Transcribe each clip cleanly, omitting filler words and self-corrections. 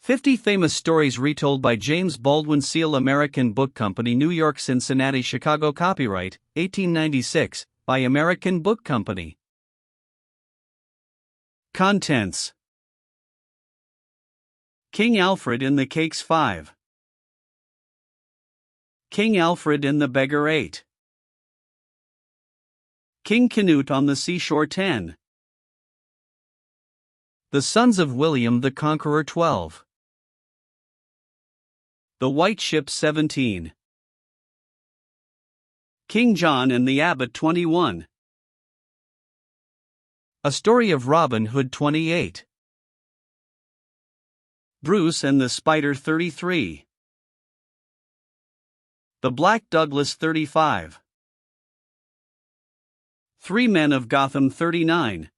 50 Famous Stories Retold by James Baldwin. Seal, American Book Company, New York, Cincinnati, Chicago. Copyright, 1896, by American Book Company. Contents: King Alfred in the Cakes 5. King Alfred in the Beggar 8. King Canute on the Seashore 10. The Sons of William the Conqueror 12. The White Ship 17. King John and the Abbot 21. A Story of Robin Hood 28. Bruce and the Spider 33. The Black Douglas 35. Three Men of Gotham 39.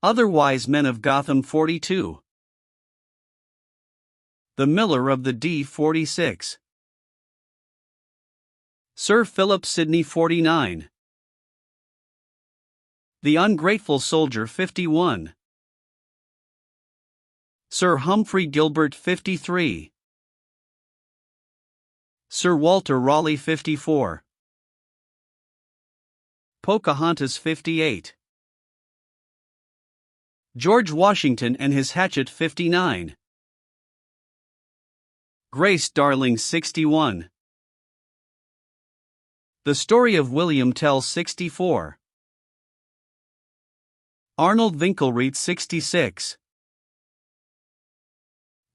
Otherwise Men of Gotham 42. The Miller of the D 46. Sir Philip Sidney 49. The Ungrateful Soldier 51. Sir Humphrey Gilbert 53. Sir Walter Raleigh 54. Pocahontas 58. George Washington and his hatchet 59. Grace Darling 61. The Story of William Tell 64. Arnold Winkelried 66.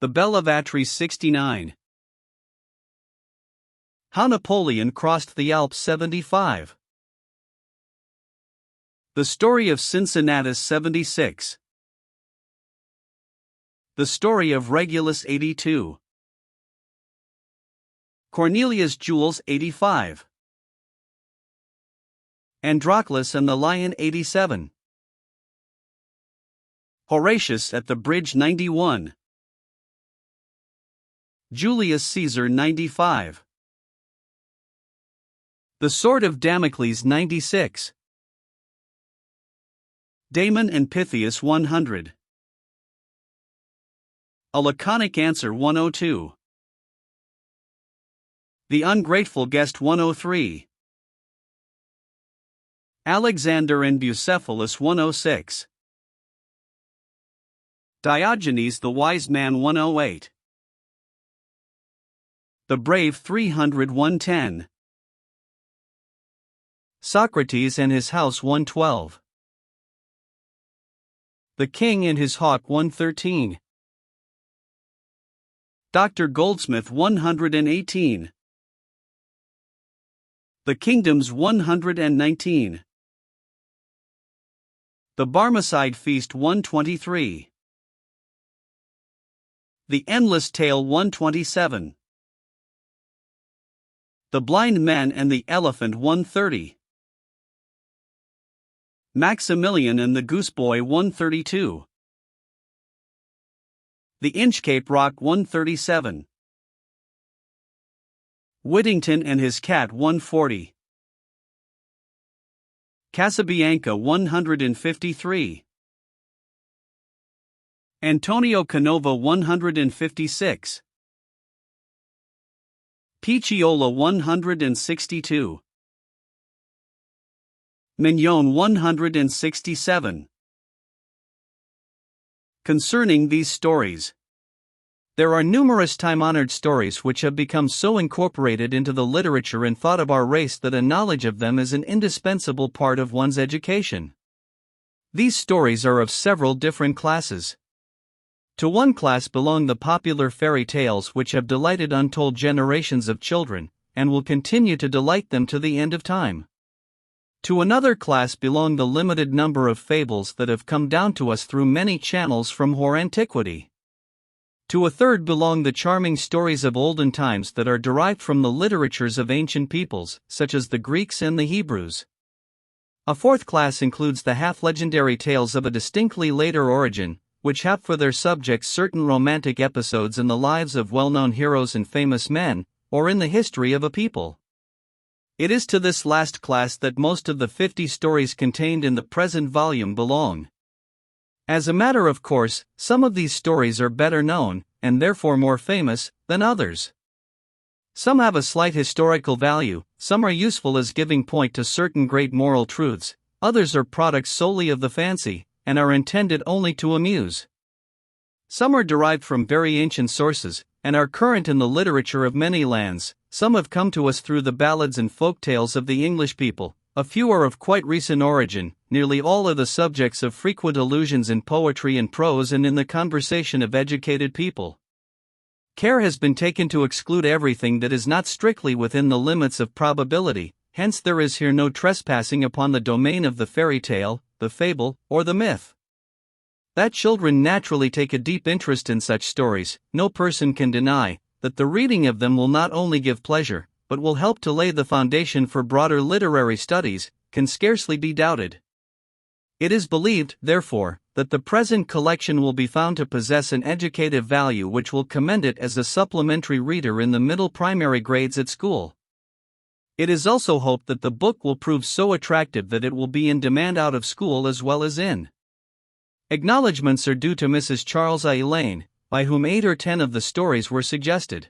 The Belle of Atres 69. How Napoleon Crossed the Alps 75. The Story of Cincinnatus 76. The Story of Regulus 82. Cornelia's Jewels 85. Androclus and the Lion 87. Horatius at the Bridge 91. Julius Caesar 95. The Sword of Damocles 96. Damon and Pythias 100. A Laconic Answer 102. The Ungrateful Guest 103. Alexander and Bucephalus 106. Diogenes the Wise Man 108. The Brave 300 110. Socrates and his House 112. The King and his Hawk 113. Dr. Goldsmith 118. The Kingdoms 119. The Barmecide Feast 123. The Endless Tale 127. The Blind Man and the Elephant 130. Maximilian and the Gooseboy 132. The Inchcape Rock 137. Whittington and his Cat 140. Casabianca 153. Antonio Canova 156. Picciola 162. Mignon 167. Concerning these stories, there are numerous time-honored stories which have become so incorporated into the literature and thought of our race that a knowledge of them is an indispensable part of one's education. These stories are of several different classes. To one class belong the popular fairy tales which have delighted untold generations of children, and will continue to delight them to the end of time. To another class belong the limited number of fables that have come down to us through many channels from hoar antiquity. To a third belong the charming stories of olden times that are derived from the literatures of ancient peoples, such as the Greeks and the Hebrews. A fourth class includes the half-legendary tales of a distinctly later origin, which have for their subjects certain romantic episodes in the lives of well-known heroes and famous men, or in the history of a people. It is to this last class that most of the 50 stories contained in the present volume belong. As a matter of course, some of these stories are better known, and therefore more famous, than others. Some have a slight historical value, some are useful as giving point to certain great moral truths, others are products solely of the fancy, and are intended only to amuse. Some are derived from very ancient sources, and are current in the literature of many lands. Some have come to us through the ballads and folk tales of the English people. A few are of quite recent origin. Nearly all are the subjects of frequent allusions in poetry and prose and in the conversation of educated people. Care has been taken to exclude everything that is not strictly within the limits of probability, hence there is here no trespassing upon the domain of the fairy tale, the fable, or the myth. That children naturally take a deep interest in such stories, no person can deny. That the reading of them will not only give pleasure, but will help to lay the foundation for broader literary studies, can scarcely be doubted. It is believed, therefore, that the present collection will be found to possess an educative value which will commend it as a supplementary reader in the middle primary grades at school. It is also hoped that the book will prove so attractive that it will be in demand out of school as well as in. Acknowledgements are due to Mrs. Charles A. Lane, by whom 8 or 10 of the stories were suggested.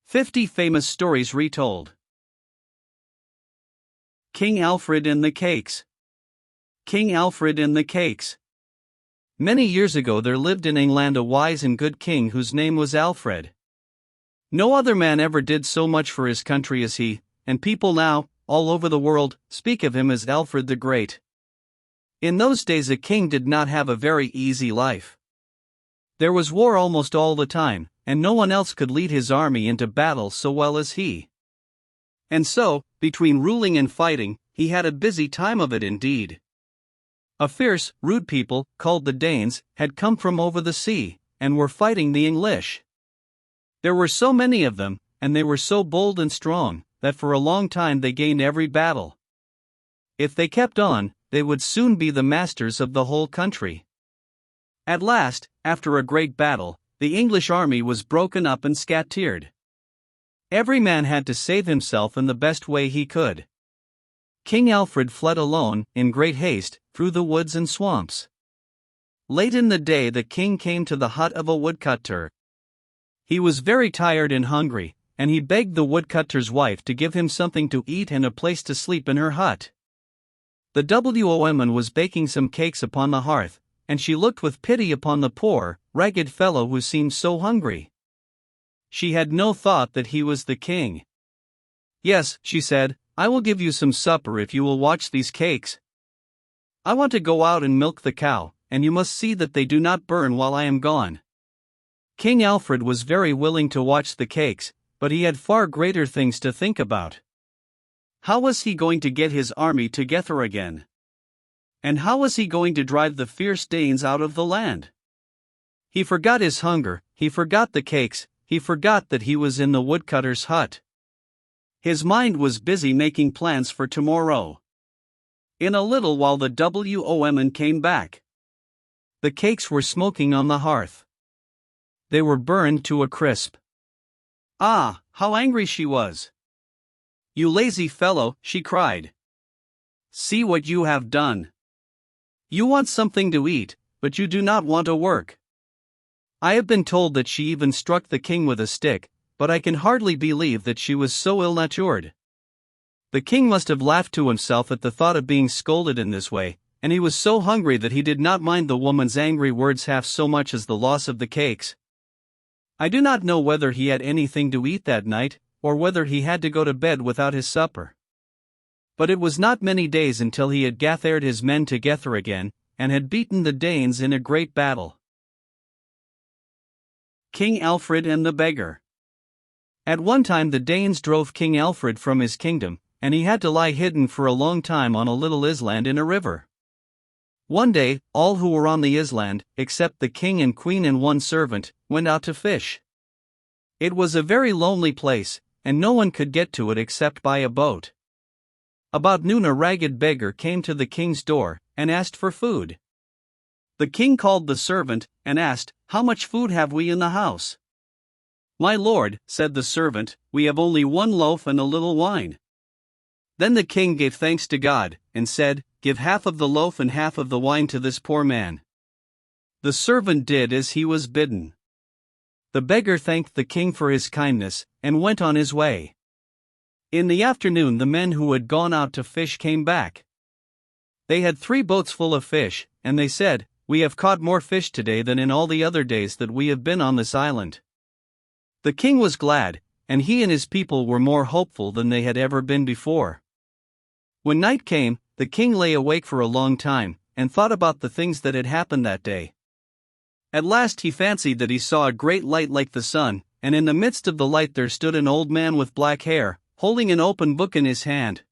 50 Famous Stories Retold. King Alfred and the Cakes. King Alfred and the Cakes. Many years ago there lived in England a wise and good king whose name was Alfred. No other man ever did so much for his country as he, and people now, all over the world, speak of him as Alfred the Great. In those days a king did not have a very easy life. There was war almost all the time, and no one else could lead his army into battle so well as he. And so, between ruling and fighting, he had a busy time of it indeed. A fierce, rude people, called the Danes, had come from over the sea, and were fighting the English. There were so many of them, and they were so bold and strong, that for a long time they gained every battle. If they kept on, they would soon be the masters of the whole country. At last, after a great battle, the English army was broken up and scattered. Every man had to save himself in the best way he could. King Alfred fled alone, in great haste, through the woods and swamps. Late in the day the king came to the hut of a woodcutter. He was very tired and hungry, and he begged the woodcutter's wife to give him something to eat and a place to sleep in her hut. The woman was baking some cakes upon the hearth, and she looked with pity upon the poor, ragged fellow who seemed so hungry. She had no thought that he was the king. "Yes," she said, "I will give you some supper if you will watch these cakes. I want to go out and milk the cow, and you must see that they do not burn while I am gone." King Alfred was very willing to watch the cakes, but he had far greater things to think about. How was he going to get his army together again? And how was he going to drive the fierce Danes out of the land? He forgot his hunger, he forgot the cakes, he forgot that he was in the woodcutter's hut. His mind was busy making plans for tomorrow. In a little while the woman came back. The cakes were smoking on the hearth. They were burned to a crisp. Ah, how angry she was! "You lazy fellow," she cried. "See what you have done. You want something to eat, but you do not want to work." I have been told that she even struck the king with a stick, but I can hardly believe that she was so ill-natured. The king must have laughed to himself at the thought of being scolded in this way, and he was so hungry that he did not mind the woman's angry words half so much as the loss of the cakes. I do not know whether he had anything to eat that night, or whether he had to go to bed without his supper. But it was not many days until he had gathered his men together again, and had beaten the Danes in a great battle. King Alfred and the Beggar. At one time the Danes drove King Alfred from his kingdom, and he had to lie hidden for a long time on a little island in a river. One day, all who were on the island, except the king and queen and one servant, went out to fish. It was a very lonely place, and no one could get to it except by a boat. About noon a ragged beggar came to the king's door, and asked for food. The king called the servant, and asked, "How much food have we in the house?" "My lord," said the servant, "we have only one loaf and a little wine." Then the king gave thanks to God, and said, give half of the loaf and half of the wine to this poor man." The servant did as he was bidden. The beggar thanked the king for his kindness, and went on his way. In the afternoon the men who had gone out to fish came back. They had 3 boats full of fish, and they said, "We have caught more fish today than in all the other days that we have been on this island." The king was glad, and he and his people were more hopeful than they had ever been before. When night came, the king lay awake for a long time, and thought about the things that had happened that day. At last he fancied that he saw a great light like the sun, and in the midst of the light there stood an old man with black hair, holding an open book in his hand.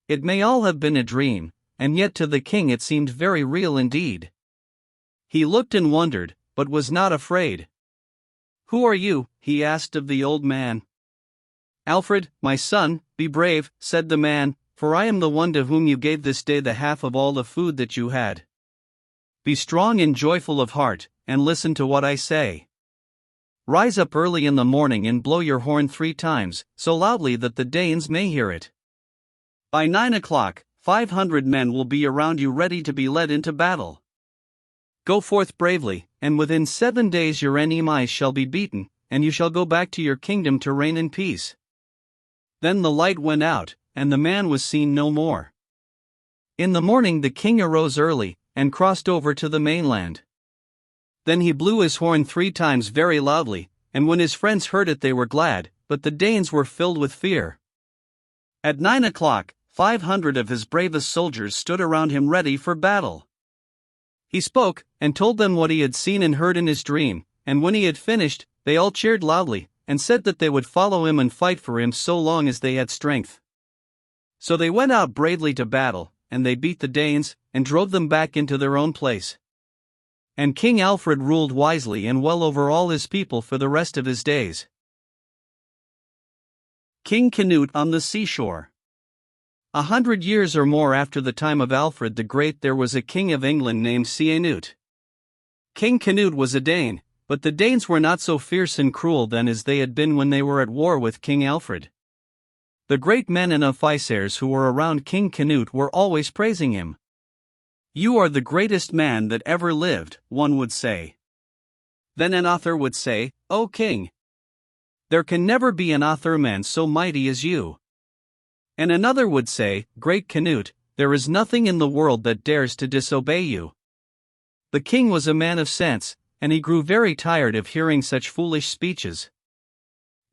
It may all have been a dream, and yet to the king it seemed very real indeed. He looked and wondered, but was not afraid. "Who are you?" he asked of the old man. "Alfred, my son, be brave," said the man, "for I am the one to whom you gave this day the half of all the food that you had. Be strong and joyful of heart, and listen to what I say. Rise up early in the morning and blow your horn 3 times, so loudly that the Danes may hear it. By 9 o'clock, 500 men will be around you ready to be led into battle. Go forth bravely, and within 7 days your enemies shall be beaten, and you shall go back to your kingdom to reign in peace." Then the light went out, and the man was seen no more. In the morning the king arose early, and crossed over to the mainland. Then he blew his horn 3 times very loudly, and when his friends heard it they were glad, but the Danes were filled with fear. At 9 o'clock, 500 of his bravest soldiers stood around him ready for battle. He spoke, and told them what he had seen and heard in his dream, and when he had finished, they all cheered loudly, and said that they would follow him and fight for him so long as they had strength. So they went out bravely to battle, and they beat the Danes, and drove them back into their own place. And King Alfred ruled wisely and well over all his people for the rest of his days. King Canute on the Seashore. 100 years or more after the time of Alfred the Great there was a king of England named Canute. King Canute was a Dane, but the Danes were not so fierce and cruel then as they had been when they were at war with King Alfred. The great men and officers who were around King Canute were always praising him. "You are the greatest man that ever lived," one would say. Then an author would say, "O king, there can never be an author man so mighty as you." And another would say, "Great Canute, there is nothing in the world that dares to disobey you." The king was a man of sense, and he grew very tired of hearing such foolish speeches.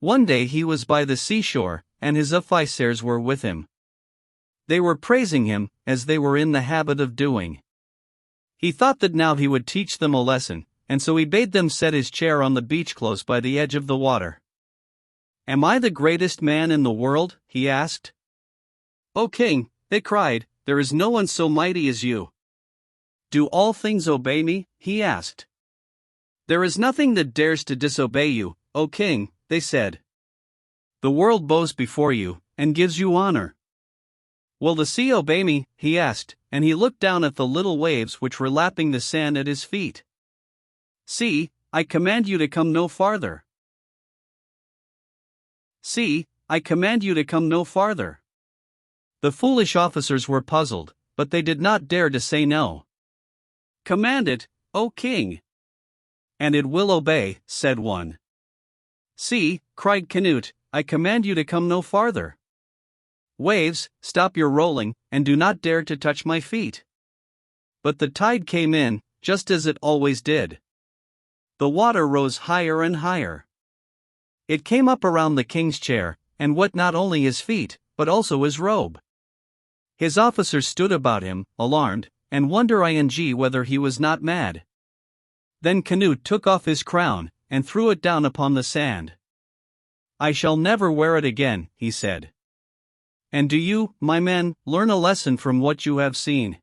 One day he was by the seashore, and his officers were with him. They were praising him, as they were in the habit of doing. He thought that now he would teach them a lesson, and so he bade them set his chair on the beach close by the edge of the water. "Am I the greatest man in the world?" he asked. "O king," they cried, "there is no one so mighty as you." "Do all things obey me?" he asked. "There is nothing that dares to disobey you, O king," they said. "The world bows before you, and gives you honor." "Will the sea obey me?" he asked, and he looked down at the little waves which were lapping the sand at his feet. "See, I command you to come no farther." "See, I command you to come no farther." The foolish officers were puzzled, but they did not dare to say no. "Command it, O king." "And it will obey," said one. "See," cried Canute, "I command you to come no farther. Waves, stop your rolling, and do not dare to touch my feet." But the tide came in, just as it always did. The water rose higher and higher. It came up around the king's chair, and wet not only his feet, but also his robe. His officers stood about him, alarmed, and wondering whether he was not mad. Then Canute took off his crown, and threw it down upon the sand. "I shall never wear it again," he said. "And do you, my men, learn a lesson from what you have seen.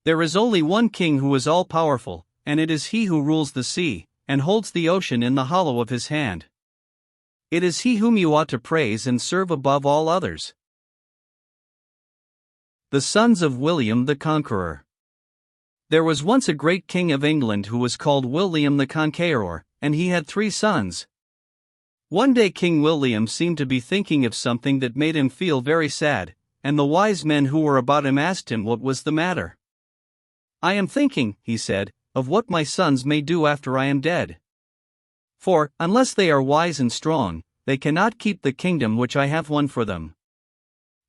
There is only one king who is all-powerful, and it is he who rules the sea, and holds the ocean in the hollow of his hand. It is he whom you ought to praise and serve above all others." The sons of William the Conqueror. There was once a great king of England who was called William the Conqueror, and he had 3 sons. One day King William seemed to be thinking of something that made him feel very sad, and the wise men who were about him asked him what was the matter. "I am thinking," he said, "of what my sons may do after I am dead. For, unless they are wise and strong, they cannot keep the kingdom which I have won for them.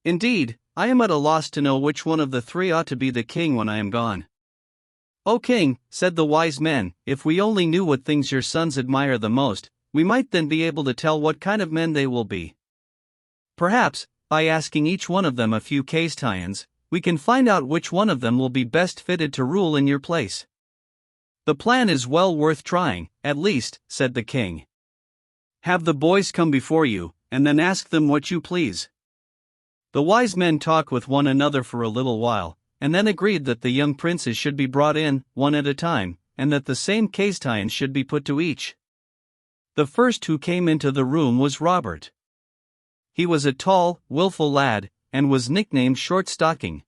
Indeed, I am at a loss to know which one of the three ought to be the king when I am gone." "O king," said the wise men, "if we only knew what things your sons admire the most, we might then be able to tell what kind of men they will be. Perhaps, by asking each one of them a few questions, we can find out which one of them will be best fitted to rule in your place." "The plan is well worth trying, at least," said the king. "Have the boys come before you, and then ask them what you please." The wise men talked with one another for a little while, and then agreed that the young princes should be brought in, one at a time, and that the same questions should be put to each. The first who came into the room was Robert. He was a tall, willful lad, and was nicknamed Short Stocking.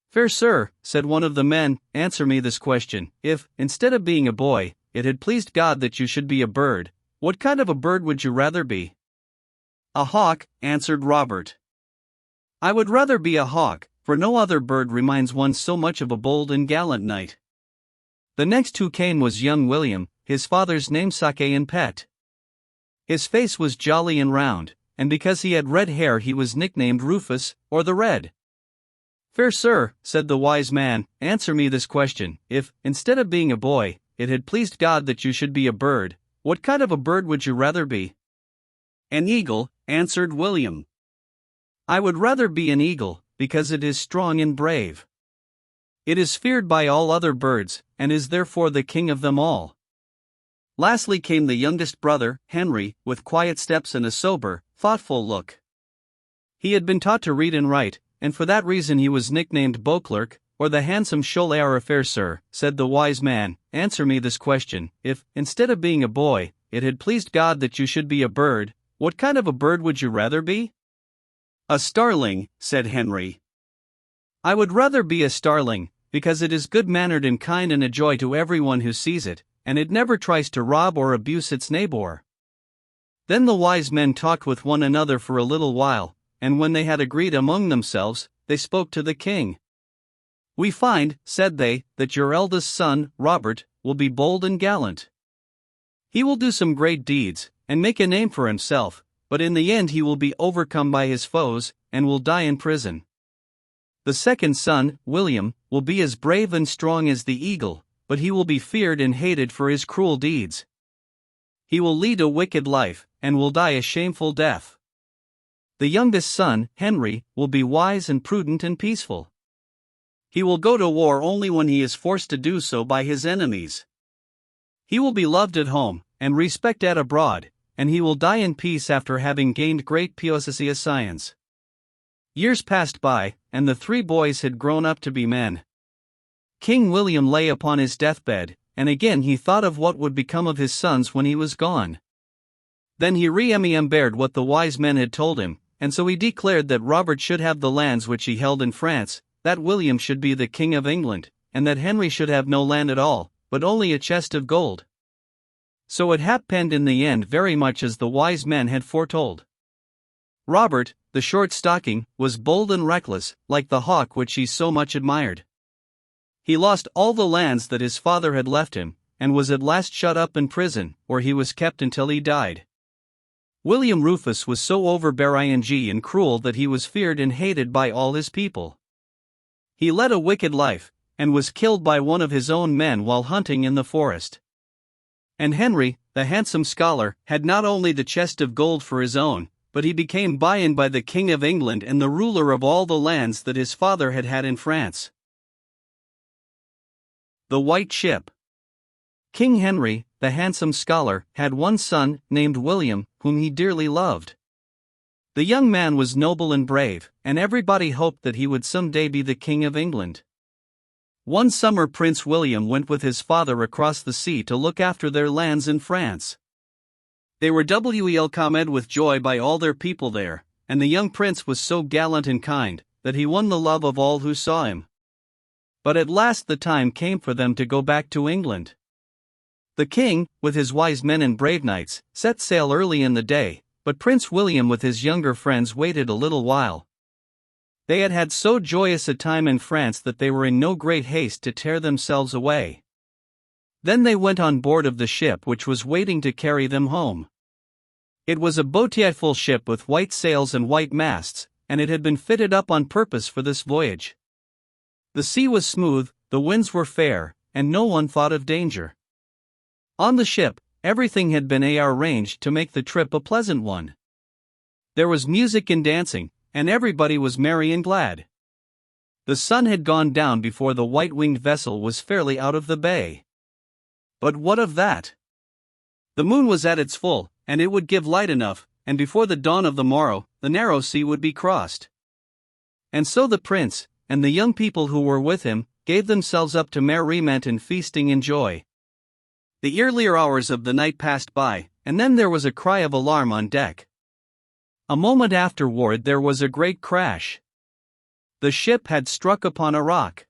"Fair sir," said one of the men, "answer me this question: if, instead of being a boy, it had pleased God that you should be a bird, what kind of a bird would you rather be?" "A hawk," answered Robert. "I would rather be a hawk, for no other bird reminds one so much of a bold and gallant knight." The next who came was young William, his father's namesake and pet. His face was jolly and round, and because he had red hair he was nicknamed Rufus, or the Red. "Fair sir," said the wise man, "answer me this question: if, instead of being a boy, it had pleased God that you should be a bird, what kind of a bird would you rather be?" "An eagle," answered William. "I would rather be an eagle, because it is strong and brave. It is feared by all other birds, and is therefore the king of them all." Lastly came the youngest brother, Henry, with quiet steps and a sober, thoughtful look. He had been taught to read and write, and for that reason he was nicknamed Beauclerk, or the handsome Cholear. "Fair sir," said the wise man, "answer me this question: if, instead of being a boy, it had pleased God that you should be a bird, what kind of a bird would you rather be?" "A starling," said Henry. "I would rather be a starling, because it is good-mannered and kind and a joy to everyone who sees it, and it never tries to rob or abuse its neighbor." Then the wise men talked with one another for a little while, and when they had agreed among themselves, they spoke to the king. "We find," said they, "that your eldest son, Robert, will be bold and gallant. He will do some great deeds, and make a name for himself, but in the end he will be overcome by his foes, and will die in prison. The second son, William, will be as brave and strong as the eagle, but he will be feared and hated for his cruel deeds. He will lead a wicked life, and will die a shameful death. The youngest son, Henry, will be wise and prudent and peaceful. He will go to war only when he is forced to do so by his enemies. He will be loved at home, and respected abroad, and he will die in peace after having gained great science." Years passed by, and the three boys had grown up to be men. King William lay upon his deathbed, and again he thought of what would become of his sons when he was gone. Then he remembered what the wise men had told him, and so he declared that Robert should have the lands which he held in France, that William should be the king of England, and that Henry should have no land at all, but only a chest of gold. So it happened in the end very much as the wise men had foretold. Robert, the Short Stocking, was bold and reckless, like the hawk which he so much admired. He lost all the lands that his father had left him, and was at last shut up in prison, where he was kept until he died. William Rufus was so overbearing and cruel that he was feared and hated by all his people. He led a wicked life, and was killed by one of his own men while hunting in the forest. And Henry, the handsome scholar, had not only the chest of gold for his own, but he became by and by the king of England and the ruler of all the lands that his father had had in France. The White Ship. King Henry, the handsome scholar, had one son, named William, whom he dearly loved. The young man was noble and brave, and everybody hoped that he would someday be the king of England. One summer Prince William went with his father across the sea to look after their lands in France. They were welcomed with joy by all their people there, and the young prince was so gallant and kind, that he won the love of all who saw him. But at last the time came for them to go back to England. The king, with his wise men and brave knights, set sail early in the day, but Prince William with his younger friends waited a little while. They had had so joyous a time in France that they were in no great haste to tear themselves away. Then they went on board of the ship which was waiting to carry them home. It was a beautiful ship with white sails and white masts, and it had been fitted up on purpose for this voyage. The sea was smooth, the winds were fair, and no one thought of danger. On the ship, everything had been arranged to make the trip a pleasant one. There was music and dancing, and everybody was merry and glad. The sun had gone down before the white-winged vessel was fairly out of the bay. But what of that? The moon was at its full, and it would give light enough, and before the dawn of the morrow, the narrow sea would be crossed. And so the prince, and the young people who were with him, gave themselves up to merriment and feasting and joy. The earlier hours of the night passed by, and then there was a cry of alarm on deck. A moment afterward there was a great crash. The ship had struck upon a rock.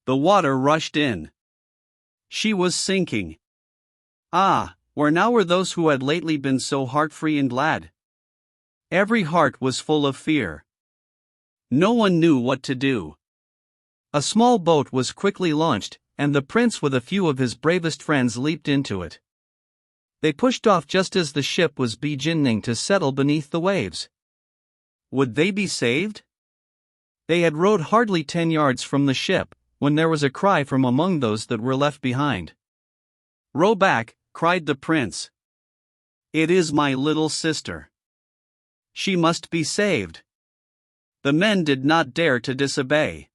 The water rushed in. She was sinking. Ah, where now were those who had lately been so heart-free and glad? Every heart was full of fear. No one knew what to do. A small boat was quickly launched, and the prince with a few of his bravest friends leaped into it. They pushed off just as the ship was beginning to settle beneath the waves. Would they be saved? They had rowed hardly 10 yards from the ship, when there was a cry from among those that were left behind. "Row back," cried the prince. "It is my little sister. She must be saved." The men did not dare to disobey.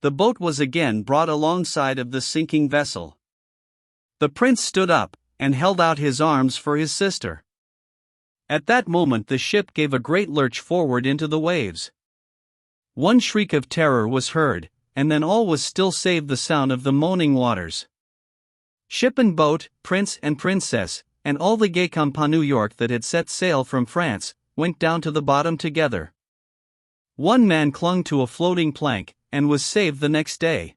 The boat was again brought alongside of the sinking vessel. The prince stood up, and held out his arms for his sister. At that moment the ship gave a great lurch forward into the waves. One shriek of terror was heard, and then all was still save the sound of the moaning waters. Ship and boat, prince and princess, and all the gay compagnie York that had set sail from France, went down to the bottom together. One man clung to a floating plank, and was saved the next day.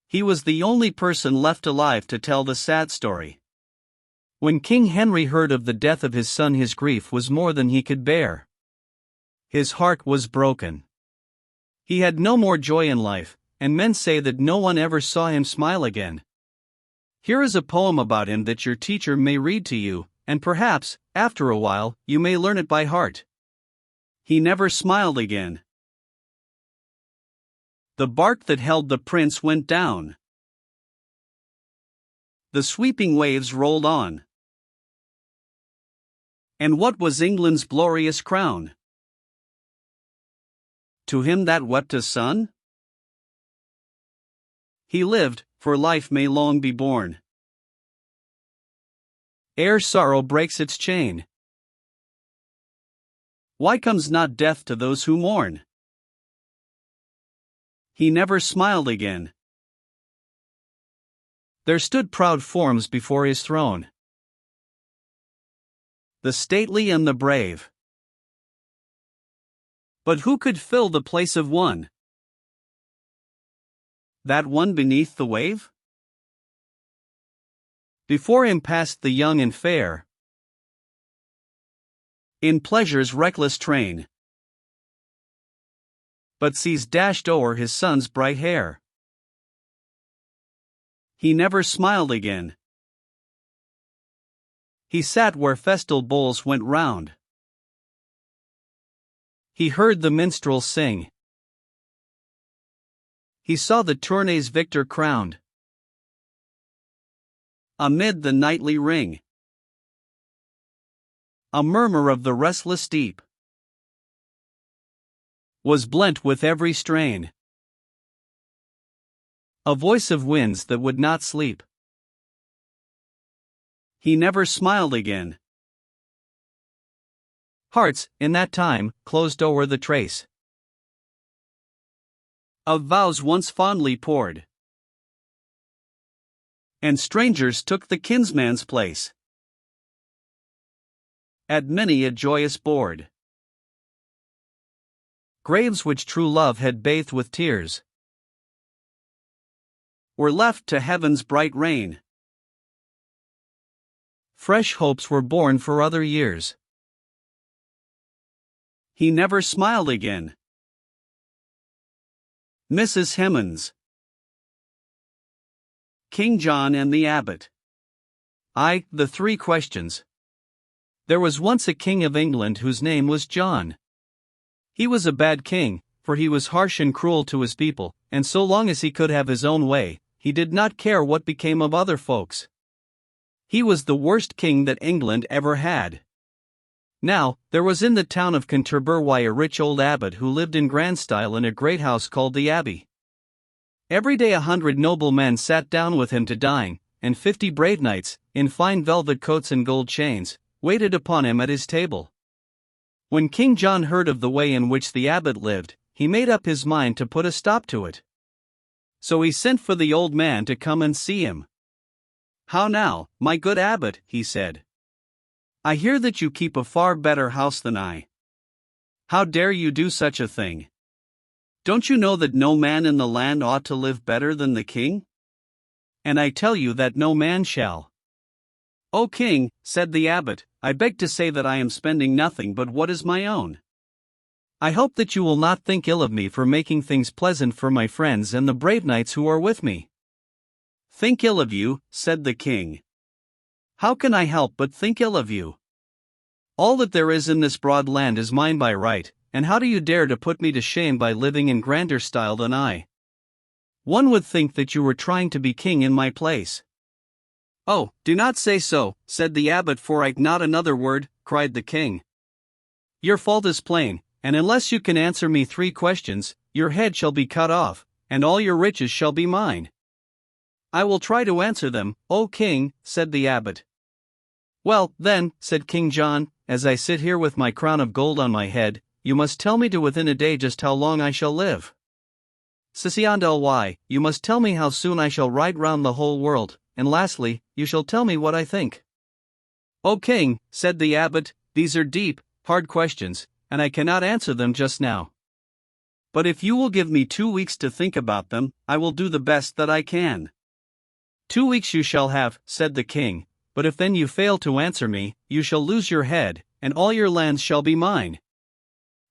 He was the only person left alive to tell the sad story. When King Henry heard of the death of his son, his grief was more than he could bear. His heart was broken. He had no more joy in life, and men say that no one ever saw him smile again. Here is a poem about him that your teacher may read to you, and perhaps, after a while, you may learn it by heart. He never smiled again. The bark that held the prince went down. The sweeping waves rolled on. And what was England's glorious crown? To him that wept a son? He lived, for life may long be borne, ere sorrow breaks its chain. Why comes not death to those who mourn? He never smiled again. There stood proud forms before his throne, the stately and the brave. But who could fill the place of one? That one beneath the wave? Before him passed the young and fair, in pleasure's reckless train, but seas dashed o'er his son's bright hair. He never smiled again. He sat where festal bowls went round. He heard the minstrels sing. He saw the Tournay's victor crowned. Amid the nightly ring, a murmur of the restless deep was blent with every strain, a voice of winds that would not sleep. He never smiled again. Hearts, in that time, closed o'er the trace of vows once fondly poured, and strangers took the kinsman's place at many a joyous board. Graves which true love had bathed with tears were left to heaven's bright rain. Fresh hopes were born for other years. He never smiled again. Mrs. Hemans. King John and the Abbot. The 3 questions. There was once a king of England whose name was John. He was a bad king, for he was harsh and cruel to his people, and so long as he could have his own way, he did not care what became of other folks. He was the worst king that England ever had. Now, there was in the town of Conqueror a rich old abbot who lived in grand style in a great house called the Abbey. Every day 100 noble men sat down with him to dine, and 50 brave knights, in fine velvet coats and gold chains, waited upon him at his table. When King John heard of the way in which the abbot lived, he made up his mind to put a stop to it. So he sent for the old man to come and see him. "How now, my good abbot," he said. "I hear that you keep a far better house than I. How dare you do such a thing? Don't you know that no man in the land ought to live better than the king? And I tell you that no man shall." "O king," said the abbot, "I beg to say that I am spending nothing but what is my own. I hope that you will not think ill of me for making things pleasant for my friends and the brave knights who are with me." "Think ill of you," said the king. "How can I help but think ill of you? All that there is in this broad land is mine by right, and how do you dare to put me to shame by living in grander style than I? One would think that you were trying to be king in my place." "Oh, do not say so," said the abbot, "for I not another word," cried the king. "Your fault is plain, and unless you can answer me 3 questions, your head shall be cut off, and all your riches shall be mine." "I will try to answer them, O king," said the abbot. "Well, then," said King John, "as I sit here with my crown of gold on my head, you must tell me to within a day just how long I shall live. Why, you must tell me how soon I shall ride round the whole world, and lastly, you shall tell me what I think." "O king," said the abbot, "these are deep, hard questions, and I cannot answer them just now. But if you will give me 2 weeks to think about them, I will do the best that I can." "2 weeks you shall have," said the king, "but if then you fail to answer me, you shall lose your head, and all your lands shall be mine."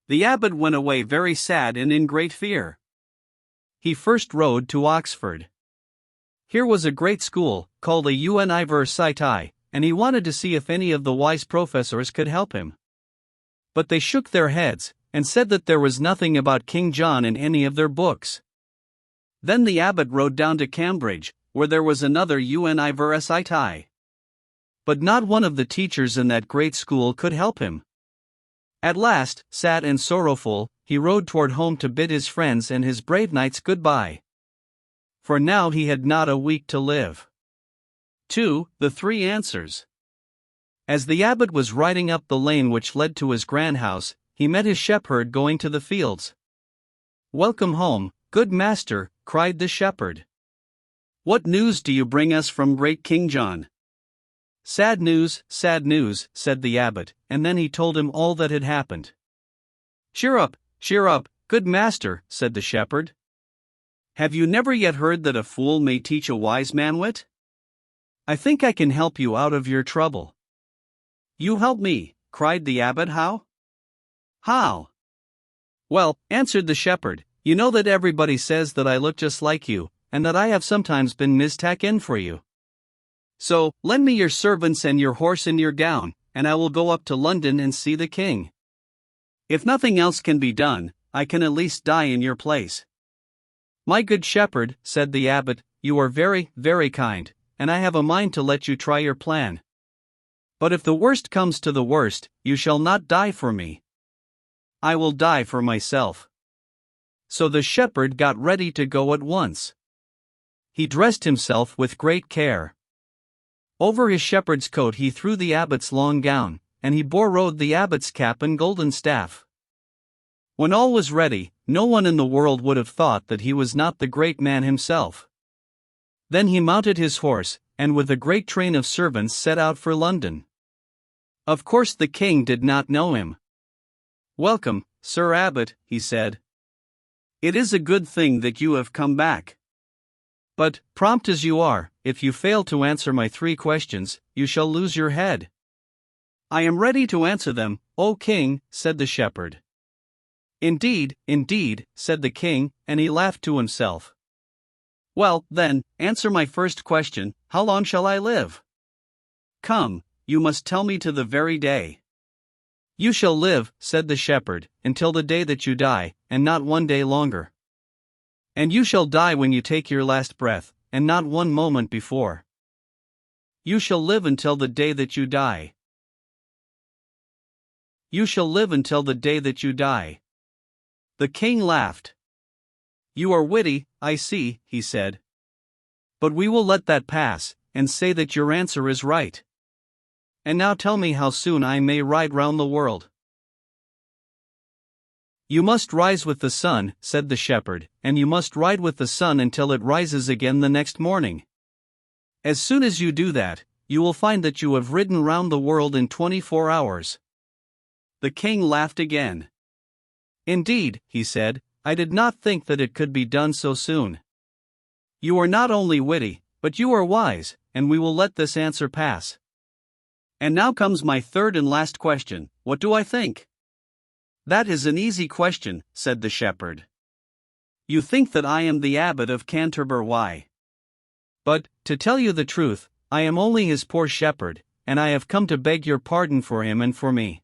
The abbot went away very sad and in great fear. He first rode to Oxford. Here was a great school, called a University, and he wanted to see if any of the wise professors could help him. But they shook their heads, and said that there was nothing about King John in any of their books. Then the abbot rode down to Cambridge, where there was another University. But not one of the teachers in that great school could help him. At last, sad and sorrowful, he rode toward home to bid his friends and his brave knights goodbye. For now he had not a week to live. 2. The 3 answers. As the abbot was riding up the lane which led to his grand house, he met his shepherd going to the fields. "Welcome home, good master," cried the shepherd. "What news do you bring us from great King John?" sad news," said the abbot, and then he told him all that had happened. Cheer up, good master," said the shepherd. "Have you never yet heard that a fool may teach a wise man wit? I think I can help you out of your trouble." "You help me," cried the abbot. "How?" "How?" "Well," answered the shepherd, "you know that everybody says that I look just like you, and that I have sometimes been mistaken for you. So, lend me your servants and your horse and your gown, and I will go up to London and see the king. If nothing else can be done, I can at least die in your place." "My good shepherd," said the abbot, "you are very, very kind, and I have a mind to let you try your plan. But if the worst comes to the worst, you shall not die for me. I will die for myself." So the shepherd got ready to go at once. He dressed himself with great care. Over his shepherd's coat he threw the abbot's long gown, and he borrowed the abbot's cap and golden staff. When all was ready, no one in the world would have thought that he was not the great man himself. Then he mounted his horse, and with a great train of servants set out for London. Of course the king did not know him. "Welcome, Sir Abbot," he said. "It is a good thing that you have come back. But, prompt as you are, if you fail to answer my 3 questions, you shall lose your head." "I am ready to answer them, O king," said the shepherd. Indeed, indeed, said the king, and he laughed to himself. Well, then, answer my first question, how long shall I live? Come, you must tell me to the very day. You shall live, said the shepherd, until the day that you die, and not one day longer. And you shall die when you take your last breath, and not one moment before. You shall live until the day that you die. You shall live until the day that you die. The king laughed. You are witty, I see, he said. But we will let that pass, and say that your answer is right. And now tell me how soon I may ride round the world. You must rise with the sun, said the shepherd, and you must ride with the sun until it rises again the next morning. As soon as you do that, you will find that you have ridden round the world in 24 hours. The king laughed again. Indeed, he said, I did not think that it could be done so soon. You are not only witty, but you are wise, and we will let this answer pass. And now comes my third and last question, what do I think? That is an easy question, said the shepherd. You think that I am the abbot of Canterbury. Why? But, to tell you the truth, I am only his poor shepherd, and I have come to beg your pardon for him and for me.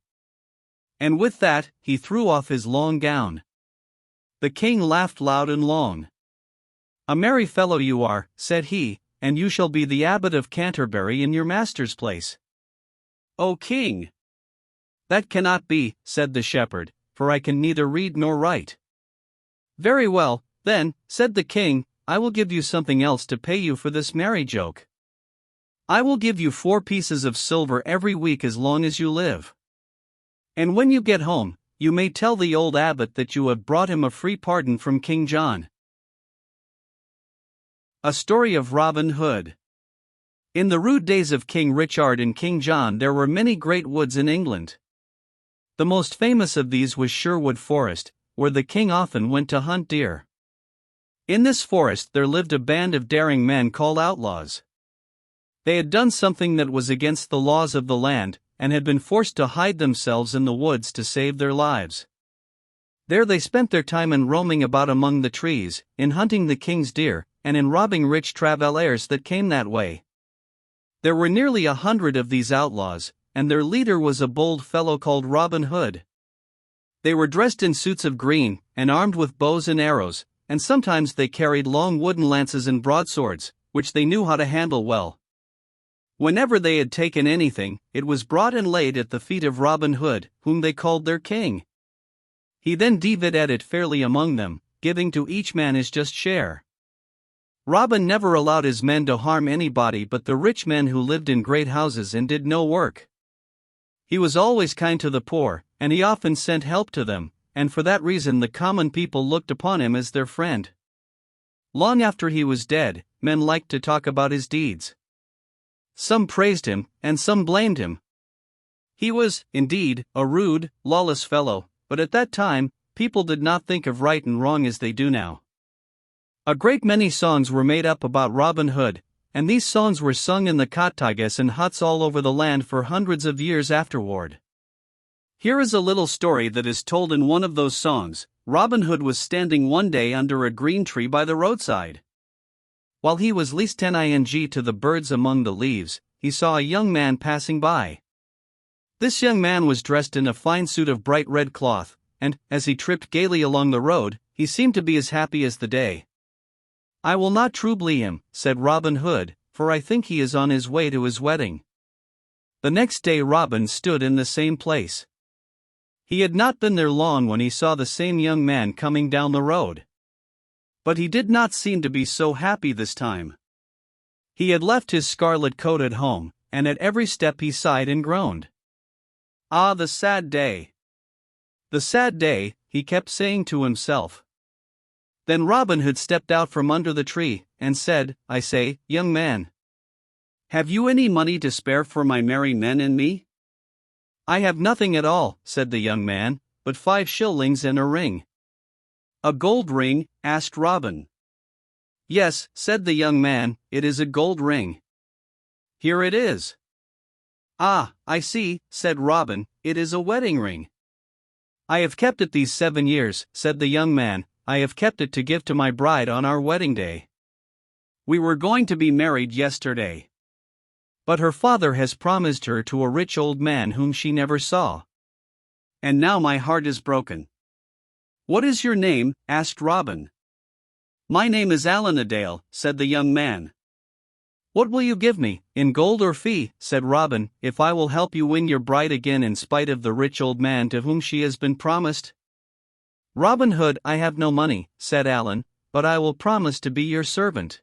And with that, he threw off his long gown. The king laughed loud and long. A merry fellow you are, said he, and you shall be the abbot of Canterbury in your master's place. O king! That cannot be, said the shepherd, for I can neither read nor write. Very well, then, said the king, I will give you something else to pay you for this merry joke. I will give you 4 pieces of silver every week as long as you live. And when you get home, you may tell the old abbot that you have brought him a free pardon from King John. A story of Robin Hood. In the rude days of King Richard and King John there were many great woods in England. The most famous of these was Sherwood Forest, where the king often went to hunt deer. In this forest there lived a band of daring men called outlaws. They had done something that was against the laws of the land, and had been forced to hide themselves in the woods to save their lives. There they spent their time in roaming about among the trees, in hunting the king's deer, and in robbing rich travelers that came that way. There were nearly 100 of these outlaws, and their leader was a bold fellow called Robin Hood. They were dressed in suits of green, and armed with bows and arrows, and sometimes they carried long wooden lances and broadswords, which they knew how to handle well. Whenever they had taken anything, it was brought and laid at the feet of Robin Hood, whom they called their king. He then divided it fairly among them, giving to each man his just share. Robin never allowed his men to harm anybody but the rich men who lived in great houses and did no work. He was always kind to the poor, and he often sent help to them, and for that reason the common people looked upon him as their friend. Long after he was dead, men liked to talk about his deeds. Some praised him, and some blamed him. He was, indeed, a rude, lawless fellow, but at that time, people did not think of right and wrong as they do now. A great many songs were made up about Robin Hood, and these songs were sung in the cottages and huts all over the land for hundreds of years afterward. Here is a little story that is told in one of those songs. Robin Hood was standing one day under a green tree by the roadside. While he was listening to the birds among the leaves, he saw a young man passing by. This young man was dressed in a fine suit of bright red cloth, and, as he tripped gaily along the road, he seemed to be as happy as the day. I will not trouble him, said Robin Hood, for I think he is on his way to his wedding. The next day Robin stood in the same place. He had not been there long when he saw the same young man coming down the road. But he did not seem to be so happy this time. He had left his scarlet coat at home, and at every step he sighed and groaned. Ah, the sad day! The sad day, he kept saying to himself. Then Robin Hood stepped out from under the tree, and said, I say, young man, have you any money to spare for my merry men and me? I have nothing at all, said the young man, but 5 shillings and a ring. A gold ring? Asked Robin. Yes, said the young man, it is a gold ring. Here it is. Ah, I see, said Robin, it is a wedding ring. "I have kept it these 7 years," said the young man. "I have kept it to give to my bride on our wedding day. We were going to be married yesterday. But her father has promised her to a rich old man whom she never saw. And now my heart is broken." "What is your name?" asked Robin. "My name is Alanadale," said the young man. "What will you give me, in gold or fee," said Robin, "if I will help you win your bride again in spite of the rich old man to whom she has been promised?" "Robin Hood, I have no money," said Alan, "but I will promise to be your servant."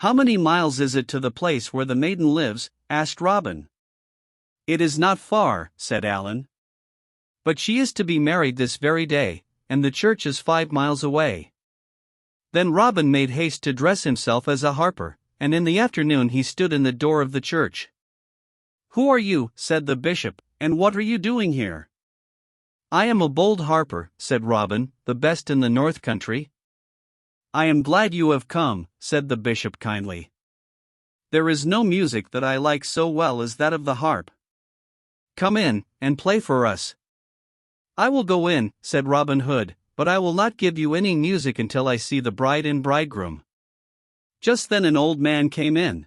"How many miles is it to the place where the maiden lives?" asked Robin. "It is not far," said Alan. "But she is to be married this very day, and the church is 5 miles away." Then Robin made haste to dress himself as a harper, and in the afternoon he stood in the door of the church. "Who are you?" said the bishop, "and what are you doing here?" "I am a bold harper," said Robin, "the best in the north country." "I am glad you have come," said the bishop kindly. "There is no music that I like so well as that of the harp. Come in, and play for us." "I will go in," said Robin Hood, "but I will not give you any music until I see the bride and bridegroom." Just then an old man came in.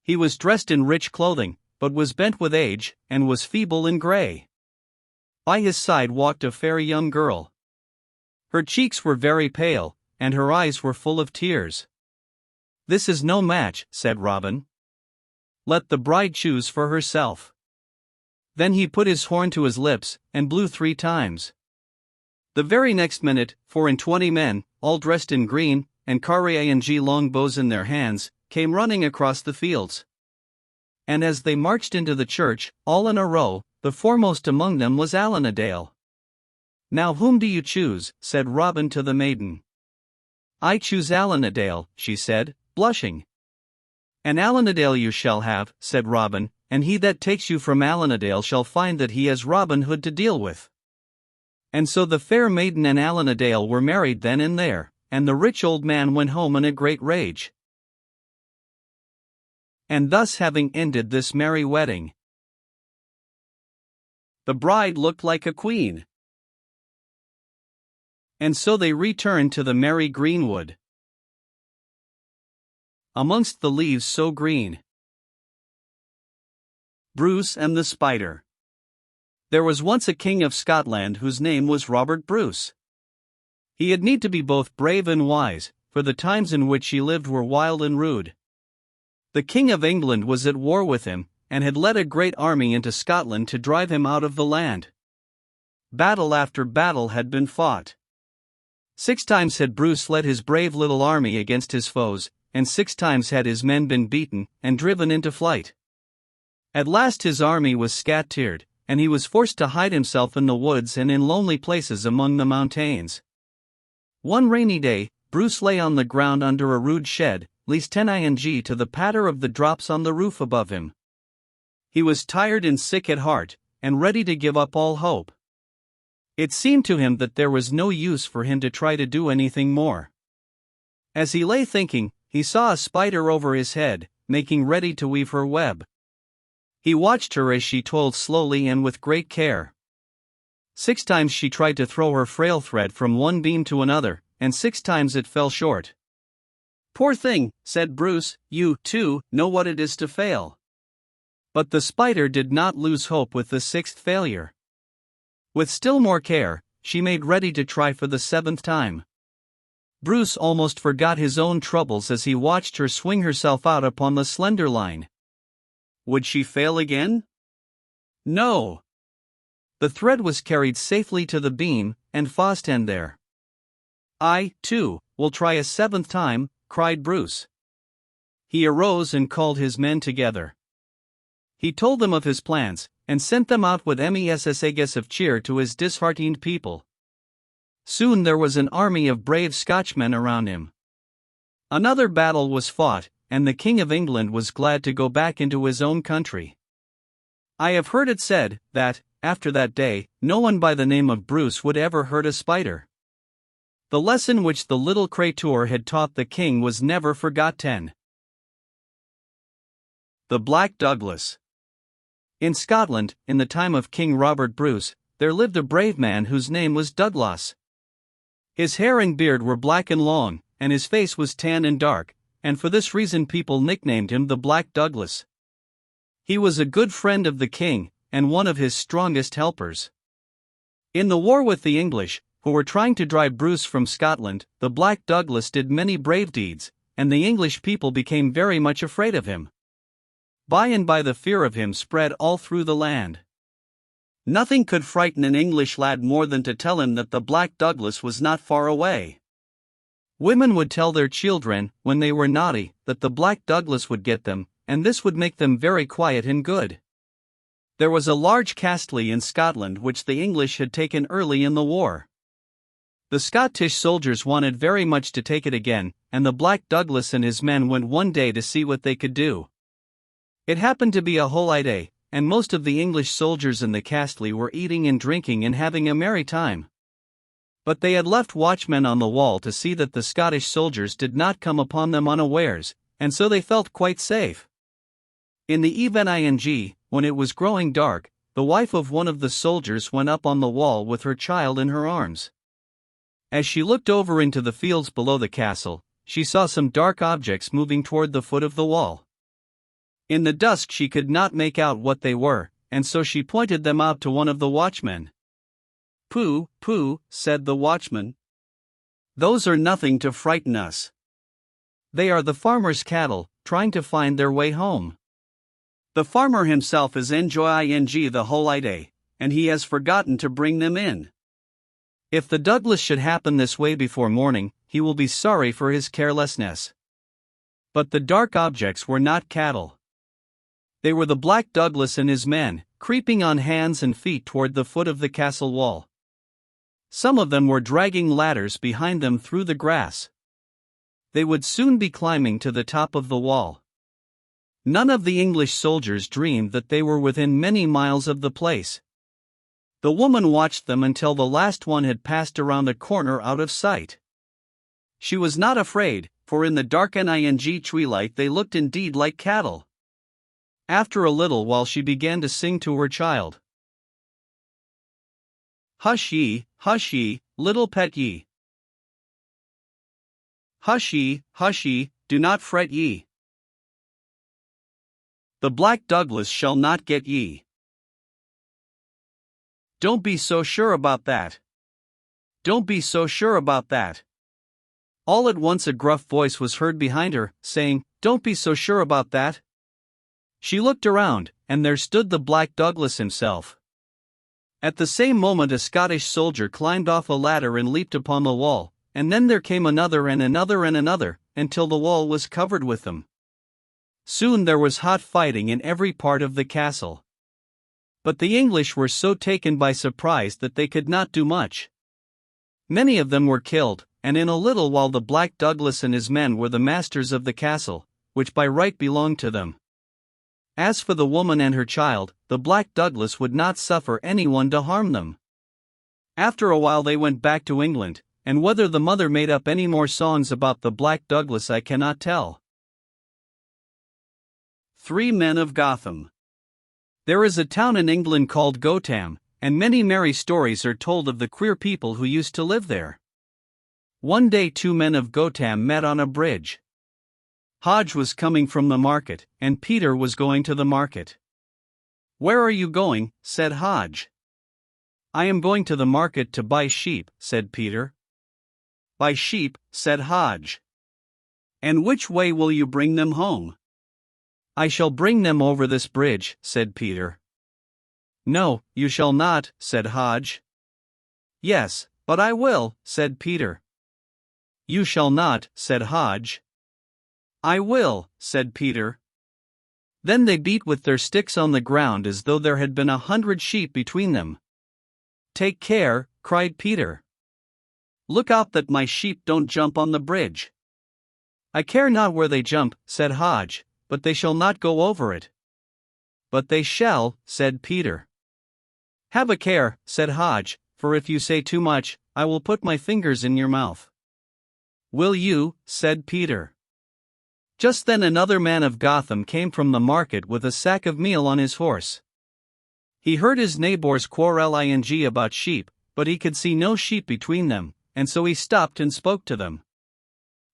He was dressed in rich clothing, but was bent with age, and was feeble and grey. By his side walked a fair young girl. Her cheeks were very pale, and her eyes were full of tears. "This is no match," said Robin. "Let the bride choose for herself." Then he put his horn to his lips, and blew 3 times. The very next minute, 24 men, all dressed in green, and carriage longbows in their hands, came running across the fields. And as they marched into the church, all in a row, the foremost among them was Alanadale. "Now whom do you choose?" said Robin to the maiden. "I choose Alanadale," she said, blushing. "And Alanadale you shall have," said Robin, "and he that takes you from Alanadale shall find that he has Robin Hood to deal with." And so the fair maiden and Alanadale were married then and there, and the rich old man went home in a great rage. And thus having ended this merry wedding, the bride looked like a queen. And so they returned to the merry greenwood, amongst the leaves so green. Bruce and the Spider. There was once a king of Scotland whose name was Robert Bruce. He had need to be both brave and wise, for the times in which he lived were wild and rude. The King of England was at war with him, and had led a great army into Scotland to drive him out of the land. Battle after battle had been fought. 6 times had Bruce led his brave little army against his foes, and 6 times had his men been beaten and driven into flight. At last his army was scattered, and he was forced to hide himself in the woods and in lonely places among the mountains. One rainy day, Bruce lay on the ground under a rude shed, listening to the patter of the drops on the roof above him. He was tired and sick at heart, and ready to give up all hope. It seemed to him that there was no use for him to try to do anything more. As he lay thinking, he saw a spider over his head, making ready to weave her web. He watched her as she toiled slowly and with great care. 6 times she tried to throw her frail thread from one beam to another, and 6 times it fell short. "Poor thing," said Bruce, "you, too, know what it is to fail." But the spider did not lose hope with the 6th failure. With still more care, she made ready to try for the 7th time. Bruce almost forgot his own troubles as he watched her swing herself out upon the slender line. Would she fail again? No. The thread was carried safely to the beam, and fastened there. "I, too, will try a 7th time," cried Bruce. He arose and called his men together. He told them of his plans, and sent them out with messages of cheer to his disheartened people. Soon there was an army of brave Scotchmen around him. Another battle was fought, and the King of England was glad to go back into his own country. I have heard it said that, after that day, no one by the name of Bruce would ever hurt a spider. The lesson which the little creature had taught the king was never forgotten. The Black Douglas. In Scotland, in the time of King Robert Bruce, there lived a brave man whose name was Douglas. His hair and beard were black and long, and his face was tan and dark, and for this reason people nicknamed him the Black Douglas. He was a good friend of the king, and one of his strongest helpers. In the war with the English, who were trying to drive Bruce from Scotland, the Black Douglas did many brave deeds, and the English people became very much afraid of him. By and by the fear of him spread all through the land. Nothing could frighten an English lad more than to tell him that the Black Douglas was not far away. Women would tell their children, when they were naughty, that the Black Douglas would get them, and this would make them very quiet and good. There was a large castle in Scotland which the English had taken early in the war. The Scottish soldiers wanted very much to take it again, and the Black Douglas and his men went one day to see what they could do. It happened to be a holiday, and most of the English soldiers in the castle were eating and drinking and having a merry time. But they had left watchmen on the wall to see that the Scottish soldiers did not come upon them unawares, and so they felt quite safe. In the evening, when it was growing dark, the wife of one of the soldiers went up on the wall with her child in her arms. As she looked over into the fields below the castle, she saw some dark objects moving toward the foot of the wall. In the dusk she could not make out what they were, and so she pointed them out to one of the watchmen. "Pooh, pooh," said the watchman. "Those are nothing to frighten us. They are the farmer's cattle, trying to find their way home. The farmer himself is enjoying the holiday, and he has forgotten to bring them in. If the Douglas should happen this way before morning, he will be sorry for his carelessness." But the dark objects were not cattle. They were the Black Douglas and his men, creeping on hands and feet toward the foot of the castle wall. Some of them were dragging ladders behind them through the grass. They would soon be climbing to the top of the wall. None of the English soldiers dreamed that they were within many miles of the place. The woman watched them until the last one had passed around a corner out of sight. She was not afraid, for in the darkening twilight they looked indeed like cattle. After a little while she began to sing to her child. "Hush ye, little pet ye. Hush ye, do not fret ye. The Black Douglas shall not get ye. Don't be so sure about that. Don't be so sure about that." All at once a gruff voice was heard behind her, saying, "Don't be so sure about that." She looked around, and there stood the Black Douglas himself. At the same moment a Scottish soldier climbed off a ladder and leaped upon the wall, and then there came another and another and another, until the wall was covered with them. Soon there was hot fighting in every part of the castle. But the English were so taken by surprise that they could not do much. Many of them were killed, and in a little while the Black Douglas and his men were the masters of the castle, which by right belonged to them. As for the woman and her child, the Black Douglas would not suffer anyone to harm them. After a while they went back to England, and whether the mother made up any more songs about the Black Douglas I cannot tell. 3 Men of Gotham. There is a town in England called Gotham, and many merry stories are told of the queer people who used to live there. One day 2 men of Gotham met on a bridge. Hodge was coming from the market, and Peter was going to the market. "Where are you going?" said Hodge. "I am going to the market to buy sheep," said Peter. "Buy sheep," said Hodge. "And which way will you bring them home?" "I shall bring them over this bridge," said Peter. "No, you shall not," said Hodge. "Yes, but I will," said Peter. "You shall not," said Hodge. "I will," said Peter. Then they beat with their sticks on the ground as though there had been 100 sheep between them. "Take care," cried Peter. "Look out that my sheep don't jump on the bridge." "I care not where they jump," said Hodge, "but they shall not go over it." "But they shall," said Peter. "Have a care," said Hodge, "for if you say too much, I will put my fingers in your mouth." "Will you?" said Peter. Just then another man of Gotham came from the market with a sack of meal on his horse. He heard his neighbors quarreling about sheep, but he could see no sheep between them, and so he stopped and spoke to them.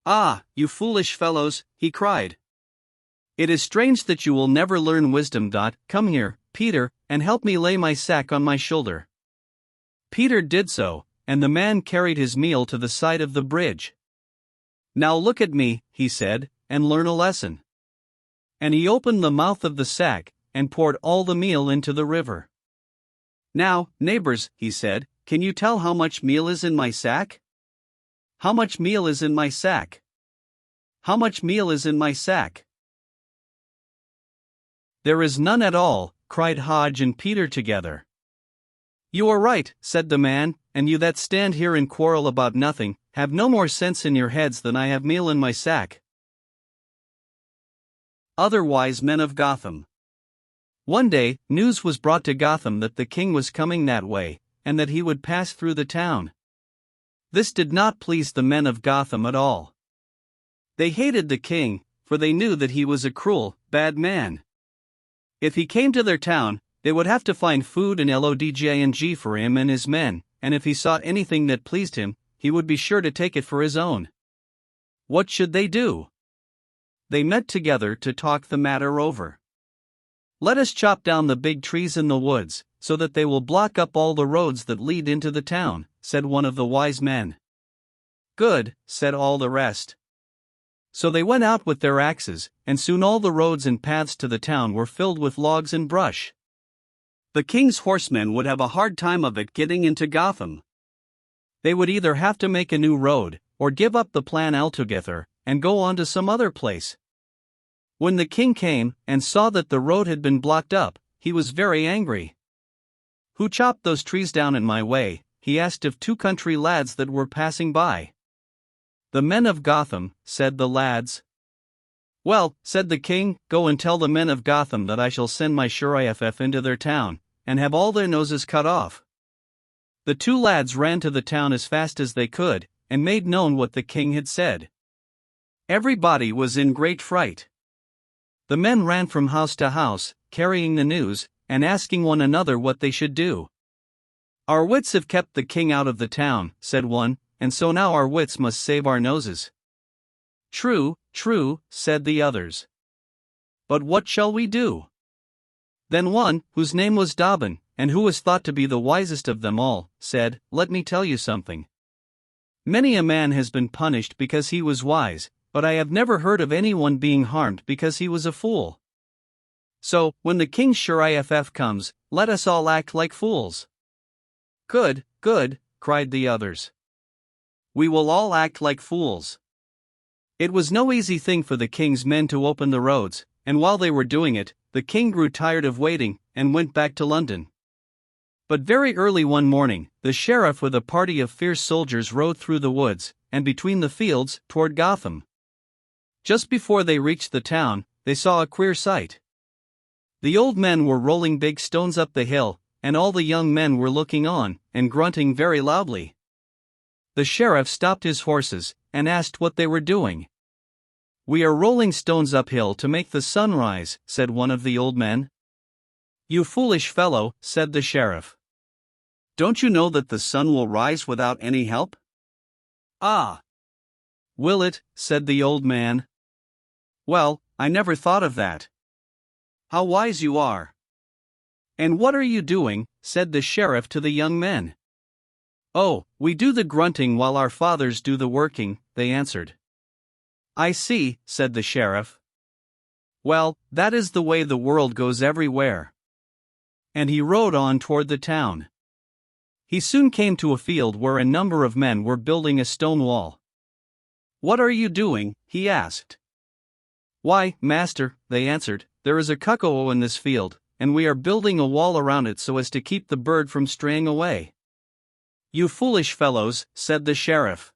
"Ah, you foolish fellows," he cried. "It is strange that you will never learn wisdom. Come here, Peter, and help me lay my sack on my shoulder." Peter did so, and the man carried his meal to the side of the bridge. "Now look at me," he said, "and learn a lesson." And he opened the mouth of the sack, and poured all the meal into the river. "Now, neighbors," he said, "can you tell how much meal is in my sack? How much meal is in my sack? How much meal is in my sack?" "There is none at all," cried Hodge and Peter together. "You are right," said the man, "and you that stand here and quarrel about nothing, have no more sense in your heads than I have meal in my sack." Other wise men of Gotham. One day, news was brought to Gotham that the king was coming that way, and that he would pass through the town. This did not please the men of Gotham at all. They hated the king, for they knew that he was a cruel, bad man. If he came to their town, they would have to find food and lodging for him and his men, and if he saw anything that pleased him, he would be sure to take it for his own. What should they do? They met together to talk the matter over. "Let us chop down the big trees in the woods, so that they will block up all the roads that lead into the town," said one of the wise men. "Good," said all the rest. So they went out with their axes, and soon all the roads and paths to the town were filled with logs and brush. The king's horsemen would have a hard time of it getting into Gotham. They would either have to make a new road, or give up the plan altogether, and go on to some other place. When the king came, and saw that the road had been blocked up, he was very angry. "Who chopped those trees down in my way?" he asked of two country lads that were passing by. "The men of Gotham," said the lads. "Well," said the king, "go and tell the men of Gotham that I shall send my sheriff into their town, and have all their noses cut off." The two lads ran to the town as fast as they could, and made known what the king had said. Everybody was in great fright. The men ran from house to house, carrying the news, and asking one another what they should do. "Our wits have kept the king out of the town," said one, "and so now our wits must save our noses." "True, true," said the others. "But what shall we do?" Then one, whose name was Dobbin, and who was thought to be the wisest of them all, said, "Let me tell you something. Many a man has been punished because he was wise, but I have never heard of anyone being harmed because he was a fool. So, when the king's sheriff comes, let us all act like fools." "Good, good," cried the others. "We will all act like fools." It was no easy thing for the king's men to open the roads, and while they were doing it, the king grew tired of waiting, and went back to London. But very early one morning, the sheriff with a party of fierce soldiers rode through the woods, and between the fields, toward Gotham. Just before they reached the town, they saw a queer sight. The old men were rolling big stones up the hill, and all the young men were looking on, and grunting very loudly. The sheriff stopped his horses, and asked what they were doing. "We are rolling stones uphill to make the sun rise," said one of the old men. "You foolish fellow," said the sheriff. "Don't you know that the sun will rise without any help?" "Ah! Will it?" said the old man. "Well, I never thought of that. How wise you are!" "And what are you doing?" said the sheriff to the young men. "Oh, we do the grunting while our fathers do the working," they answered. "I see," said the sheriff. "Well, that is the way the world goes everywhere." And he rode on toward the town. He soon came to a field where a number of men were building a stone wall. "What are you doing?" he asked. "Why, master," they answered, "there is a cuckoo in this field, and we are building a wall around it so as to keep the bird from straying away." "You foolish fellows," said the sheriff.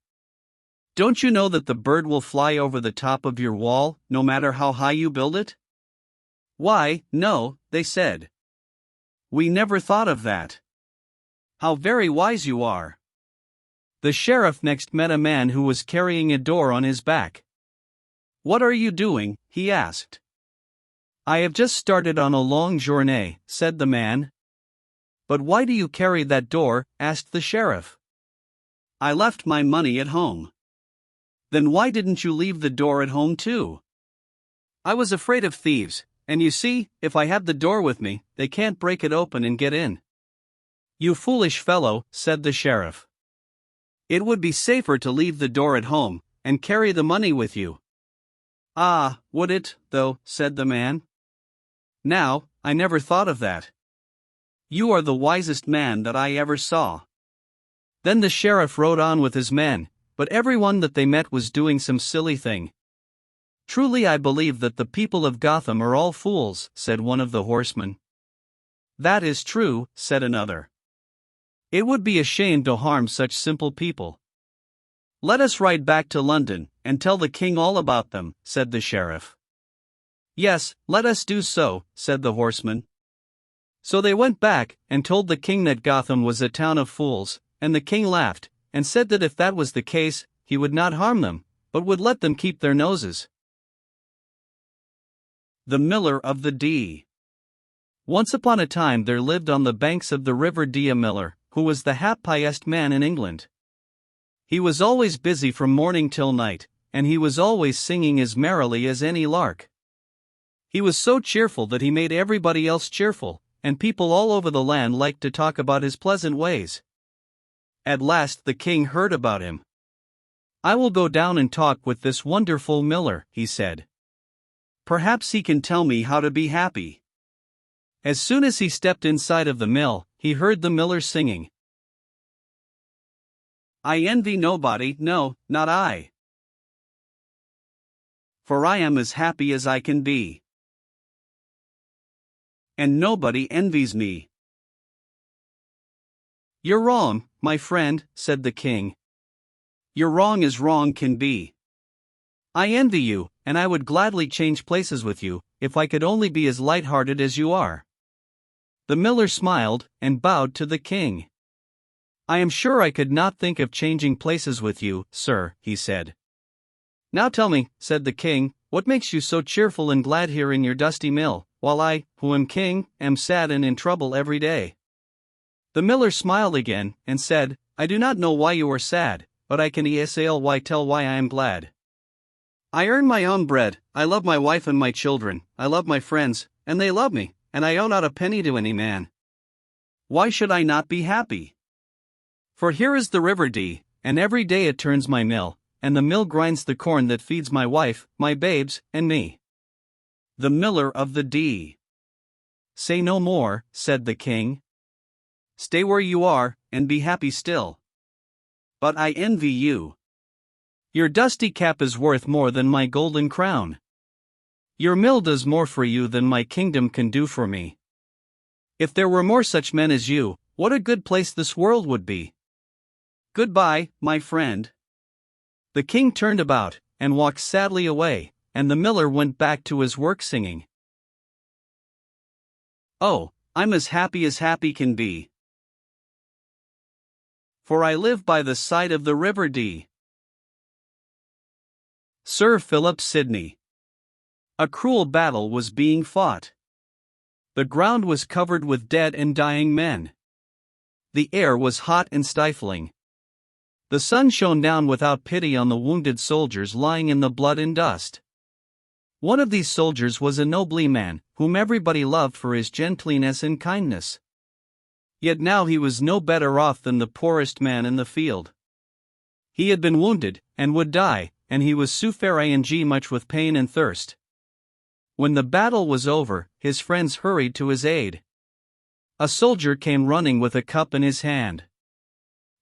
"Don't you know that the bird will fly over the top of your wall, no matter how high you build it?" "Why, no," they said. "We never thought of that. How very wise you are." The sheriff next met a man who was carrying a door on his back. "What are you doing?" he asked. "I have just started on a long journey," said the man. "But why do you carry that door?" asked the sheriff. "I left my money at home." "Then why didn't you leave the door at home too?" "I was afraid of thieves, and you see, if I have the door with me, they can't break it open and get in." "You foolish fellow," said the sheriff. "It would be safer to leave the door at home, and carry the money with you." "Ah, would it, though?" said the man. "Now, I never thought of that. You are the wisest man that I ever saw." Then the sheriff rode on with his men, but everyone that they met was doing some silly thing. "Truly I believe that the people of Gotham are all fools," said one of the horsemen. "That is true," said another. "It would be a shame to harm such simple people." "Let us ride back to London, and tell the king all about them," said the sheriff. "Yes, let us do so," said the horseman. So they went back, and told the king that Gotham was a town of fools, and the king laughed, and said that if that was the case, he would not harm them, but would let them keep their noses. The Miller of the Dee. Once upon a time there lived on the banks of the river Dee a miller, who was the happiest man in England. He was always busy from morning till night, and he was always singing as merrily as any lark. He was so cheerful that he made everybody else cheerful, and people all over the land liked to talk about his pleasant ways. At last the king heard about him. "I will go down and talk with this wonderful miller," he said. "Perhaps he can tell me how to be happy." As soon as he stepped inside of the mill, he heard the miller singing. "I envy nobody, no, not I. For I am as happy as I can be. And nobody envies me." "You're wrong, my friend," said the king. "You're wrong as wrong can be. I envy you, and I would gladly change places with you, if I could only be as light-hearted as you are." The miller smiled, and bowed to the king. "I am sure I could not think of changing places with you, sir," he said. "Now tell me," said the king, "what makes you so cheerful and glad here in your dusty mill, while I, who am king, am sad and in trouble every day?" The miller smiled again, and said, "I do not know why you are sad, but I can tell why I am glad. I earn my own bread, I love my wife and my children, I love my friends, and they love me, and I owe not a penny to any man. Why should I not be happy? For here is the river Dee, and every day it turns my mill, and the mill grinds the corn that feeds my wife, my babes, and me." The Miller of the Dee. "Say no more," said the king. "Stay where you are, and be happy still. But I envy you. Your dusty cap is worth more than my golden crown. Your mill does more for you than my kingdom can do for me. If there were more such men as you, what a good place this world would be. Goodbye, my friend." The king turned about, and walked sadly away, and the miller went back to his work singing. "Oh, I'm as happy can be. For I live by the side of the river Dee." Sir Philip Sidney. A cruel battle was being fought. The ground was covered with dead and dying men. The air was hot and stifling. The sun shone down without pity on the wounded soldiers lying in the blood and dust. One of these soldiers was a noble man, whom everybody loved for his gentleness and kindness. Yet now he was no better off than the poorest man in the field. He had been wounded, and would die, and he was suffering much with pain and thirst. When the battle was over, his friends hurried to his aid. A soldier came running with a cup in his hand.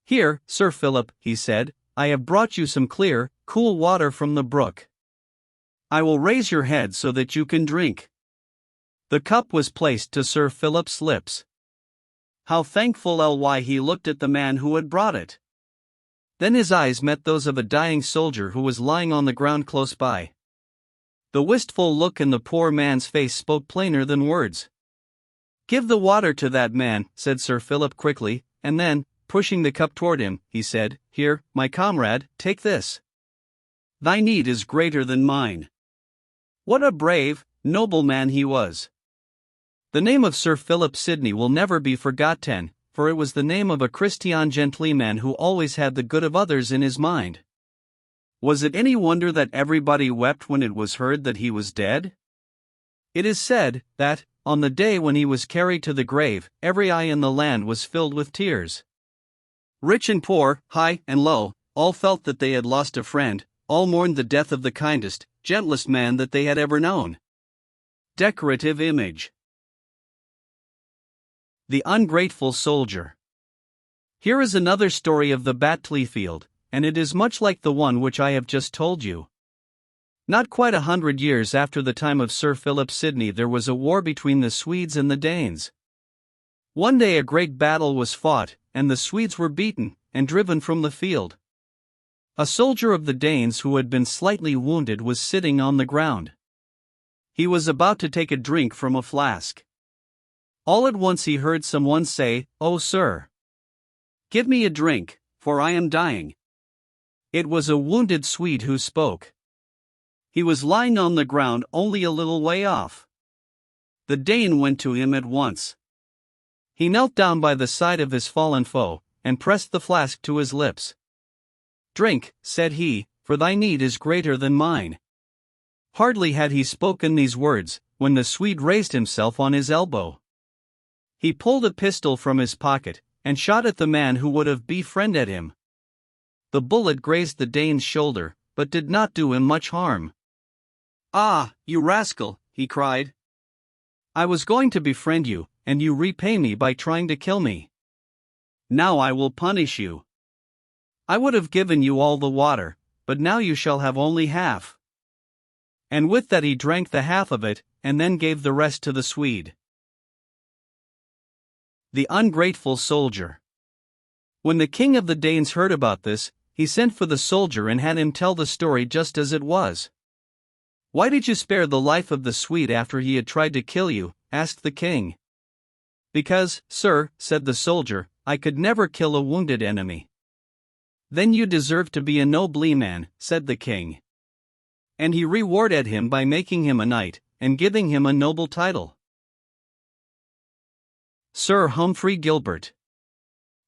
"Here, Sir Philip," he said, "I have brought you some clear, cool water from the brook. I will raise your head so that you can drink." The cup was placed to Sir Philip's lips. How thankful he looked at the man who had brought it. Then his eyes met those of a dying soldier who was lying on the ground close by. The wistful look in the poor man's face spoke plainer than words. "Give the water to that man," said Sir Philip quickly, and then, pushing the cup toward him, he said, "Here, my comrade, take this. Thy need is greater than mine." What a brave, noble man he was! The name of Sir Philip Sidney will never be forgotten, for it was the name of a Christian gentleman who always had the good of others in his mind. Was it any wonder that everybody wept when it was heard that he was dead? It is said that, on the day when he was carried to the grave, every eye in the land was filled with tears. Rich and poor, high and low, all felt that they had lost a friend, all mourned the death of the kindest, gentlest man that they had ever known. Decorative image. The Ungrateful Soldier. Here is another story of the battlefield, and it is much like the one which I have just told you. Not quite 100 years after the time of Sir Philip Sidney there was a war between the Swedes and the Danes. One day a great battle was fought, and the Swedes were beaten, and driven from the field. A soldier of the Danes who had been slightly wounded was sitting on the ground. He was about to take a drink from a flask. All at once he heard someone say, "Oh, sir, give me a drink, for I am dying." It was a wounded Swede who spoke. He was lying on the ground only a little way off. The Dane went to him at once. He knelt down by the side of his fallen foe, and pressed the flask to his lips. "Drink," said he, "for thy need is greater than mine." Hardly had he spoken these words, when the Swede raised himself on his elbow. He pulled a pistol from his pocket, and shot at the man who would have befriended him. The bullet grazed the Dane's shoulder, but did not do him much harm. "Ah, you rascal," he cried. "I was going to befriend you, and you repay me by trying to kill me. Now I will punish you. I would have given you all the water, but now you shall have only half." And with that he drank the half of it, and then gave the rest to the Swede. The Ungrateful Soldier. When the king of the Danes heard about this, he sent for the soldier and had him tell the story just as it was. "Why did you spare the life of the Swede after he had tried to kill you?" asked the king. "Because, sir," said the soldier, "I could never kill a wounded enemy." "Then you deserve to be a nobleman," said the king. And he rewarded him by making him a knight, and giving him a noble title. Sir Humphrey Gilbert.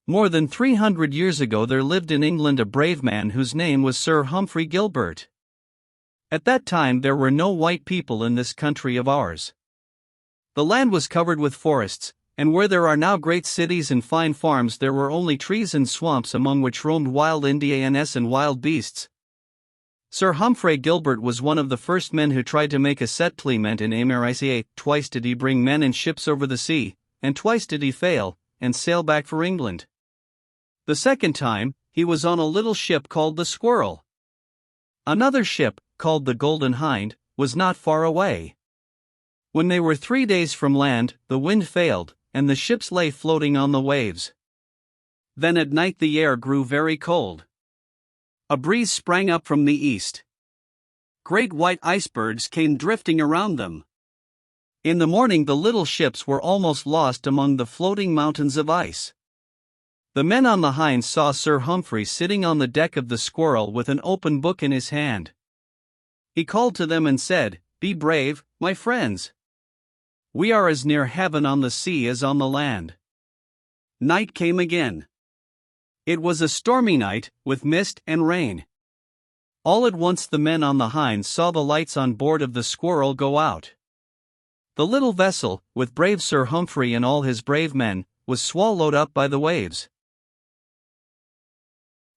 More than 300 years ago there lived in England a brave man whose name was Sir Humphrey Gilbert. At that time there were no white people in this country of ours. The land was covered with forests, and where there are now great cities and fine farms there were only trees and swamps among which roamed wild Indians and wild beasts. Sir Humphrey Gilbert was one of the first men who tried to make a settlement in America. Twice did he bring men and ships over the sea, and twice did he fail, and sail back for England. The second time, he was on a little ship called the Squirrel. Another ship, called the Golden Hind, was not far away. When they were 3 days from land, the wind failed, and the ships lay floating on the waves. Then at night the air grew very cold. A breeze sprang up from the east. Great white icebergs came drifting around them. In the morning the little ships were almost lost among the floating mountains of ice. The men on the Hind saw Sir Humphrey sitting on the deck of the Squirrel with an open book in his hand. He called to them and said, "Be brave, my friends. We are as near heaven on the sea as on the land." Night came again. It was a stormy night, with mist and rain. All at once the men on the Hind saw the lights on board of the Squirrel go out. The little vessel, with brave Sir Humphrey and all his brave men, was swallowed up by the waves.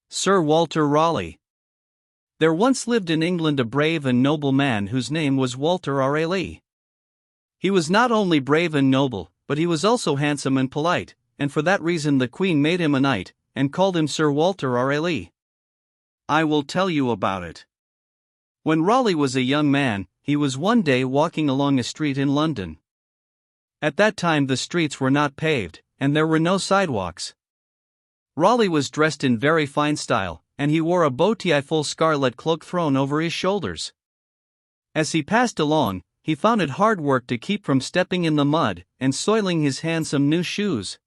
Sir Walter Raleigh. There once lived in England a brave and noble man whose name was Walter Raleigh. He was not only brave and noble, but he was also handsome and polite, and for that reason the Queen made him a knight, and called him Sir Walter Raleigh. I will tell you about it. When Raleigh was a young man, he was one day walking along a street in London. At that time the streets were not paved, and there were no sidewalks. Raleigh was dressed in very fine style, and he wore a beautiful scarlet cloak thrown over his shoulders. As he passed along, he found it hard work to keep from stepping in the mud and soiling his handsome new shoes.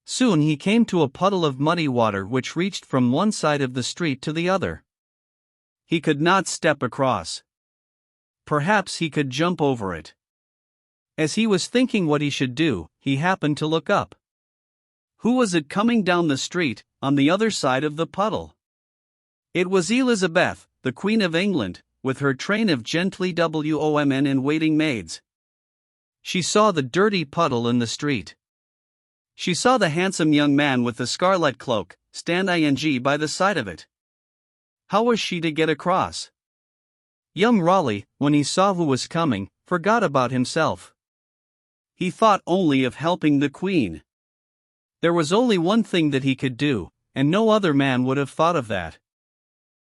Soon he came to a puddle of muddy water which reached from one side of the street to the other. He could not step across. Perhaps he could jump over it. As he was thinking what he should do, he happened to look up. Who was it coming down the street, on the other side of the puddle? It was Elizabeth, the Queen of England, with her train of gentlewomen and waiting maids. She saw the dirty puddle in the street. She saw the handsome young man with the scarlet cloak stand by the side of it. How was she to get across? Young Raleigh, when he saw who was coming, forgot about himself. He thought only of helping the Queen. There was only one thing that he could do, and no other man would have thought of that.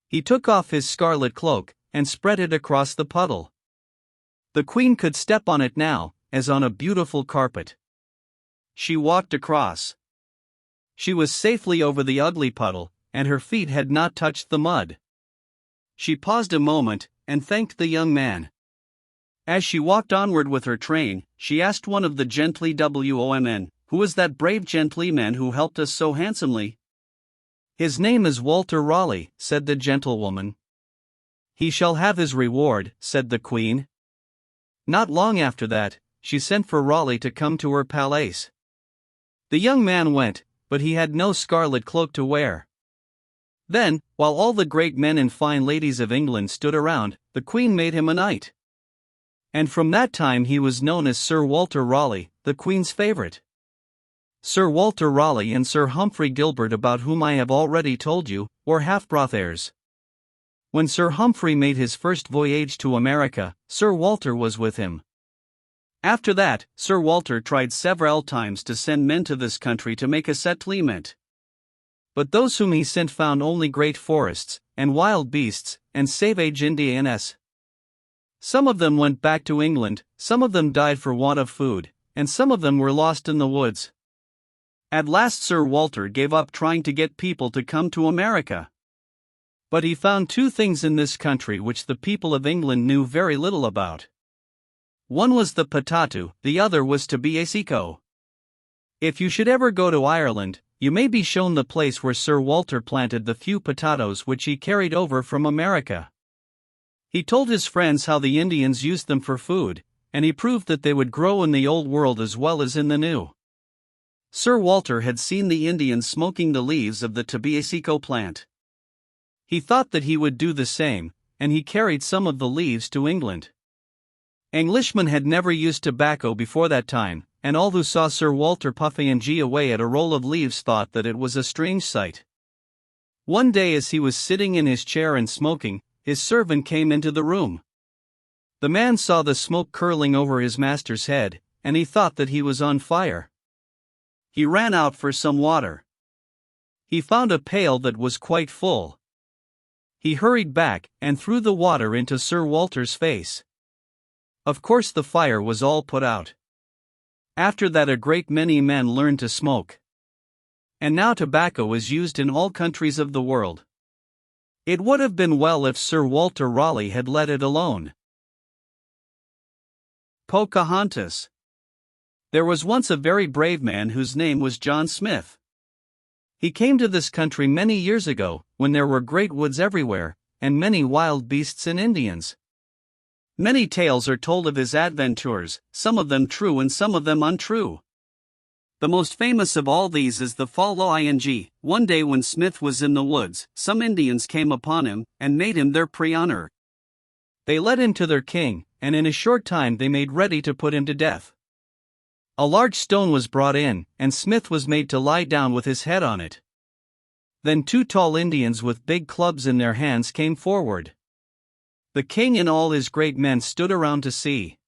He took off his scarlet cloak, and spread it across the puddle. The Queen could step on it now, as on a beautiful carpet. She walked across. She was safely over the ugly puddle, and her feet had not touched the mud. She paused a moment, and thanked the young man. As she walked onward with her train, she asked one of the gentlewomen, "Who is that brave gentleman who helped us so handsomely?" "His name is Walter Raleigh," said the gentlewoman. "He shall have his reward," said the Queen. Not long after that, she sent for Raleigh to come to her palace. The young man went, but he had no scarlet cloak to wear. Then, while all the great men and fine ladies of England stood around, the Queen made him a knight. And from that time he was known as Sir Walter Raleigh, the Queen's favorite. Sir Walter Raleigh and Sir Humphrey Gilbert, about whom I have already told you, were half-brothers. When Sir Humphrey made his first voyage to America, Sir Walter was with him. After that, Sir Walter tried several times to send men to this country to make a settlement. But those whom he sent found only great forests, and wild beasts, and savage Indians. Some of them went back to England, some of them died for want of food, and some of them were lost in the woods. At last Sir Walter gave up trying to get people to come to America. But he found two things in this country which the people of England knew very little about. One was the potato, the other was tobacco. If you should ever go to Ireland, you may be shown the place where Sir Walter planted the few potatoes which he carried over from America. He told his friends how the Indians used them for food, and he proved that they would grow in the Old World as well as in the New. Sir Walter had seen the Indians smoking the leaves of the tobacco plant. He thought that he would do the same, and he carried some of the leaves to England. Englishmen had never used tobacco before that time, and all who saw Sir Walter puffing away at a roll of leaves thought that it was a strange sight. One day as he was sitting in his chair and smoking, his servant came into the room. The man saw the smoke curling over his master's head, and he thought that he was on fire. He ran out for some water. He found a pail that was quite full. He hurried back, and threw the water into Sir Walter's face. Of course the fire was all put out. After that a great many men learned to smoke. And now tobacco is used in all countries of the world. It would have been well if Sir Walter Raleigh had let it alone. Pocahontas. There was once a very brave man whose name was John Smith. He came to this country many years ago, when there were great woods everywhere, and many wild beasts and Indians. Many tales are told of his adventures, some of them true and some of them untrue. The most famous of all these is the following. One day when Smith was in the woods, some Indians came upon him, and made him their prisoner. They led him to their king, and in a short time they made ready to put him to death. A large stone was brought in, and Smith was made to lie down with his head on it. Then two tall Indians with big clubs in their hands came forward. The king and all his great men stood around to see.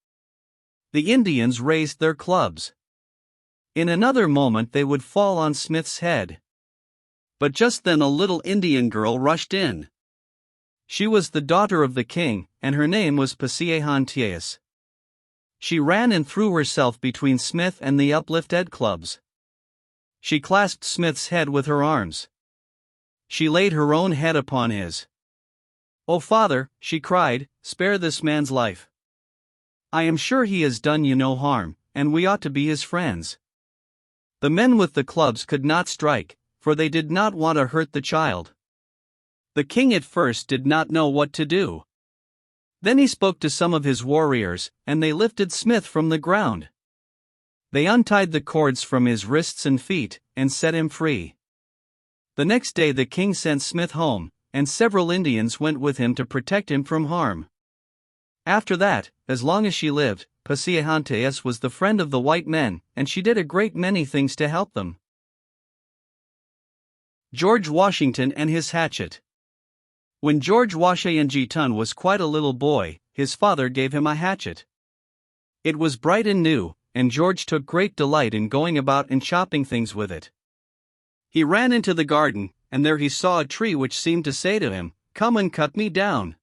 The Indians raised their clubs. In another moment they would fall on Smith's head. But just then a little Indian girl rushed in. She was the daughter of the king, and her name was Pocahontas. She ran and threw herself between Smith and the uplifted clubs. She clasped Smith's head with her arms. She laid her own head upon his. "Oh, father," she cried, "spare this man's life. I am sure he has done you no harm, and we ought to be his friends." The men with the clubs could not strike, for they did not want to hurt the child. The king at first did not know what to do. Then he spoke to some of his warriors, and they lifted Smith from the ground. They untied the cords from his wrists and feet, and set him free. The next day the king sent Smith home, and several Indians went with him to protect him from harm. After that, as long as she lived, Pocahontas was the friend of the white men, and she did a great many things to help them. George Washington and his hatchet. When George Washington was quite a little boy, his father gave him a hatchet. It was bright and new, and George took great delight in going about and chopping things with it. He ran into the garden, and there he saw a tree which seemed to say to him, "Come and cut me down."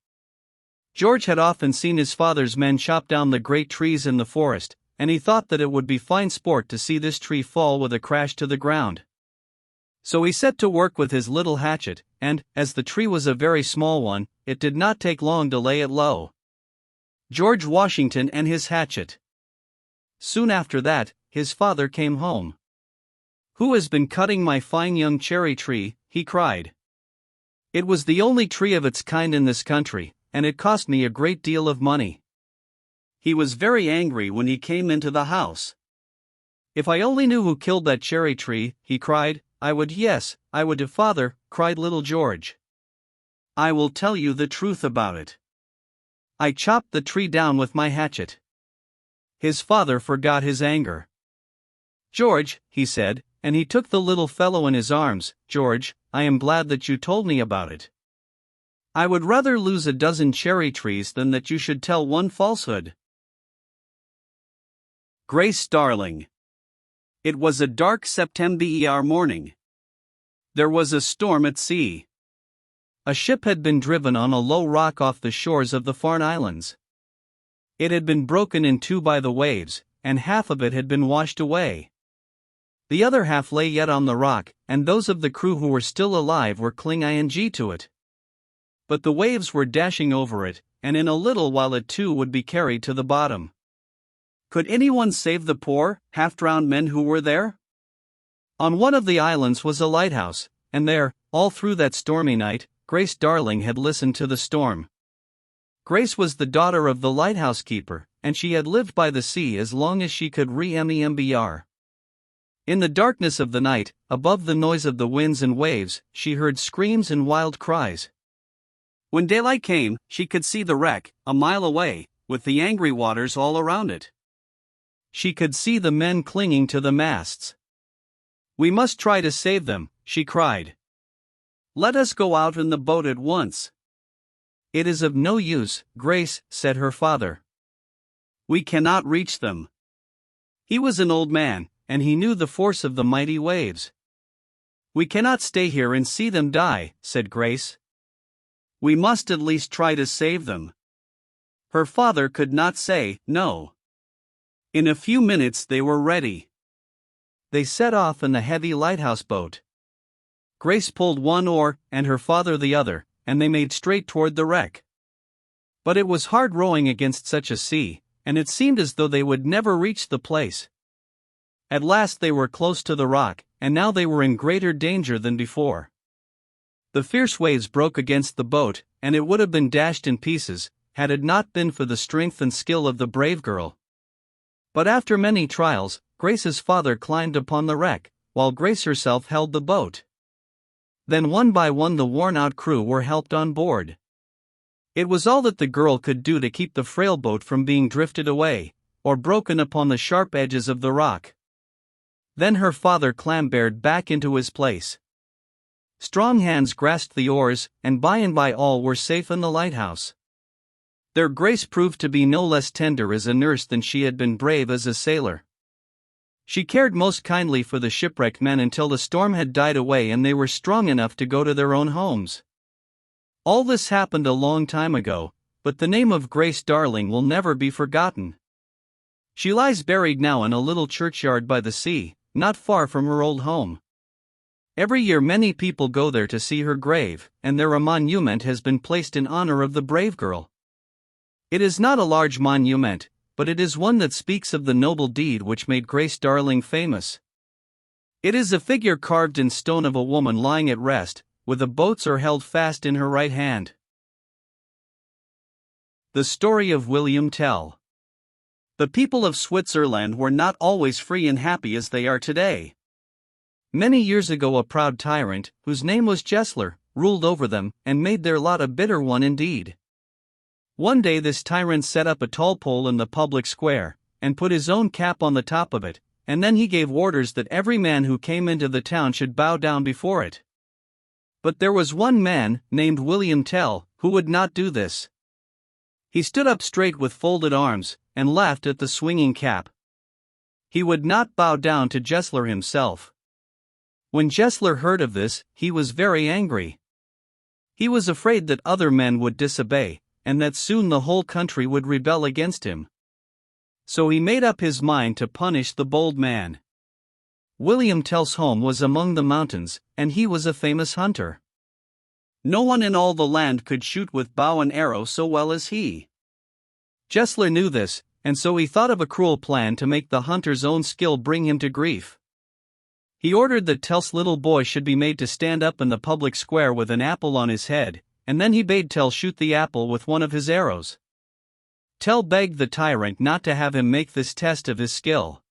George had often seen his father's men chop down the great trees in the forest, and he thought that it would be fine sport to see this tree fall with a crash to the ground. So he set to work with his little hatchet, and, as the tree was a very small one, it did not take long to lay it low. George Washington and his hatchet. Soon after that, his father came home. "Who has been cutting my fine young cherry tree?" he cried. "It was the only tree of its kind in this country, and it cost me a great deal of money." He was very angry when he came into the house. "If I only knew who killed that cherry tree," he cried, I would, "Father," cried little George. "I will tell you the truth about it. I chopped the tree down with my hatchet." His father forgot his anger. "George," he said, and he took the little fellow in his arms, "George, I am glad that you told me about it. I would rather lose a dozen cherry trees than that you should tell one falsehood." Grace Darling. It was a dark September morning. There was a storm at sea. A ship had been driven on a low rock off the shores of the Farne Islands. It had been broken in two by the waves, and half of it had been washed away. The other half lay yet on the rock, and those of the crew who were still alive were clinging to it. But the waves were dashing over it, and in a little while it too would be carried to the bottom. Could anyone save the poor, half-drowned men who were there? On one of the islands was a lighthouse, and there, all through that stormy night, Grace Darling had listened to the storm. Grace was the daughter of the lighthouse keeper, and she had lived by the sea as long as she could remember. In the darkness of the night, above the noise of the winds and waves, she heard screams and wild cries. When daylight came, she could see the wreck, a mile away, with the angry waters all around it. She could see the men clinging to the masts. "We must try to save them," she cried. "Let us go out in the boat at once." "It is of no use, Grace," said her father. "We cannot reach them." He was an old man, and he knew the force of the mighty waves. "We cannot stay here and see them die," said Grace. "We must at least try to save them." Her father could not say no. In a few minutes they were ready. They set off in the heavy lighthouse boat. Grace pulled one oar, and her father the other, and they made straight toward the wreck. But it was hard rowing against such a sea, and it seemed as though they would never reach the place. At last they were close to the rock, and now they were in greater danger than before. The fierce waves broke against the boat, and it would have been dashed in pieces, had it not been for the strength and skill of the brave girl. But after many trials, Grace's father climbed upon the wreck, while Grace herself held the boat. Then one by one the worn-out crew were helped on board. It was all that the girl could do to keep the frail boat from being drifted away, or broken upon the sharp edges of the rock. Then her father clambered back into his place. Strong hands grasped the oars, and by all were safe in the lighthouse. Their Grace proved to be no less tender as a nurse than she had been brave as a sailor. She cared most kindly for the shipwrecked men until the storm had died away and they were strong enough to go to their own homes. All this happened a long time ago, but the name of Grace Darling will never be forgotten. She lies buried now in a little churchyard by the sea, not far from her old home. Every year many people go there to see her grave, and there a monument has been placed in honor of the brave girl. It is not a large monument, but it is one that speaks of the noble deed which made Grace Darling famous. It is a figure carved in stone of a woman lying at rest, with a boat's oar held fast in her right hand. The story of William Tell. The people of Switzerland were not always free and happy as they are today. Many years ago a proud tyrant, whose name was Gessler, ruled over them, and made their lot a bitter one indeed. One day this tyrant set up a tall pole in the public square, and put his own cap on the top of it, and then he gave orders that every man who came into the town should bow down before it. But there was one man, named William Tell, who would not do this. He stood up straight with folded arms, and laughed at the swinging cap. He would not bow down to Gessler himself. When Gessler heard of this, he was very angry. He was afraid that other men would disobey, and that soon the whole country would rebel against him. So he made up his mind to punish the bold man. William Tell's home was among the mountains, and he was a famous hunter. No one in all the land could shoot with bow and arrow so well as he. Gessler knew this, and so he thought of a cruel plan to make the hunter's own skill bring him to grief. He ordered that Tell's little boy should be made to stand up in the public square with an apple on his head, and then he bade Tell shoot the apple with one of his arrows. Tell begged the tyrant not to have him make this test of his skill.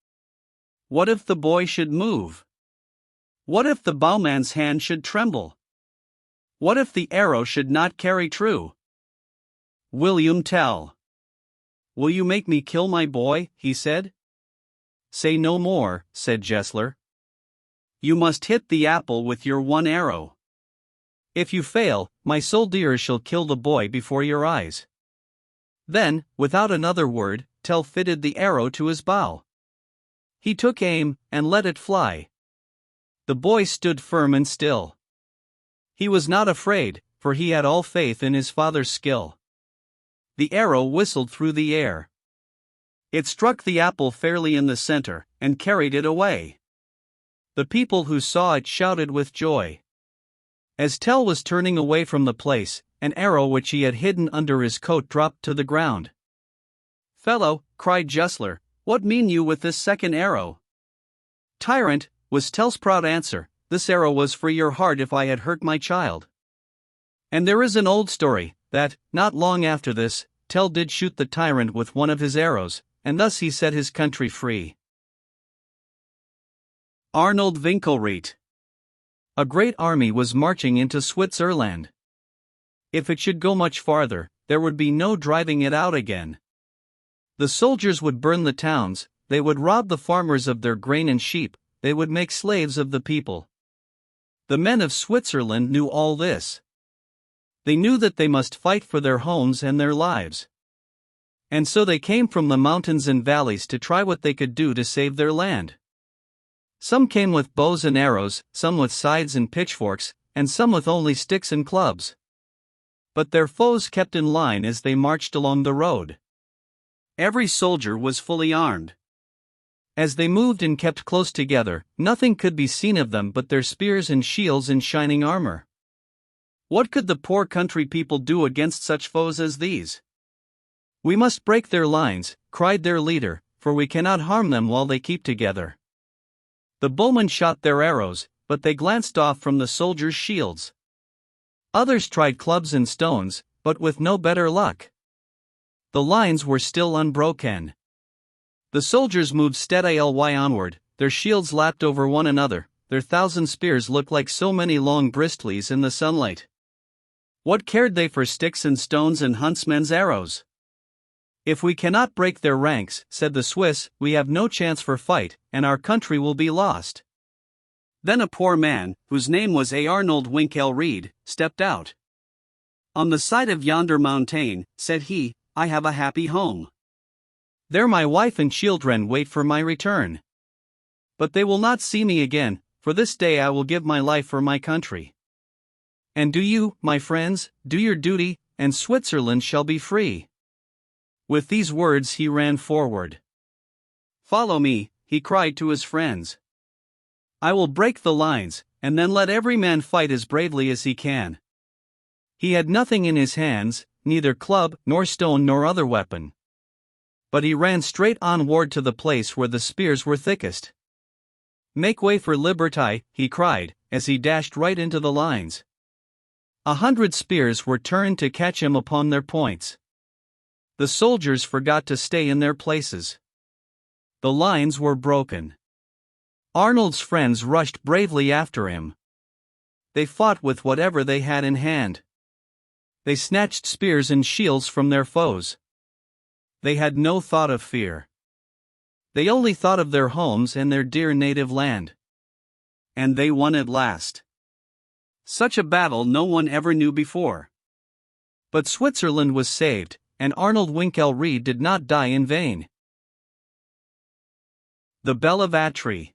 What if the boy should move? What if the bowman's hand should tremble? What if the arrow should not carry true? William Tell. Will you make me kill my boy? He said. Say no more, said Gessler. You must hit the apple with your one arrow. If you fail, my soldiers shall kill the boy before your eyes. Then, without another word, Tell fitted the arrow to his bow. He took aim, and let it fly. The boy stood firm and still. He was not afraid, for he had all faith in his father's skill. The arrow whistled through the air. It struck the apple fairly in the center, and carried it away. The people who saw it shouted with joy. As Tell was turning away from the place, an arrow which he had hidden under his coat dropped to the ground. Fellow, cried Gessler, what mean you with this second arrow? Tyrant, was Tell's proud answer, this arrow was for your heart if I had hurt my child. And there is an old story, that, not long after this, Tell did shoot the tyrant with one of his arrows, and thus he set his country free. Arnold Winkelried. A great army was marching into Switzerland. If it should go much farther, there would be no driving it out again. The soldiers would burn the towns, they would rob the farmers of their grain and sheep, they would make slaves of the people. The men of Switzerland knew all this. They knew that they must fight for their homes and their lives. And so they came from the mountains and valleys to try what they could do to save their land. Some came with bows and arrows, some with scythes and pitchforks, and some with only sticks and clubs. But their foes kept in line as they marched along the road. Every soldier was fully armed. As they moved and kept close together, nothing could be seen of them but their spears and shields and shining armor. What could the poor country people do against such foes as these? We must break their lines, cried their leader, for we cannot harm them while they keep together. The bowmen shot their arrows, but they glanced off from the soldiers' shields. Others tried clubs and stones, but with no better luck. The lines were still unbroken. The soldiers moved steadily onward, their shields lapped over one another, their 1,000 spears looked like so many long bristles in the sunlight. What cared they for sticks and stones and huntsmen's arrows? If we cannot break their ranks, said the Swiss, we have no chance for fight, and our country will be lost. Then a poor man, whose name was Arnold Winkelried, stepped out. On the side of yonder mountain, said he, I have a happy home. There my wife and children wait for my return. But they will not see me again, for this day I will give my life for my country. And do you, my friends, do your duty, and Switzerland shall be free. With these words he ran forward. Follow me, he cried to his friends. I will break the lines, and then let every man fight as bravely as he can. He had nothing in his hands, neither club, nor stone, nor other weapon. But he ran straight onward to the place where the spears were thickest. Make way for liberty, he cried, as he dashed right into the lines. 100 spears were turned to catch him upon their points. The soldiers forgot to stay in their places. The lines were broken. Arnold's friends rushed bravely after him. They fought with whatever they had in hand. They snatched spears and shields from their foes. They had no thought of fear. They only thought of their homes and their dear native land. And they won at last. Such a battle no one ever knew before. But Switzerland was saved, and Arnold Winkel Reed did not die in vain. The Bell of Atri.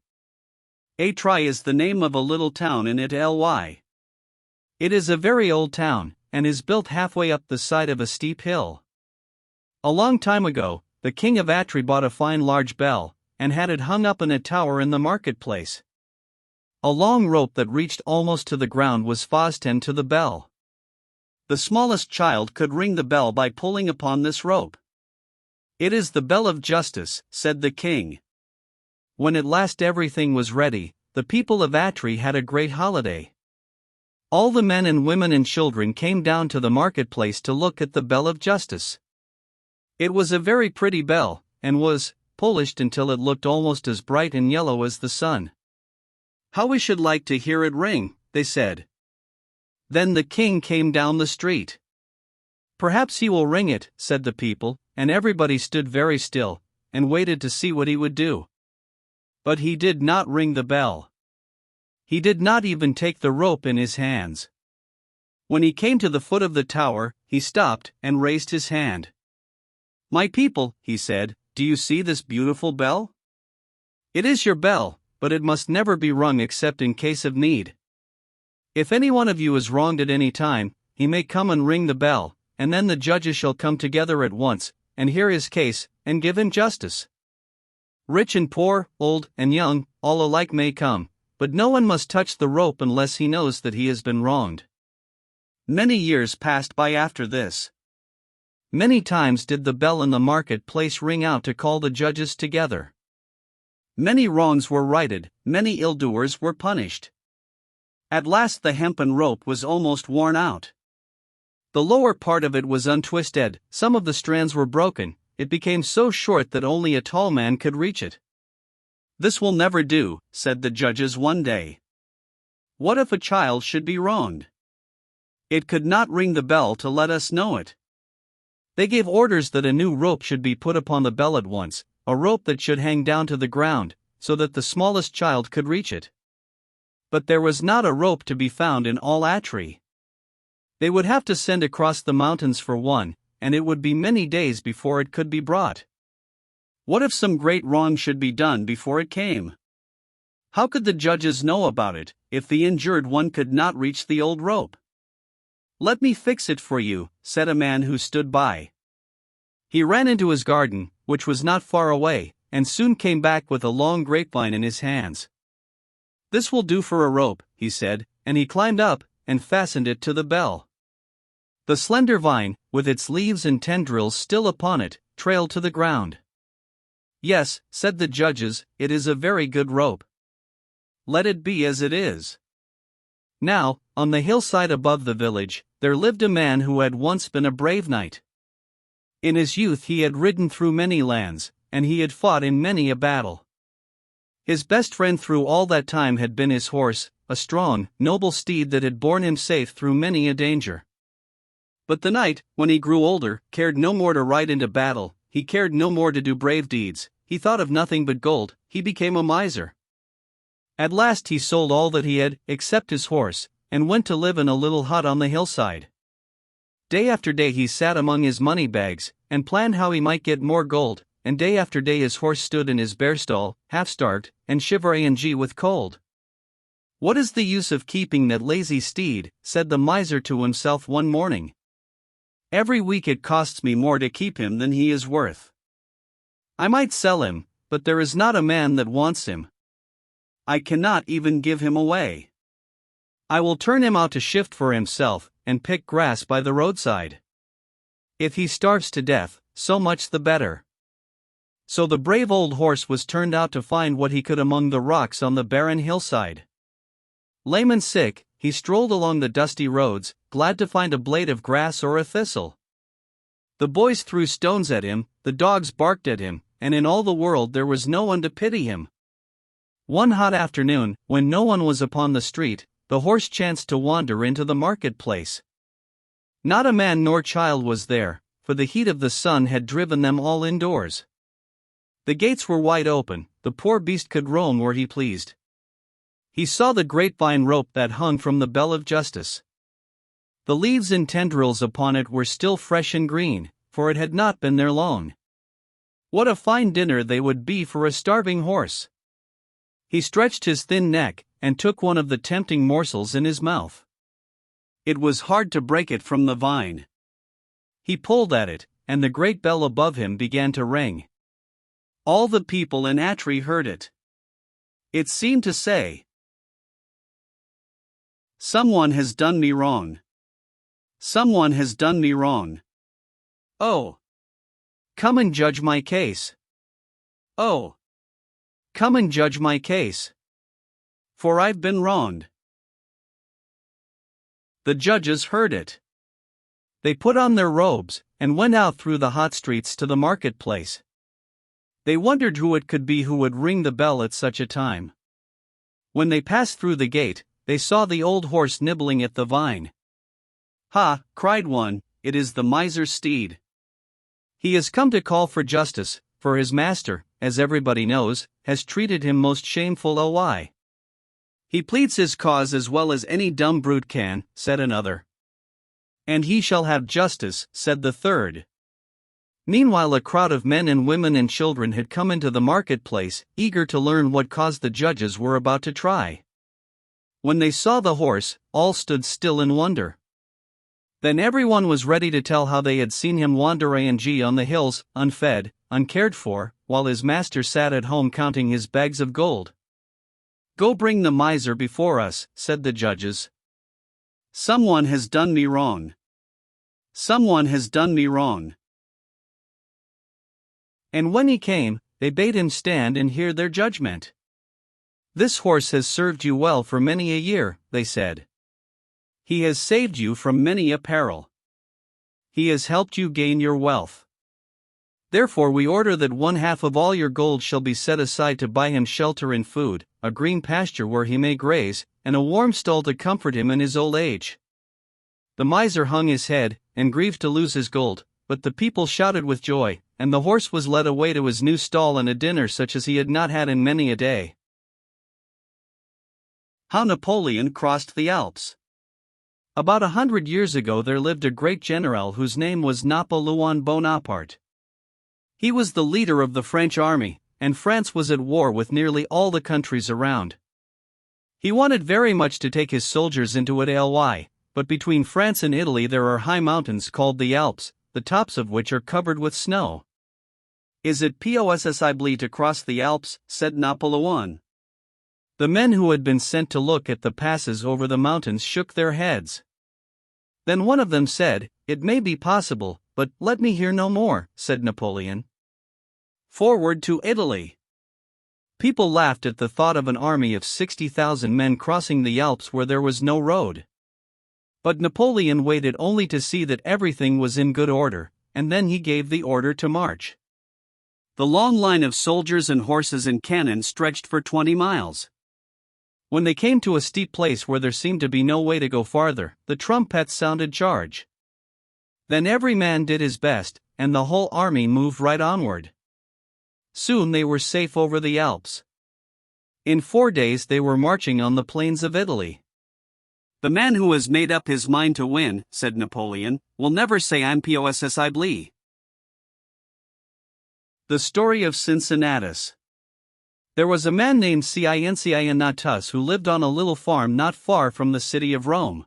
Atri is the name of a little town in Italy. It is a very old town, and is built halfway up the side of a steep hill. A long time ago, the king of Atri bought a fine large bell, and had it hung up in a tower in the marketplace. A long rope that reached almost to the ground was fastened to the bell. The smallest child could ring the bell by pulling upon this rope. "It is the bell of justice," said the king. When at last everything was ready, the people of Atri had a great holiday. All the men and women and children came down to the marketplace to look at the bell of justice. It was a very pretty bell, and was polished until it looked almost as bright and yellow as the sun. "How we should like to hear it ring," they said. Then the king came down the street. "Perhaps he will ring it," said the people, and everybody stood very still, and waited to see what he would do. But he did not ring the bell. He did not even take the rope in his hands. When he came to the foot of the tower, he stopped and raised his hand. "My people," he said, "do you see this beautiful bell? It is your bell, but it must never be rung except in case of need. If any one of you is wronged at any time, he may come and ring the bell, and then the judges shall come together at once, and hear his case, and give him justice. Rich and poor, old and young, all alike may come, but no one must touch the rope unless he knows that he has been wronged." Many years passed by after this. Many times did the bell in the market-place ring out to call the judges together. Many wrongs were righted, many ill-doers were punished. At last the hempen rope was almost worn out. The lower part of it was untwisted, some of the strands were broken, it became so short that only a tall man could reach it. "This will never do," said the judges one day. "What if a child should be wronged? It could not ring the bell to let us know it." They gave orders that a new rope should be put upon the bell at once, a rope that should hang down to the ground, so that the smallest child could reach it. But there was not a rope to be found in all Atri. They would have to send across the mountains for one, and it would be many days before it could be brought. What if some great wrong should be done before it came? How could the judges know about it, if the injured one could not reach the old rope? "Let me fix it for you," said a man who stood by. He ran into his garden, which was not far away, and soon came back with a long grapevine in his hands. "This will do for a rope," he said, and he climbed up, and fastened it to the bell. The slender vine, with its leaves and tendrils still upon it, trailed to the ground. "Yes," said the judges, "it is a very good rope. Let it be as it is." Now, on the hillside above the village, there lived a man who had once been a brave knight. In his youth he had ridden through many lands, and he had fought in many a battle. His best friend through all that time had been his horse, a strong, noble steed that had borne him safe through many a danger. But the knight, when he grew older, cared no more to ride into battle, he cared no more to do brave deeds, he thought of nothing but gold, he became a miser. At last he sold all that he had, except his horse, and went to live in a little hut on the hillside. Day after day he sat among his money bags, and planned how he might get more gold, and day after day his horse stood in his bare stall, half-starved, and shivering with cold. "What is the use of keeping that lazy steed?" said the miser to himself one morning. "Every week it costs me more to keep him than he is worth. I might sell him, but there is not a man that wants him. I cannot even give him away. I will turn him out to shift for himself, and pick grass by the roadside. If he starves to death, so much the better." So the brave old horse was turned out to find what he could among the rocks on the barren hillside. Lame and sick, he strolled along the dusty roads, glad to find a blade of grass or a thistle. The boys threw stones at him, the dogs barked at him, and in all the world there was no one to pity him. One hot afternoon, when no one was upon the street, the horse chanced to wander into the marketplace. Not a man nor child was there, for the heat of the sun had driven them all indoors. The gates were wide open, the poor beast could roam where he pleased. He saw the grapevine rope that hung from the bell of justice. The leaves and tendrils upon it were still fresh and green, for it had not been there long. What a fine dinner they would be for a starving horse! He stretched his thin neck, and took one of the tempting morsels in his mouth. It was hard to break it from the vine. He pulled at it, and the great bell above him began to ring. All the people in Atri heard it. It seemed to say, "Someone has done me wrong. Someone has done me wrong. Oh, come and judge my case. Oh, come and judge my case. For I've been wronged." The judges heard it. They put on their robes, and went out through the hot streets to the marketplace. They wondered who it could be who would ring the bell at such a time. When they passed through the gate, they saw the old horse nibbling at the vine. "Ha!" cried one, "it is the miser's steed. He has come to call for justice, for his master, as everybody knows, has treated him most shameful. Oh why? He pleads his cause as well as any dumb brute can," said another. "And he shall have justice," said the third. Meanwhile a crowd of men and women and children had come into the marketplace, eager to learn what cause the judges were about to try. When they saw the horse, all stood still in wonder. Then everyone was ready to tell how they had seen him wander on the hills, unfed, uncared for, while his master sat at home counting his bags of gold. "Go bring the miser before us," said the judges. "Someone has done me wrong. Someone has done me wrong." And when he came, they bade him stand and hear their judgment. "This horse has served you well for many a year," they said. "He has saved you from many a peril. He has helped you gain your wealth. Therefore we order that 1/2 of all your gold shall be set aside to buy him shelter and food, a green pasture where he may graze, and a warm stall to comfort him in his old age." The miser hung his head, and grieved to lose his gold, but the people shouted with joy, and the horse was led away to his new stall and a dinner such as he had not had in many a day. How Napoleon crossed the Alps. About 100 years ago there lived a great general whose name was Napoleon Bonaparte. He was the leader of the French army, and France was at war with nearly all the countries around. He wanted very much to take his soldiers into Italy, but between France and Italy there are high mountains called the Alps, the tops of which are covered with snow. "Is it possible to cross the Alps?" said Napoleon. The men who had been sent to look at the passes over the mountains shook their heads. Then one of them said, "It may be possible, but let me hear no more," said Napoleon. "Forward to Italy." People laughed at the thought of an army of 60,000 men crossing the Alps where there was no road. But Napoleon waited only to see that everything was in good order, and then he gave the order to march. The long line of soldiers and horses and cannon stretched for 20 miles. When they came to a steep place where there seemed to be no way to go farther, the trumpets sounded charge. Then every man did his best, and the whole army moved right onward. Soon they were safe over the Alps. In 4 days they were marching on the plains of Italy. "The man who has made up his mind to win," said Napoleon, "will never say impossible." The story of Cincinnatus. There was a man named Cincinnatus who lived on a little farm not far from the city of Rome.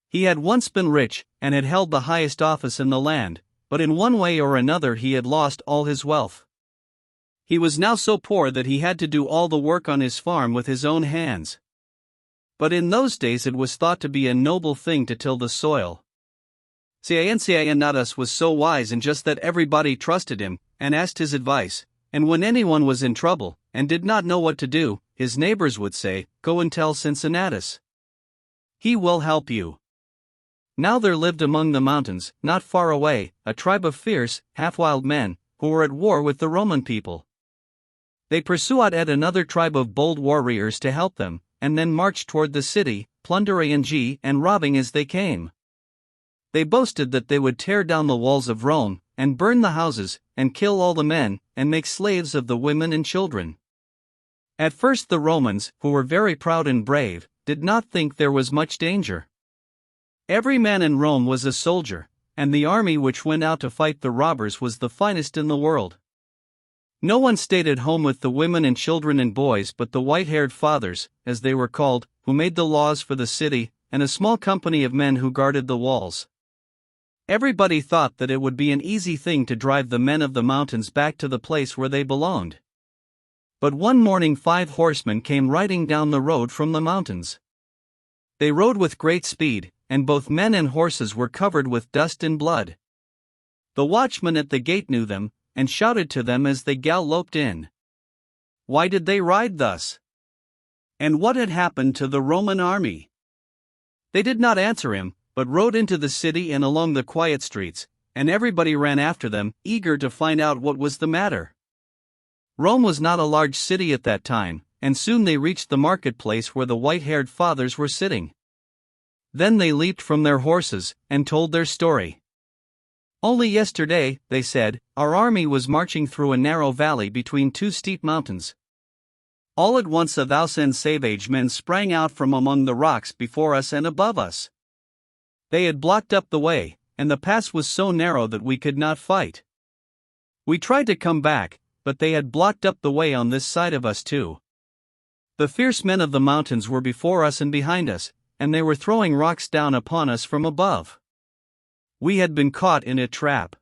He had once been rich, and had held the highest office in the land, but in one way or another he had lost all his wealth. He was now so poor that he had to do all the work on his farm with his own hands. But in those days it was thought to be a noble thing to till the soil. Cincinnatus was so wise and just that everybody trusted him, and asked his advice, and when anyone was in trouble, and did not know what to do, his neighbors would say, "Go and tell Cincinnatus. He will help you." Now there lived among the mountains, not far away, a tribe of fierce, half-wild men, who were at war with the Roman people. They pursued another tribe of bold warriors to help them, and then marched toward the city, plundering and robbing as they came. They boasted that they would tear down the walls of Rome, and burn the houses, and kill all the men, and make slaves of the women and children. At first the Romans, who were very proud and brave, did not think there was much danger. Every man in Rome was a soldier, and the army which went out to fight the robbers was the finest in the world. No one stayed at home with the women and children and boys but the white-haired fathers, as they were called, who made the laws for the city, and a small company of men who guarded the walls. Everybody thought that it would be an easy thing to drive the men of the mountains back to the place where they belonged. But one morning 5 horsemen came riding down the road from the mountains. They rode with great speed, and both men and horses were covered with dust and blood. The watchman at the gate knew them, and shouted to them as they galloped in. Why did they ride thus? And what had happened to the Roman army? They did not answer him, but rode into the city and along the quiet streets, and everybody ran after them, eager to find out what was the matter. Rome was not a large city at that time, and soon they reached the marketplace where the white-haired fathers were sitting. Then they leaped from their horses, and told their story. Only yesterday, they said, our army was marching through a narrow valley between 2 steep mountains. All at once 1,000 savage men sprang out from among the rocks before us and above us. They had blocked up the way, and the pass was so narrow that we could not fight. We tried to come back, but they had blocked up the way on this side of us too. The fierce men of the mountains were before us and behind us, and they were throwing rocks down upon us from above. We had been caught in a trap.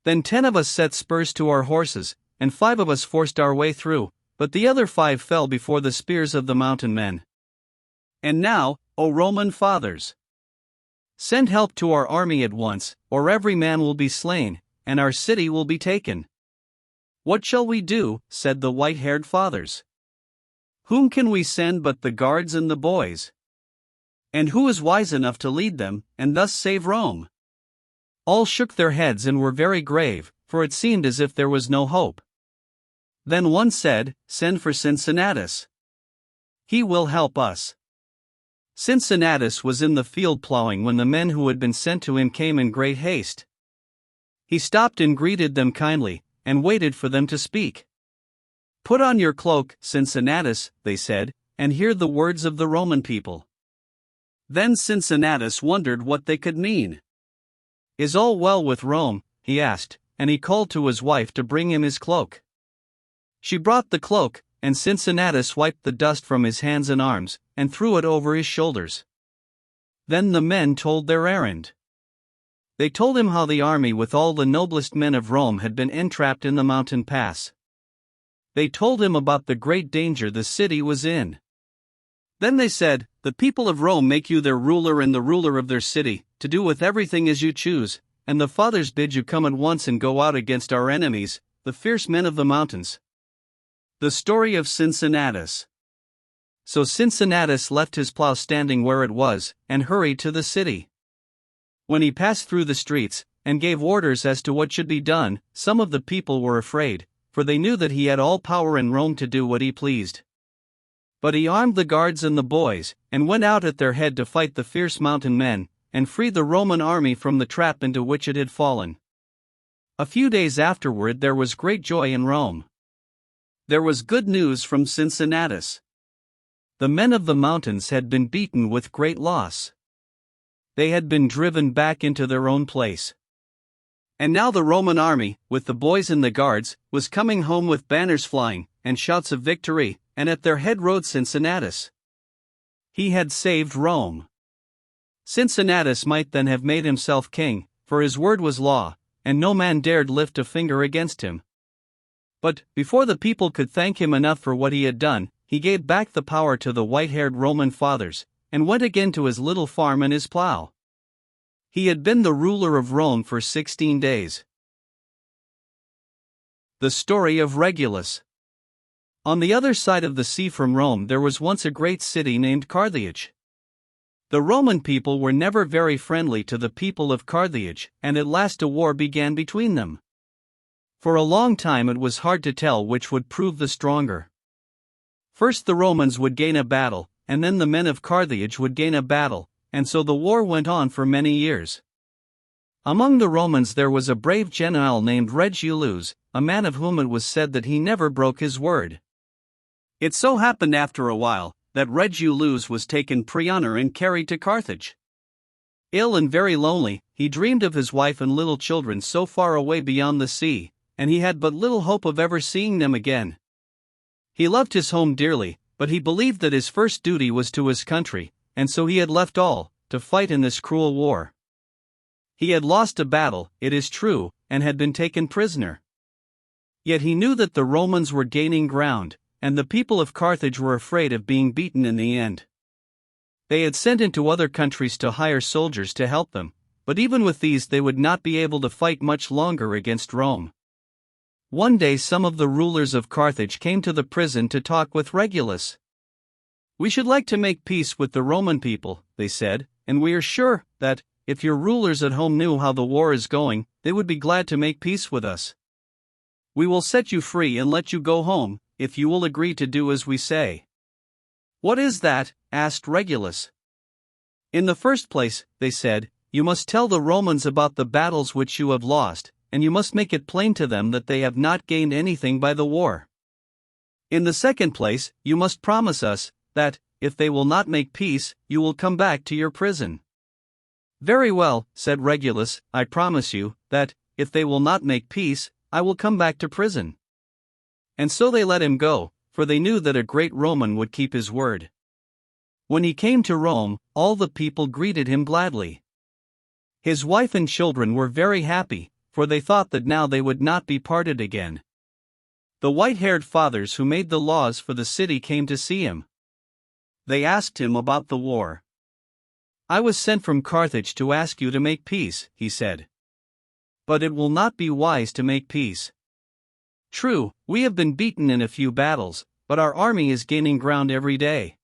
Then 10 of us set spurs to our horses, and 5 of us forced our way through, but the other 5 fell before the spears of the mountain men. And now, O Roman fathers, send help to our army at once, or every man will be slain, and our city will be taken. What shall we do? Said the white-haired fathers. Whom can we send but the guards and the boys? And who is wise enough to lead them, and thus save Rome? All shook their heads and were very grave, for it seemed as if there was no hope. Then one said, Send for Cincinnatus. He will help us. Cincinnatus was in the field plowing when the men who had been sent to him came in great haste. He stopped and greeted them kindly, and waited for them to speak. Put on your cloak, Cincinnatus, they said, and hear the words of the Roman people. Then Cincinnatus wondered what they could mean. Is all well with Rome? He asked, and he called to his wife to bring him his cloak. She brought the cloak, and Cincinnatus wiped the dust from his hands and arms, and threw it over his shoulders. Then the men told their errand. They told him how the army with all the noblest men of Rome had been entrapped in the mountain pass. They told him about the great danger the city was in. Then they said, The people of Rome make you their ruler and the ruler of their city, to do with everything as you choose, and the fathers bid you come at once and go out against our enemies, the fierce men of the mountains. The story of Cincinnatus. So Cincinnatus left his plow standing where it was, and hurried to the city. When he passed through the streets, and gave orders as to what should be done, some of the people were afraid, for they knew that he had all power in Rome to do what he pleased. But he armed the guards and the boys, and went out at their head to fight the fierce mountain men, and free the Roman army from the trap into which it had fallen. A few days afterward there was great joy in Rome. There was good news from Cincinnatus. The men of the mountains had been beaten with great loss. They had been driven back into their own place. And now the Roman army, with the boys and the guards, was coming home with banners flying, and shouts of victory, and at their head rode Cincinnatus. He had saved Rome. Cincinnatus might then have made himself king, for his word was law, and no man dared lift a finger against him. But, before the people could thank him enough for what he had done, he gave back the power to the white-haired Roman fathers, and went again to his little farm and his plow. He had been the ruler of Rome for 16 days. The story of Regulus. On the other side of the sea from Rome there was once a great city named Carthage. The Roman people were never very friendly to the people of Carthage, and at last a war began between them. For a long time it was hard to tell which would prove the stronger. First the Romans would gain a battle, and then the men of Carthage would gain a battle, and so the war went on for many years. Among the Romans there was a brave general named Regulus, a man of whom it was said that he never broke his word. It so happened after a while that Regulus was taken prisoner and carried to Carthage. Ill and very lonely, he dreamed of his wife and little children so far away beyond the sea, and he had but little hope of ever seeing them again. He loved his home dearly, but he believed that his first duty was to his country, and so he had left all, to fight in this cruel war. He had lost a battle, it is true, and had been taken prisoner. Yet he knew that the Romans were gaining ground, and the people of Carthage were afraid of being beaten in the end. They had sent into other countries to hire soldiers to help them, but even with these they would not be able to fight much longer against Rome. One day some of the rulers of Carthage came to the prison to talk with Regulus. "We should like to make peace with the Roman people," they said, "and we are sure that, if your rulers at home knew how the war is going, they would be glad to make peace with us. We will set you free and let you go home, if you will agree to do as we say." "What is that?" asked Regulus. "In the first place," they said, "you must tell the Romans about the battles which you have lost, and you must make it plain to them that they have not gained anything by the war. In the second place, you must promise us that, if they will not make peace, you will come back to your prison." "Very well," said Regulus, "I promise you that, if they will not make peace, I will come back to prison." And so they let him go, for they knew that a great Roman would keep his word. When he came to Rome, all the people greeted him gladly. His wife and children were very happy, for they thought that now they would not be parted again. The white-haired fathers who made the laws for the city came to see him. They asked him about the war. "I was sent from Carthage to ask you to make peace," he said. "But it will not be wise to make peace. True, we have been beaten in a few battles, but our army is gaining ground every day.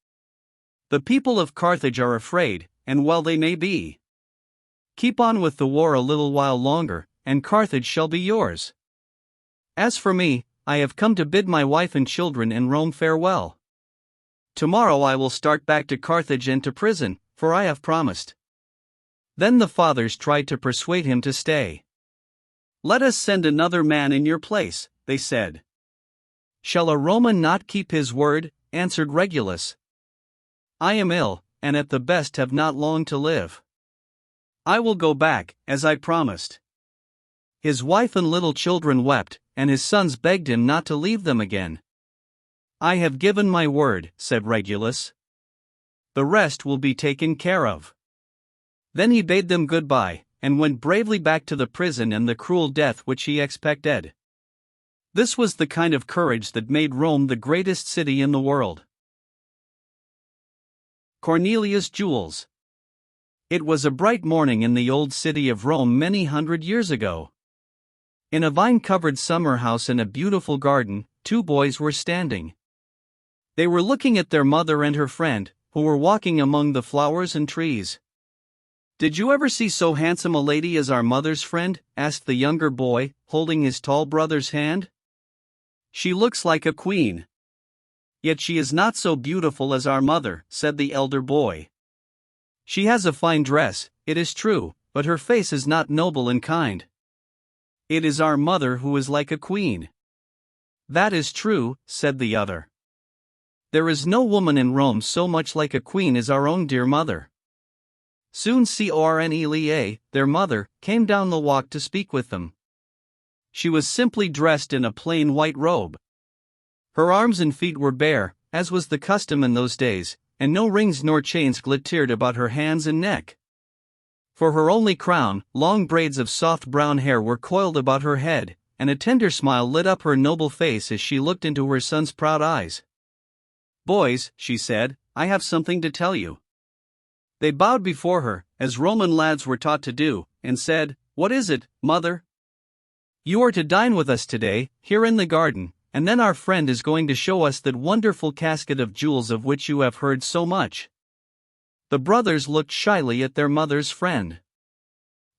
The people of Carthage are afraid, and well they may be. Keep on with the war a little while longer, and Carthage shall be yours. As for me, I have come to bid my wife and children in Rome farewell. Tomorrow I will start back to Carthage and to prison, for I have promised." Then the fathers tried to persuade him to stay. "Let us send another man in your place," they said. "Shall a Roman not keep his word?" answered Regulus. "I am ill, and at the best have not long to live. I will go back, as I promised." His wife and little children wept, and his sons begged him not to leave them again. "I have given my word," said Regulus. "The rest will be taken care of." Then he bade them goodbye, and went bravely back to the prison and the cruel death which he expected. This was the kind of courage that made Rome the greatest city in the world. Cornelius' Jewels. It was a bright morning in the old city of Rome many hundred years ago. In a vine-covered summer house in a beautiful garden, two boys were standing. They were looking at their mother and her friend, who were walking among the flowers and trees. "Did you ever see so handsome a lady as our mother's friend?" asked the younger boy, holding his tall brother's hand. "She looks like a queen." "Yet she is not so beautiful as our mother," said the elder boy. "She has a fine dress, it is true, but her face is not noble and kind." "It is our mother who is like a queen." "That is true," said the other. "There is no woman in Rome so much like a queen as our own dear mother." Soon Cornelia, their mother, came down the walk to speak with them. She was simply dressed in a plain white robe. Her arms and feet were bare, as was the custom in those days, and no rings nor chains glittered about her hands and neck. For her only crown, long braids of soft brown hair were coiled about her head, and a tender smile lit up her noble face as she looked into her son's proud eyes. "Boys," she said, "I have something to tell you." They bowed before her, as Roman lads were taught to do, and said, "What is it, mother?" "You are to dine with us today, here in the garden, and then our friend is going to show us that wonderful casket of jewels of which you have heard so much." The brothers looked shyly at their mother's friend.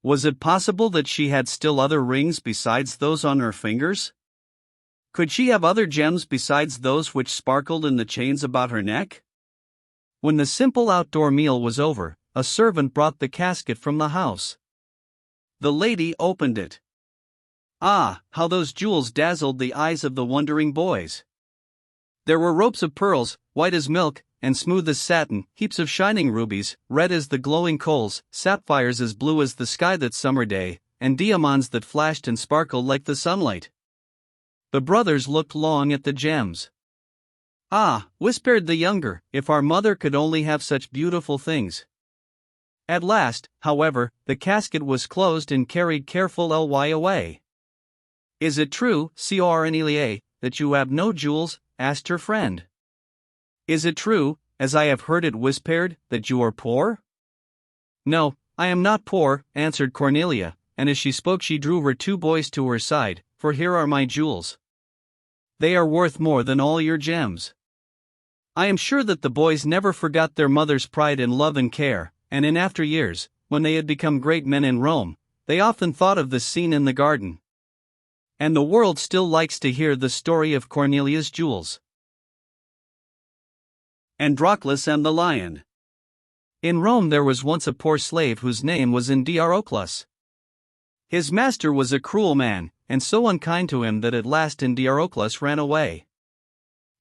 Was it possible that she had still other rings besides those on her fingers? Could she have other gems besides those which sparkled in the chains about her neck? When the simple outdoor meal was over, a servant brought the casket from the house. The lady opened it. Ah, how those jewels dazzled the eyes of the wondering boys! There were ropes of pearls, white as milk, and smooth as satin, heaps of shining rubies, red as the glowing coals, sapphires as blue as the sky that summer day, and diamonds that flashed and sparkled like the sunlight. The brothers looked long at the gems. Ah, whispered the younger, if our mother could only have such beautiful things. At last, however, the casket was closed and carried carefully away. Is it true, Cornelia, that you have no jewels? Asked her friend. Is it true, as I have heard it whispered, that you are poor? No, I am not poor, answered Cornelia, and as she spoke she drew her two boys to her side, for here are my jewels. They are worth more than all your gems. I am sure that the boys never forgot their mother's pride and love and care, and in after years, when they had become great men in Rome, they often thought of this scene in the garden. And the world still likes to hear the story of Cornelia's jewels. Androclus and the Lion. In Rome there was once a poor slave whose name was Androclus. His master was a cruel man, and so unkind to him that at last Androclus ran away.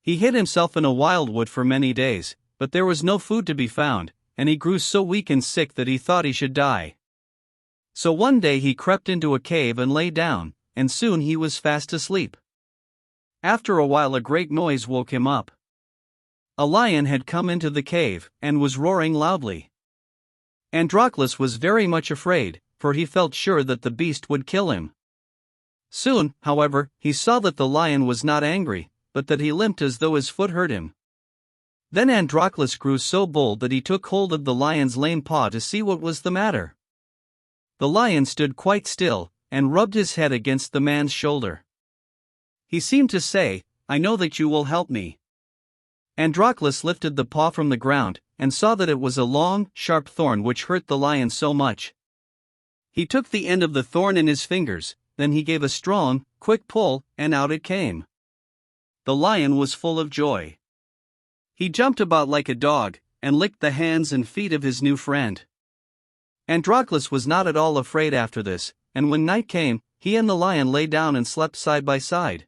He hid himself in a wild wood for many days, but there was no food to be found, and he grew so weak and sick that he thought he should die. So one day he crept into a cave and lay down, and soon he was fast asleep. After a while a great noise woke him up. A lion had come into the cave, and was roaring loudly. Androclus was very much afraid, for he felt sure that the beast would kill him. Soon, however, he saw that the lion was not angry, but that he limped as though his foot hurt him. Then Androclus grew so bold that he took hold of the lion's lame paw to see what was the matter. The lion stood quite still, and rubbed his head against the man's shoulder. He seemed to say, I know that you will help me. Androclus lifted the paw from the ground, and saw that it was a long, sharp thorn which hurt the lion so much. He took the end of the thorn in his fingers, then he gave a strong, quick pull, and out it came. The lion was full of joy. He jumped about like a dog, and licked the hands and feet of his new friend. Androclus was not at all afraid after this, and when night came, he and the lion lay down and slept side by side.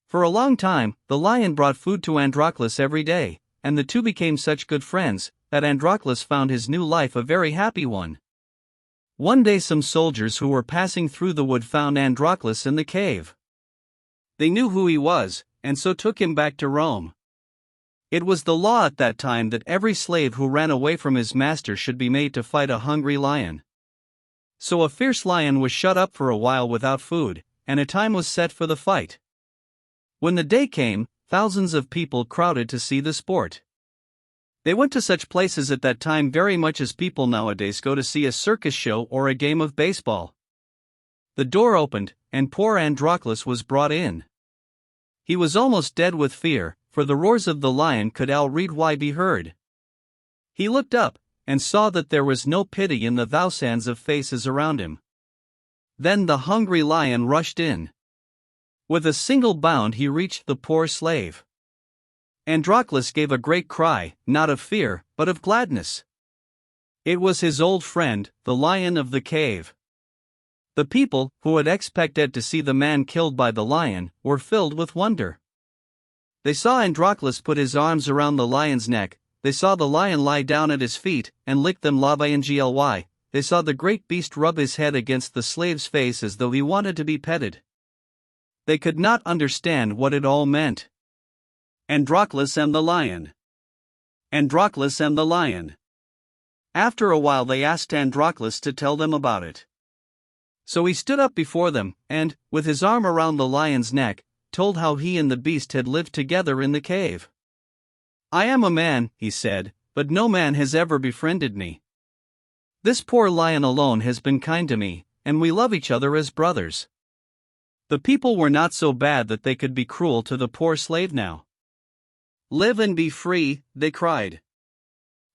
For a long time, the lion brought food to Androclus every day, and the two became such good friends, that Androclus found his new life a very happy one. One day some soldiers who were passing through the wood found Androclus in the cave. They knew who he was, and so took him back to Rome. It was the law at that time that every slave who ran away from his master should be made to fight a hungry lion. So a fierce lion was shut up for a while without food, and a time was set for the fight. When the day came, thousands of people crowded to see the sport. They went to such places at that time very much as people nowadays go to see a circus show or a game of baseball. The door opened, and poor Androclus was brought in. He was almost dead with fear, for the roars of the lion could be heard. He looked up, and saw that there was no pity in the thousands of faces around him. Then the hungry lion rushed in. With a single bound he reached the poor slave. Androclus gave a great cry, not of fear, but of gladness. It was his old friend, the lion of the cave. The people, who had expected to see the man killed by the lion, were filled with wonder. They saw Androclus put his arms around the lion's neck, they saw the lion lie down at his feet, and lick them lavingly, they saw the great beast rub his head against the slave's face as though he wanted to be petted. They could not understand what it all meant. Androclus and the lion. Androclus and the lion. After a while they asked Androclus to tell them about it. So he stood up before them, and, with his arm around the lion's neck, told how he and the beast had lived together in the cave. I am a man, he said, but no man has ever befriended me. This poor lion alone has been kind to me, and we love each other as brothers. The people were not so bad that they could be cruel to the poor slave now. Live and be free, they cried.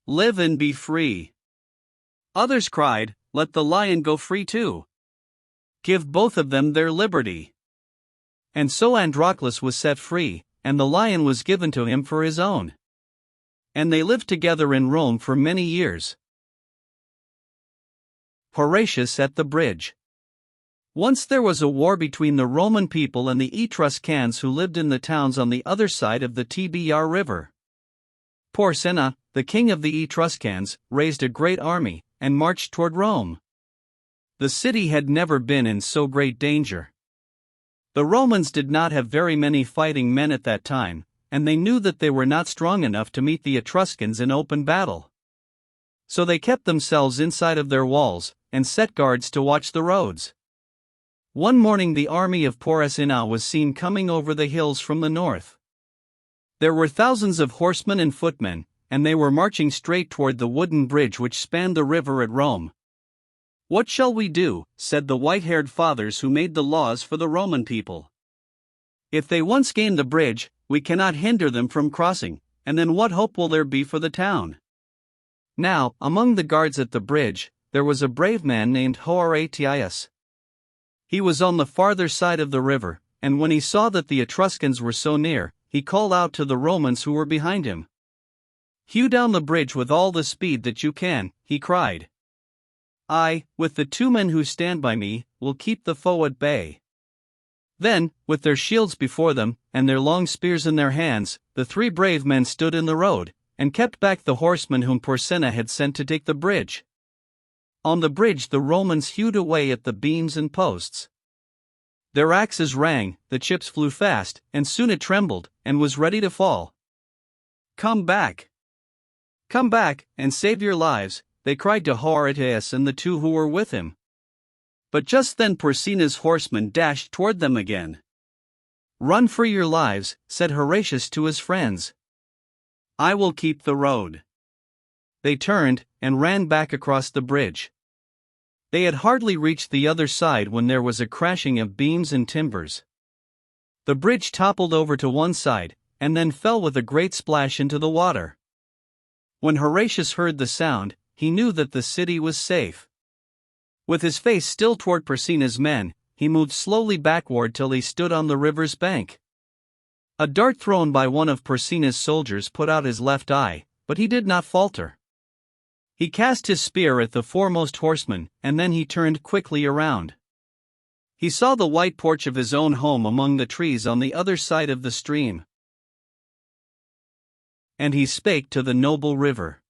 Live and be free. Others cried, let the lion go free too. Give both of them their liberty. And so Androclus was set free, and the lion was given to him for his own. And they lived together in Rome for many years. Horatius at the bridge. Once there was a war between the Roman people and the Etruscans who lived in the towns on the other side of the Tbr river. Porsenna, the king of the Etruscans, raised a great army, and marched toward Rome. The city had never been in so great danger. The Romans did not have very many fighting men at that time, and they knew that they were not strong enough to meet the Etruscans in open battle. So they kept themselves inside of their walls, and set guards to watch the roads. One morning the army of Porsenna was seen coming over the hills from the north. There were thousands of horsemen and footmen, and they were marching straight toward the wooden bridge which spanned the river at Rome. What shall we do, said the white-haired fathers who made the laws for the Roman people. If they once gain the bridge, we cannot hinder them from crossing, and then what hope will there be for the town? Now, among the guards at the bridge, there was a brave man named Horatius. He was on the farther side of the river, and when he saw that the Etruscans were so near, he called out to the Romans who were behind him. Hew down the bridge with all the speed that you can, he cried. I, with the 2 men who stand by me, will keep the foe at bay. Then, with their shields before them, and their long spears in their hands, the 3 brave men stood in the road, and kept back the horsemen whom Porsenna had sent to take the bridge. On the bridge the Romans hewed away at the beams and posts. Their axes rang, the chips flew fast, and soon it trembled, and was ready to fall. Come back! Come back, and save your lives, they cried to Horatius and the 2 who were with him. But just then Porsenna's horsemen dashed toward them again. Run for your lives, said Horatius to his friends. I will keep the road. They turned, and ran back across the bridge. They had hardly reached the other side when there was a crashing of beams and timbers. The bridge toppled over to one side, and then fell with a great splash into the water. When Horatius heard the sound, he knew that the city was safe. With his face still toward Porsenna's men, he moved slowly backward till he stood on the river's bank. A dart thrown by one of Porsenna's soldiers put out his left eye, but he did not falter. He cast his spear at the foremost horseman, and then he turned quickly around. He saw the white porch of his own home among the trees on the other side of the stream. And he spake to the noble river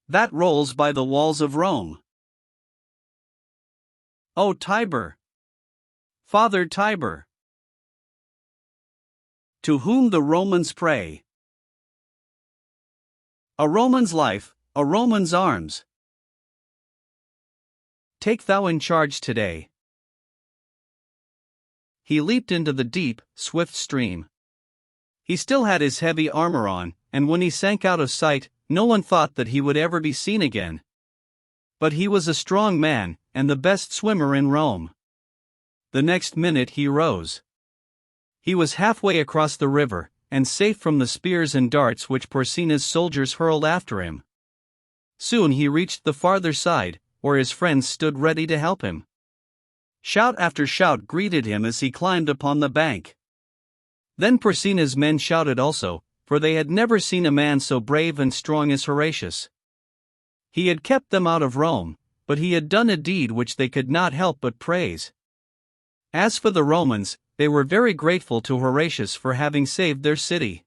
that rolls by the walls of Rome. O Tiber! Father Tiber! To whom the Romans pray. A Roman's life, a Roman's arms. Take thou in charge today. He leaped into the deep, swift stream. He still had his heavy armor on, and when he sank out of sight, no one thought that he would ever be seen again. But he was a strong man, and the best swimmer in Rome. The next minute he rose. He was halfway across the river, and safe from the spears and darts which Porsenna's soldiers hurled after him. Soon he reached the farther side, where his friends stood ready to help him. Shout after shout greeted him as he climbed upon the bank. Then Porsenna's men shouted also, for they had never seen a man so brave and strong as Horatius. He had kept them out of Rome, but he had done a deed which they could not help but praise. As for the Romans, they were very grateful to Horatius for having saved their city.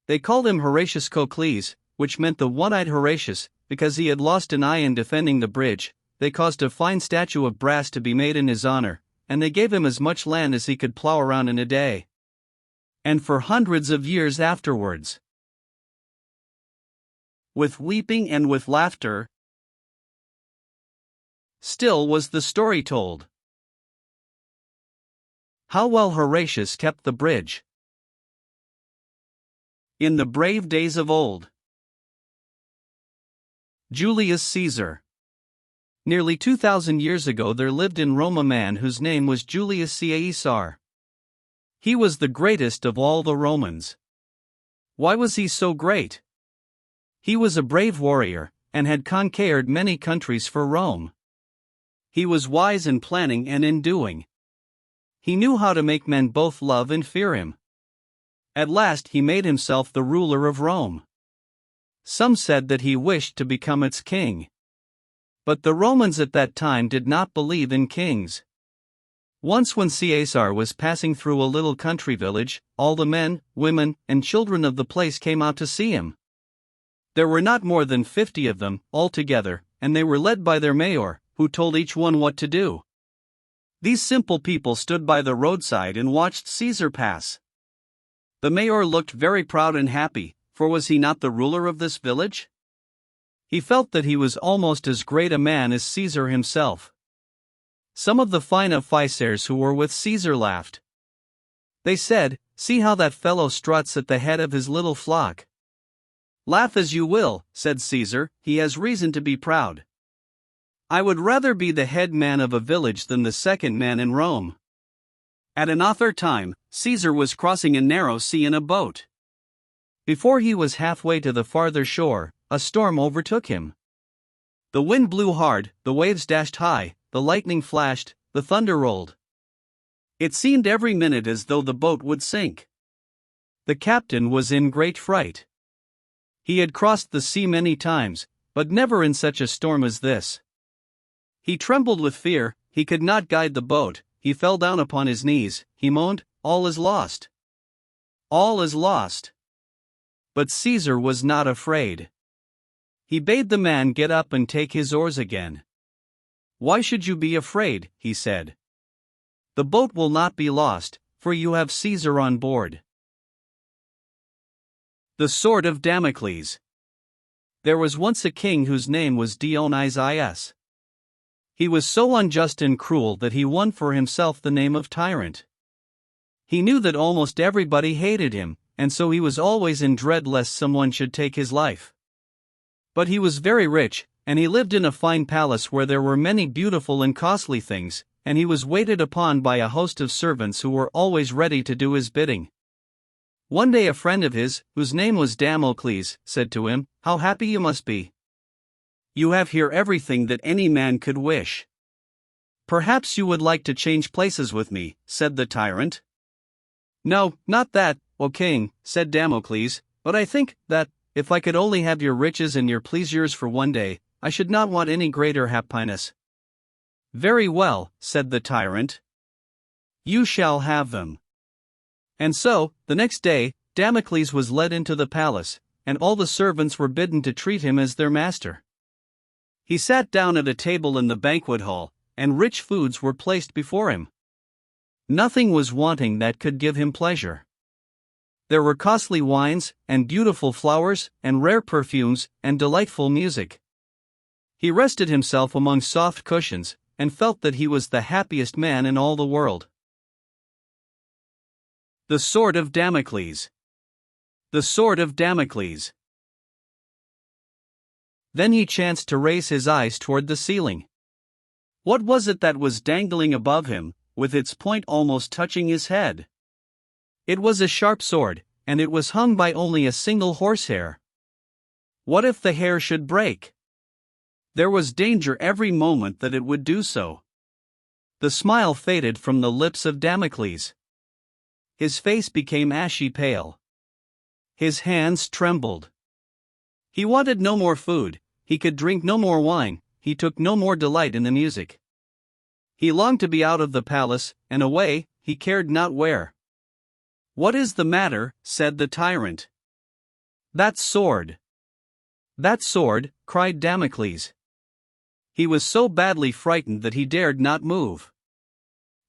They called him Horatius Cocles, which meant the one-eyed Horatius, because he had lost an eye in defending the bridge. They caused a fine statue of brass to be made in his honor, and they gave him as much land as he could plow around in a day. And for hundreds of years afterwards, with weeping and with laughter, still was the story told. How well Horatius kept the bridge. In the brave days of old. Julius Caesar. Nearly 2,000 years ago there lived in Rome a man whose name was Julius Caesar. He was the greatest of all the Romans. Why was he so great? He was a brave warrior, and had conquered many countries for Rome. He was wise in planning and in doing. He knew how to make men both love and fear him. At last he made himself the ruler of Rome. Some said that he wished to become its king. But the Romans at that time did not believe in kings. Once when Caesar was passing through a little country village, all the men, women, and children of the place came out to see him. There were not more than 50 of them, altogether, and they were led by their mayor, who told each one what to do. These simple people stood by the roadside and watched Caesar pass. The mayor looked very proud and happy, for was he not the ruler of this village? He felt that he was almost as great a man as Caesar himself. Some of the fine officers who were with Caesar laughed. They said, "See how that fellow struts at the head of his little flock." "Laugh as you will," said Caesar, "he has reason to be proud. I would rather be the head man of a village than the second man in Rome." At another time, Caesar was crossing a narrow sea in a boat. Before he was halfway to the farther shore, a storm overtook him. The wind blew hard, the waves dashed high, the lightning flashed, the thunder rolled. It seemed every minute as though the boat would sink. The captain was in great fright. He had crossed the sea many times, but never in such a storm as this. He trembled with fear, he could not guide the boat, he fell down upon his knees, he moaned, "All is lost! All is lost!" But Caesar was not afraid. He bade the man get up and take his oars again. "Why should you be afraid?" he said. "The boat will not be lost, for you have Caesar on board." The Sword of Damocles. There was once a king whose name was Dionysius. He was so unjust and cruel that he won for himself the name of tyrant. He knew that almost everybody hated him, and so he was always in dread lest someone should take his life. But he was very rich, and he lived in a fine palace where there were many beautiful and costly things, and he was waited upon by a host of servants who were always ready to do his bidding. One day a friend of his, whose name was Damocles, said to him, "How happy you must be! You have here everything that any man could wish." "Perhaps you would like to change places with me," said the tyrant. "No, not that, O king," said Damocles, "but I think that, if I could only have your riches and your pleasures for one day, I should not want any greater happiness." "Very well," said the tyrant. "You shall have them." And so, the next day, Damocles was led into the palace, and all the servants were bidden to treat him as their master. He sat down at a table in the banquet hall, and rich foods were placed before him. Nothing was wanting that could give him pleasure. There were costly wines, and beautiful flowers, and rare perfumes, and delightful music. He rested himself among soft cushions, and felt that he was the happiest man in all the world. The Sword of Damocles. The Sword of Damocles. Then he chanced to raise his eyes toward the ceiling. What was it that was dangling above him, with its point almost touching his head? It was a sharp sword, and it was hung by only a single horsehair. What if the hair should break? There was danger every moment that it would do so. The smile faded from the lips of Damocles. His face became ashy pale. His hands trembled. He wanted no more food, he could drink no more wine, he took no more delight in the music. He longed to be out of the palace, and away, he cared not where. "What is the matter?" said the tyrant. "That sword." "That sword," cried Damocles. He was so badly frightened that he dared not move.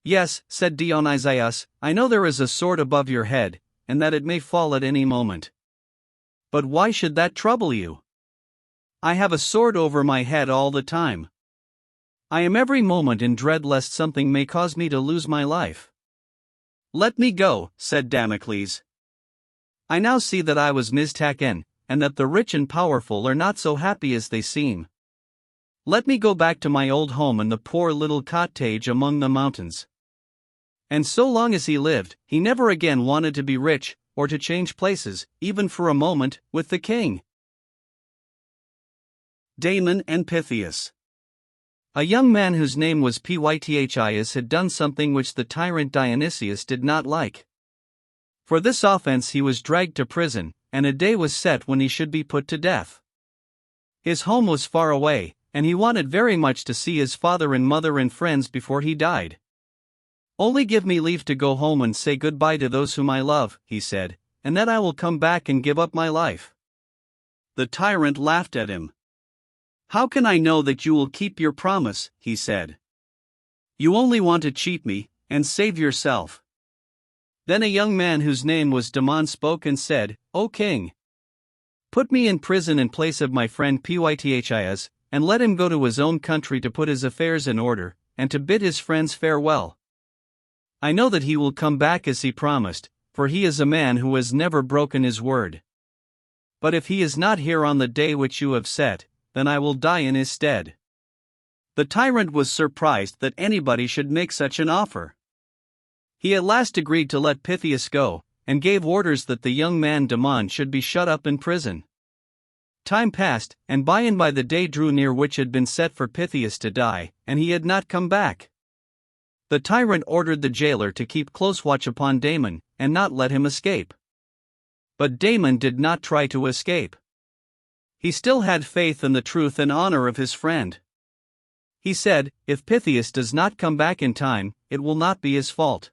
"Yes," said Dionysius, "I know there is a sword above your head, and that it may fall at any moment. But why should that trouble you? I have a sword over my head all the time. I am every moment in dread lest something may cause me to lose my life." "Let me go," said Damocles. "I now see that I was mistaken, and that the rich and powerful are not so happy as they seem. Let me go back to my old home in the poor little cottage among the mountains." And so long as he lived, he never again wanted to be rich, or to change places, even for a moment, with the king. Damon and Pythias. A young man whose name was Pythias had done something which the tyrant Dionysius did not like. For this offense he was dragged to prison, and a day was set when he should be put to death. His home was far away, and he wanted very much to see his father and mother and friends before he died. "Only give me leave to go home and say goodbye to those whom I love," he said, "and then I will come back and give up my life." The tyrant laughed at him. "How can I know that you will keep your promise?" he said. "You only want to cheat me, and save yourself." Then a young man whose name was Damon spoke and said, "O king, put me in prison in place of my friend Pythias, and let him go to his own country to put his affairs in order, and to bid his friends farewell. I know that he will come back as he promised, for he is a man who has never broken his word. But if he is not here on the day which you have set, then I will die in his stead." The tyrant was surprised that anybody should make such an offer. He at last agreed to let Pythias go, and gave orders that the young man Damon should be shut up in prison. Time passed, and by the day drew near which had been set for Pythias to die, and he had not come back. The tyrant ordered the jailer to keep close watch upon Damon, and not let him escape. But Damon did not try to escape. He still had faith in the truth and honor of his friend. He said, "If Pythias does not come back in time, it will not be his fault.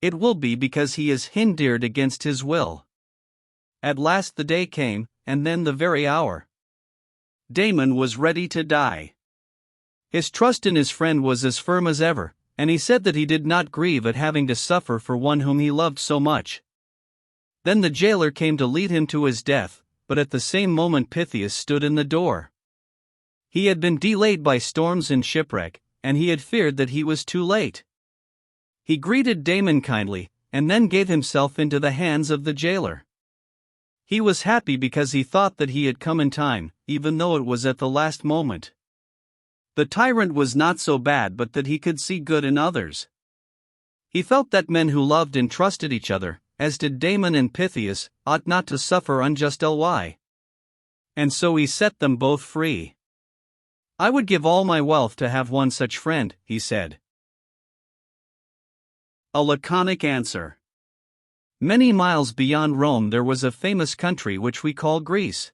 It will be because he is hindered against his will." At last the day came, and then the very hour. Damon was ready to die. His trust in his friend was as firm as ever, and he said that he did not grieve at having to suffer for one whom he loved so much. Then the jailer came to lead him to his death, but at the same moment Pythias stood in the door. He had been delayed by storms and shipwreck, and he had feared that he was too late. He greeted Damon kindly, and then gave himself into the hands of the jailer. He was happy because he thought that he had come in time, even though it was at the last moment. The tyrant was not so bad but that he could see good in others. He felt that men who loved and trusted each other, as did Damon and Pythias, ought not to suffer unjust ly. And so he set them both free. "I would give all my wealth to have one such friend," he said. A laconic answer. Many miles beyond Rome there was a famous country which we call Greece.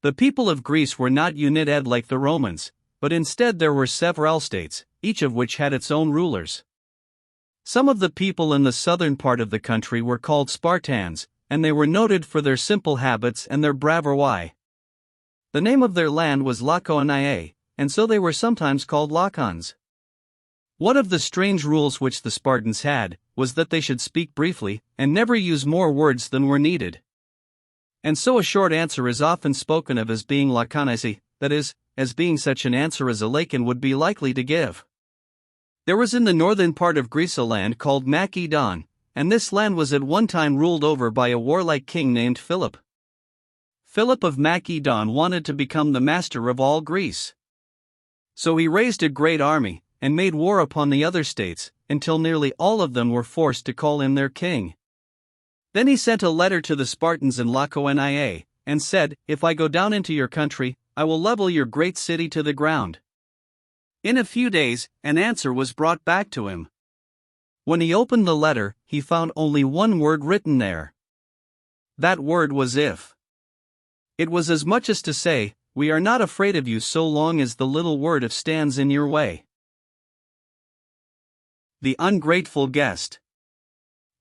The people of Greece were not united like the Romans, but instead there were several states, each of which had its own rulers. Some of the people in the southern part of the country were called Spartans, and they were noted for their simple habits and their bravura. The name of their land was Laconia, and so they were sometimes called Lacons. One of the strange rules which the Spartans had was that they should speak briefly, and never use more words than were needed. And so a short answer is often spoken of as being laconisi, that is, as being such an answer as a Lacan would be likely to give. There was in the northern part of Greece a land called Macedon, and this land was at one time ruled over by a warlike king named Philip. Philip of Macedon wanted to become the master of all Greece. So he raised a great army, and made war upon the other states, until nearly all of them were forced to call him their king. Then he sent a letter to the Spartans in Laconia, and said, "If I go down into your country, I will level your great city to the ground." In a few days, an answer was brought back to him. When he opened the letter, he found only one word written there. That word was "if." It was as much as to say, "We are not afraid of you so long as the little word "if" stands in your way." The ungrateful guest.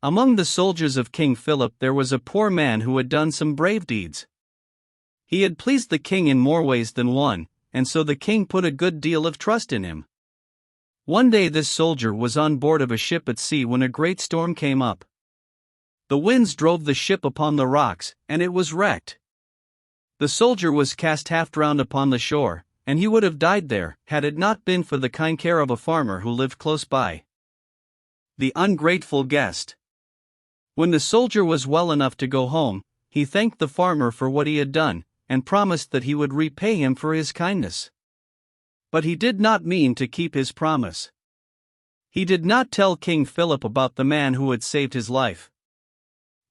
Among the soldiers of King Philip there was a poor man who had done some brave deeds. He had pleased the king in more ways than one, and so the king put a good deal of trust in him. One day this soldier was on board of a ship at sea when a great storm came up. The winds drove the ship upon the rocks, and it was wrecked. The soldier was cast half drowned upon the shore, and he would have died there, had it not been for the kind care of a farmer who lived close by. The ungrateful guest. When the soldier was well enough to go home, he thanked the farmer for what he had done, and promised that he would repay him for his kindness. But he did not mean to keep his promise. He did not tell King Philip about the man who had saved his life.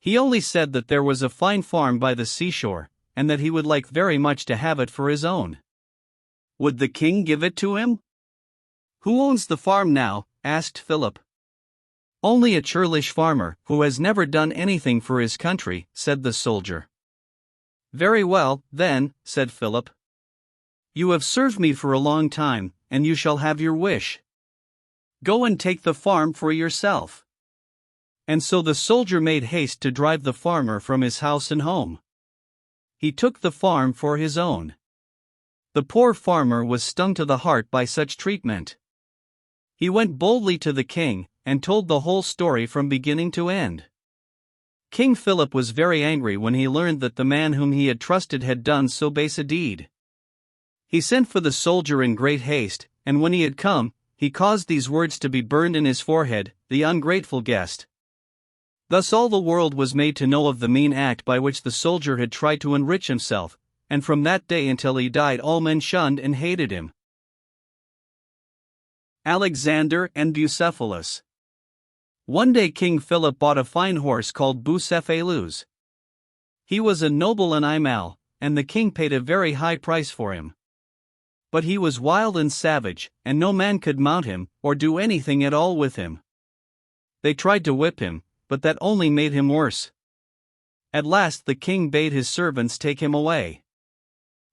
He only said that there was a fine farm by the seashore, and that he would like very much to have it for his own. Would the king give it to him? Who owns the farm now? Asked Philip. Only a churlish farmer, who has never done anything for his country, said the soldier. Very well, then, said Philip. You have served me for a long time, and you shall have your wish. Go and take the farm for yourself. And so the soldier made haste to drive the farmer from his house and home. He took the farm for his own. The poor farmer was stung to the heart by such treatment. He went boldly to the king, and told the whole story from beginning to end. King Philip was very angry when he learned that the man whom he had trusted had done so base a deed. He sent for the soldier in great haste, and when he had come, he caused these words to be burned in his forehead, "The ungrateful guest." Thus all the world was made to know of the mean act by which the soldier had tried to enrich himself, and from that day until he died all men shunned and hated him. Alexander and Bucephalus. One day King Philip bought a fine horse called Bucephalus. He was a noble animal, and the king paid a very high price for him. But he was wild and savage, and no man could mount him, or do anything at all with him. They tried to whip him, but that only made him worse. At last the king bade his servants take him away.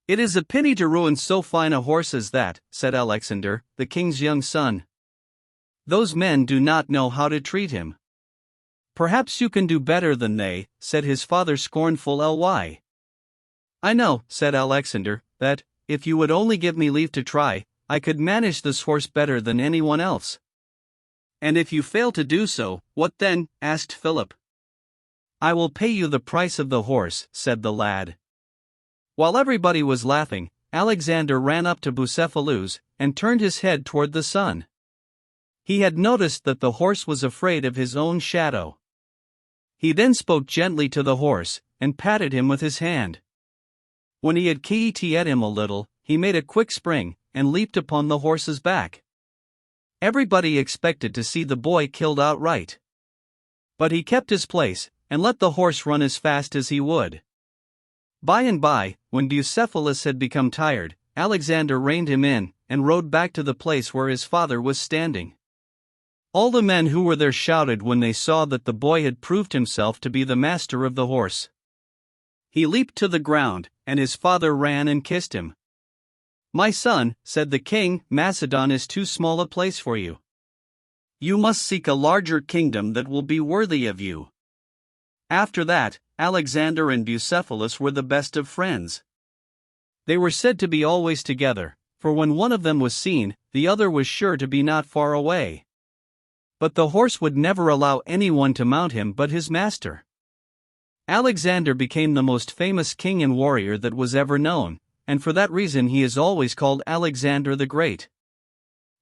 It is a pity to ruin so fine a horse as that, said Alexander, the king's young son. Those men do not know how to treat him. Perhaps you can do better than they, said his father scornful ly. I know, said Alexander, that, if you would only give me leave to try, I could manage this horse better than anyone else. And if you fail to do so, what then? Asked Philip. I will pay you the price of the horse, said the lad. While everybody was laughing, Alexander ran up to Bucephalus, and turned his head toward the sun. He had noticed that the horse was afraid of his own shadow. He then spoke gently to the horse, and patted him with his hand. When he had keyed him a little, he made a quick spring, and leaped upon the horse's back. Everybody expected to see the boy killed outright. But he kept his place, and let the horse run as fast as he would. By and by, when Bucephalus had become tired, Alexander reined him in, and rode back to the place where his father was standing. All the men who were there shouted when they saw that the boy had proved himself to be the master of the horse. He leaped to the ground, and his father ran and kissed him. My son, said the king, Macedon is too small a place for you. You must seek a larger kingdom that will be worthy of you. After that, Alexander and Bucephalus were the best of friends. They were said to be always together, for when one of them was seen, the other was sure to be not far away. But the horse would never allow anyone to mount him but his master. Alexander became the most famous king and warrior that was ever known, and for that reason he is always called Alexander the Great.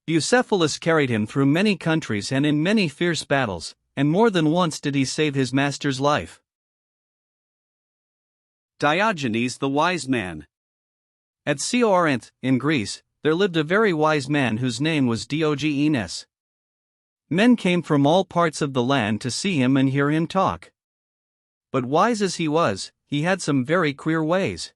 Bucephalus carried him through many countries and in many fierce battles, and more than once did he save his master's life. Diogenes the Wise Man. At Seashore, in Greece, there lived a very wise man whose name was Diogenes. Men came from all parts of the land to see him and hear him talk. But wise as he was, he had some very queer ways.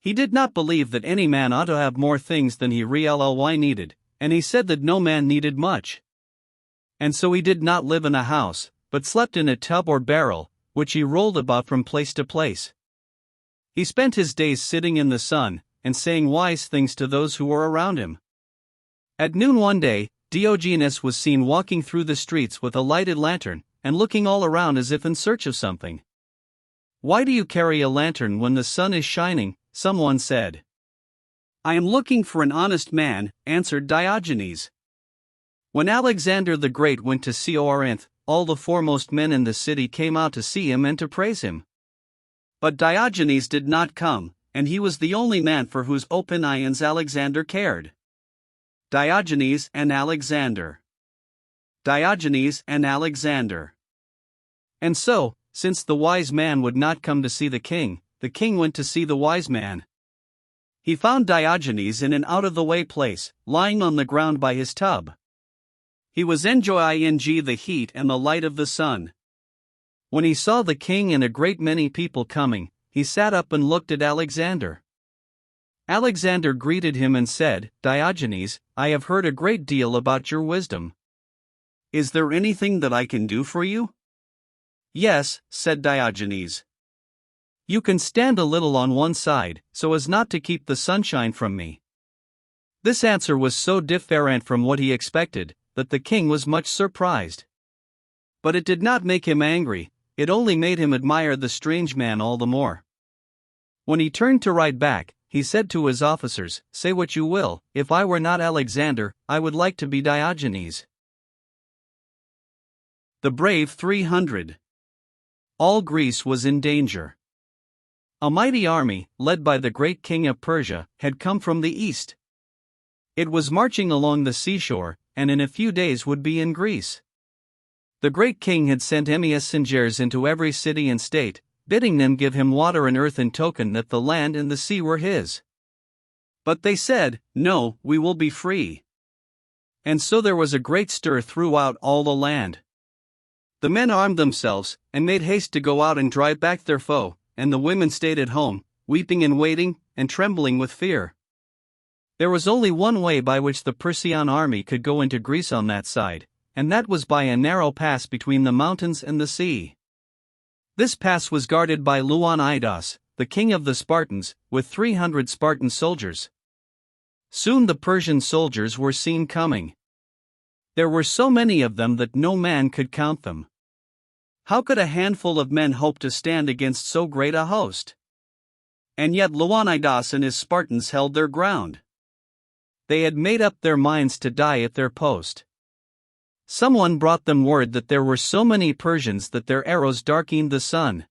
He did not believe that any man ought to have more things than he really needed, and he said that no man needed much. And so he did not live in a house, but slept in a tub or barrel, which he rolled about from place to place. He spent his days sitting in the sun, and saying wise things to those who were around him. At noon one day, Diogenes was seen walking through the streets with a lighted lantern, and looking all around as if in search of something. Why do you carry a lantern when the sun is shining? Someone said. I am looking for an honest man, answered Diogenes. When Alexander the Great went to Seashore, all the foremost men in the city came out to see him and to praise him. But Diogenes did not come, and he was the only man for whose opinions Alexander cared. Diogenes and Alexander. Diogenes and Alexander. And so, since the wise man would not come to see the king went to see the wise man. He found Diogenes in an out-of-the-way place, lying on the ground by his tub. He was enjoying the heat and the light of the sun. When he saw the king and a great many people coming, he sat up and looked at Alexander. Alexander greeted him and said, "Diogenes, I have heard a great deal about your wisdom. Is there anything that I can do for you?" "Yes," said Diogenes. "You can stand a little on one side, so as not to keep the sunshine from me." This answer was so different from what he expected, that the king was much surprised. But it did not make him angry, it only made him admire the strange man all the more. When he turned to ride back, he said to his officers, "Say what you will, if I were not Alexander, I would like to be Diogenes." The Brave 300. All Greece was in danger. A mighty army, led by the great king of Persia, had come from the east. It was marching along the seashore, and in a few days would be in Greece. The great king had sent messengers into every city and state, bidding them give him water and earth in token that the land and the sea were his. But they said, "No, we will be free." And so there was a great stir throughout all the land. The men armed themselves, and made haste to go out and drive back their foe, and the women stayed at home, weeping and waiting, and trembling with fear. There was only one way by which the Persian army could go into Greece on that side, and that was by a narrow pass between the mountains and the sea. This pass was guarded by Leonidas, the king of the Spartans, with 300 Spartan soldiers. Soon the Persian soldiers were seen coming. There were so many of them that no man could count them. How could a handful of men hope to stand against so great a host? And yet Leonidas and his Spartans held their ground. They had made up their minds to die at their post. Someone brought them word that there were so many Persians that their arrows darkened the sun.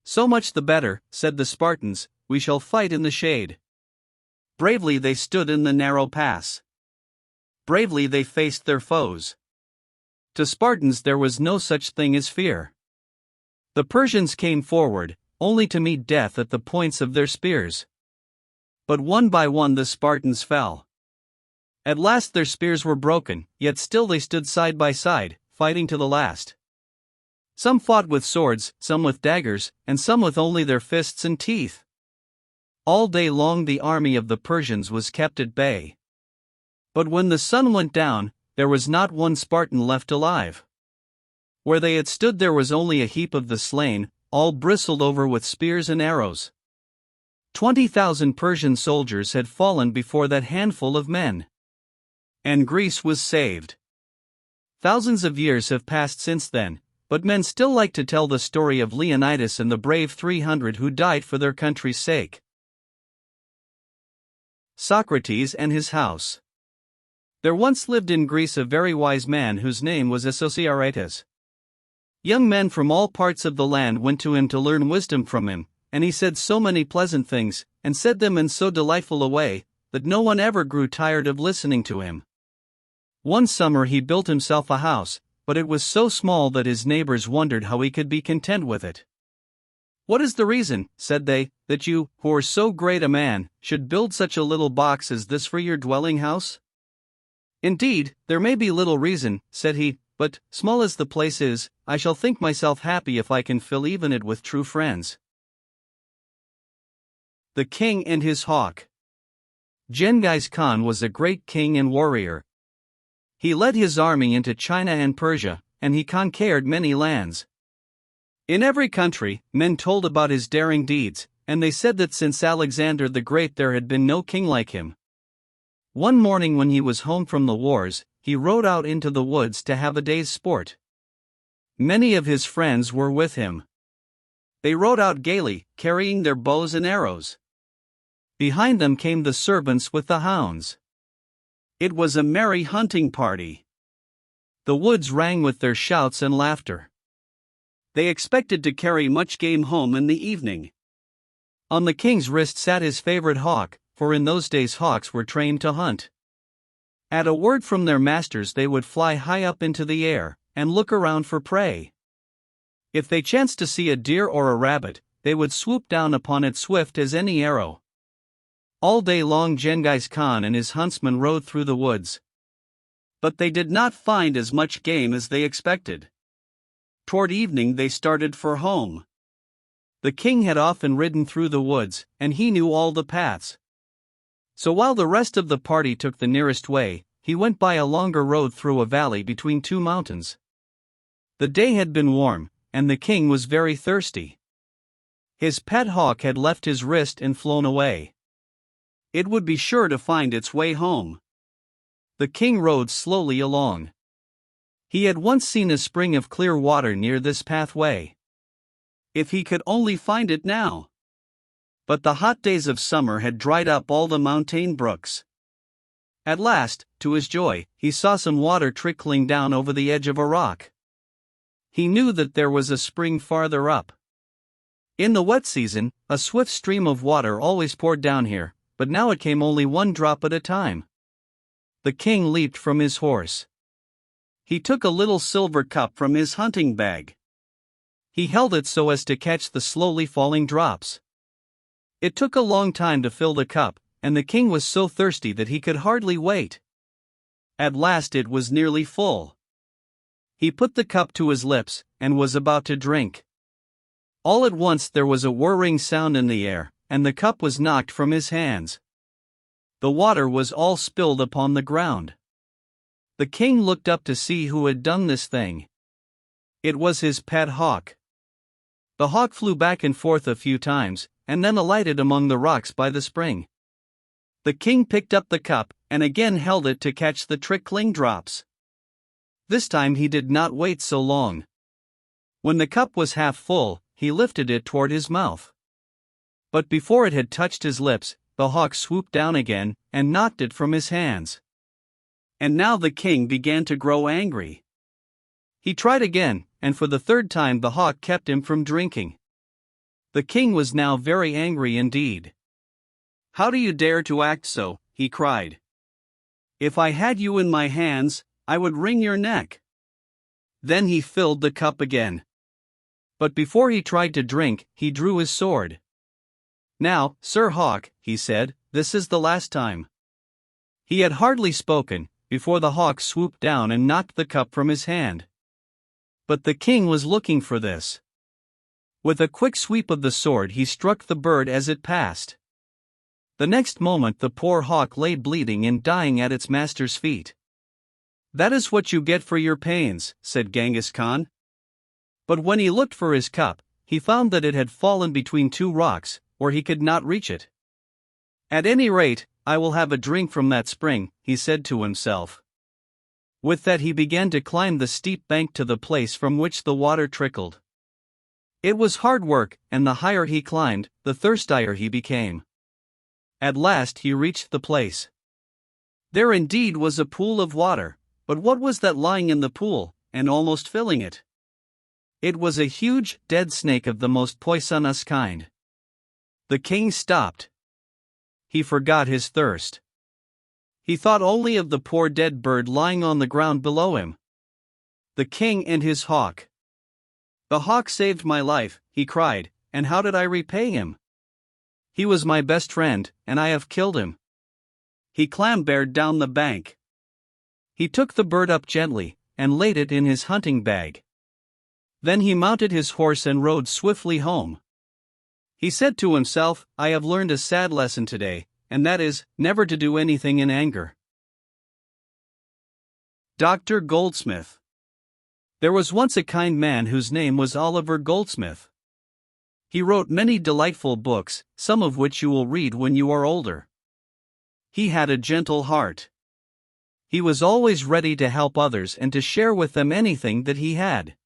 "So much the better," said the Spartans, "we shall fight in the shade." Bravely they stood in the narrow pass. Bravely they faced their foes. To Spartans there was no such thing as fear. The Persians came forward, only to meet death at the points of their spears. But one by one the Spartans fell. At last their spears were broken, yet still they stood side by side, fighting to the last. Some fought with swords, some with daggers, and some with only their fists and teeth. All day long the army of the Persians was kept at bay. But when the sun went down, there was not one Spartan left alive. Where they had stood there was only a heap of the slain, all bristled over with spears and arrows. 20,000 Persian soldiers had fallen before that handful of men. And Greece was saved. Thousands of years have passed since then, but men still like to tell the story of Leonidas and the brave 300 who died for their country's sake. Socrates and his house. There once lived in Greece a very wise man whose name was Socrates. Young men from all parts of the land went to him to learn wisdom from him, and he said so many pleasant things, and said them in so delightful a way, that no one ever grew tired of listening to him. One summer he built himself a house, but it was so small that his neighbors wondered how he could be content with it. "What is the reason," said they, "that you, who are so great a man, should build such a little box as this for your dwelling house?" "Indeed, there may be little reason," said he, "but, small as the place is, I shall think myself happy if I can fill even it with true friends." The King and his Hawk. Genghis Khan was a great king and warrior. He led his army into China and Persia, and he conquered many lands. In every country, men told about his daring deeds, and they said that since Alexander the Great there had been no king like him. One morning when he was home from the wars, he rode out into the woods to have a day's sport. Many of his friends were with him. They rode out gaily, carrying their bows and arrows. Behind them came the servants with the hounds. It was a merry hunting party. The woods rang with their shouts and laughter. They expected to carry much game home in the evening. On the king's wrist sat his favorite hawk, for in those days hawks were trained to hunt. At a word from their masters they would fly high up into the air, and look around for prey. If they chanced to see a deer or a rabbit, they would swoop down upon it swift as any arrow. All day long Genghis Khan and his huntsmen rode through the woods. But they did not find as much game as they expected. Toward evening they started for home. The king had often ridden through the woods, and he knew all the paths. So while the rest of the party took the nearest way, he went by a longer road through a valley between two mountains. The day had been warm, and the king was very thirsty. His pet hawk had left his wrist and flown away. It would be sure to find its way home. The king rode slowly along. He had once seen a spring of clear water near this pathway. If he could only find it now! But the hot days of summer had dried up all the mountain brooks. At last, to his joy, he saw some water trickling down over the edge of a rock. He knew that there was a spring farther up. In the wet season, a swift stream of water always poured down here, but now it came only one drop at a time. The king leaped from his horse. He took a little silver cup from his hunting bag. He held it so as to catch the slowly falling drops. It took a long time to fill the cup, and the king was so thirsty that he could hardly wait. At last it was nearly full. He put the cup to his lips, and was about to drink. All at once there was a whirring sound in the air, and the cup was knocked from his hands. The water was all spilled upon the ground. The king looked up to see who had done this thing. It was his pet hawk. The hawk flew back and forth a few times, and then alighted among the rocks by the spring. The king picked up the cup, and again held it to catch the trickling drops. This time he did not wait so long. When the cup was half full, he lifted it toward his mouth. But before it had touched his lips, the hawk swooped down again, and knocked it from his hands. And now the king began to grow angry. He tried again, and for the third time the hawk kept him from drinking. The king was now very angry indeed. "How do you dare to act so?" he cried. "If I had you in my hands, I would wring your neck." Then he filled the cup again. But before he tried to drink, he drew his sword. "Now, Sir Hawk," he said, "this is the last time." He had hardly spoken, before the hawk swooped down and knocked the cup from his hand. But the king was looking for this. With a quick sweep of the sword he struck the bird as it passed. The next moment the poor hawk lay bleeding and dying at its master's feet. "That is what you get for your pains," said Genghis Khan. But when he looked for his cup, he found that it had fallen between two rocks, where he could not reach it. "At any rate, I will have a drink from that spring," he said to himself. With that he began to climb the steep bank to the place from which the water trickled. It was hard work, and the higher he climbed, the thirstier he became. At last he reached the place. There indeed was a pool of water, but what was that lying in the pool, and almost filling it? It was a huge, dead snake of the most poisonous kind. The king stopped. He forgot his thirst. He thought only of the poor dead bird lying on the ground below him. The king and his hawk. "The hawk saved my life," he cried, "and how did I repay him? He was my best friend, and I have killed him." He clambered down the bank. He took the bird up gently, and laid it in his hunting bag. Then he mounted his horse and rode swiftly home. He said to himself, "I have learned a sad lesson today, and that is, never to do anything in anger." Dr. Goldsmith. There was once a kind man whose name was Oliver Goldsmith. He wrote many delightful books, some of which you will read when you are older. He had a gentle heart. He was always ready to help others and to share with them anything that he had.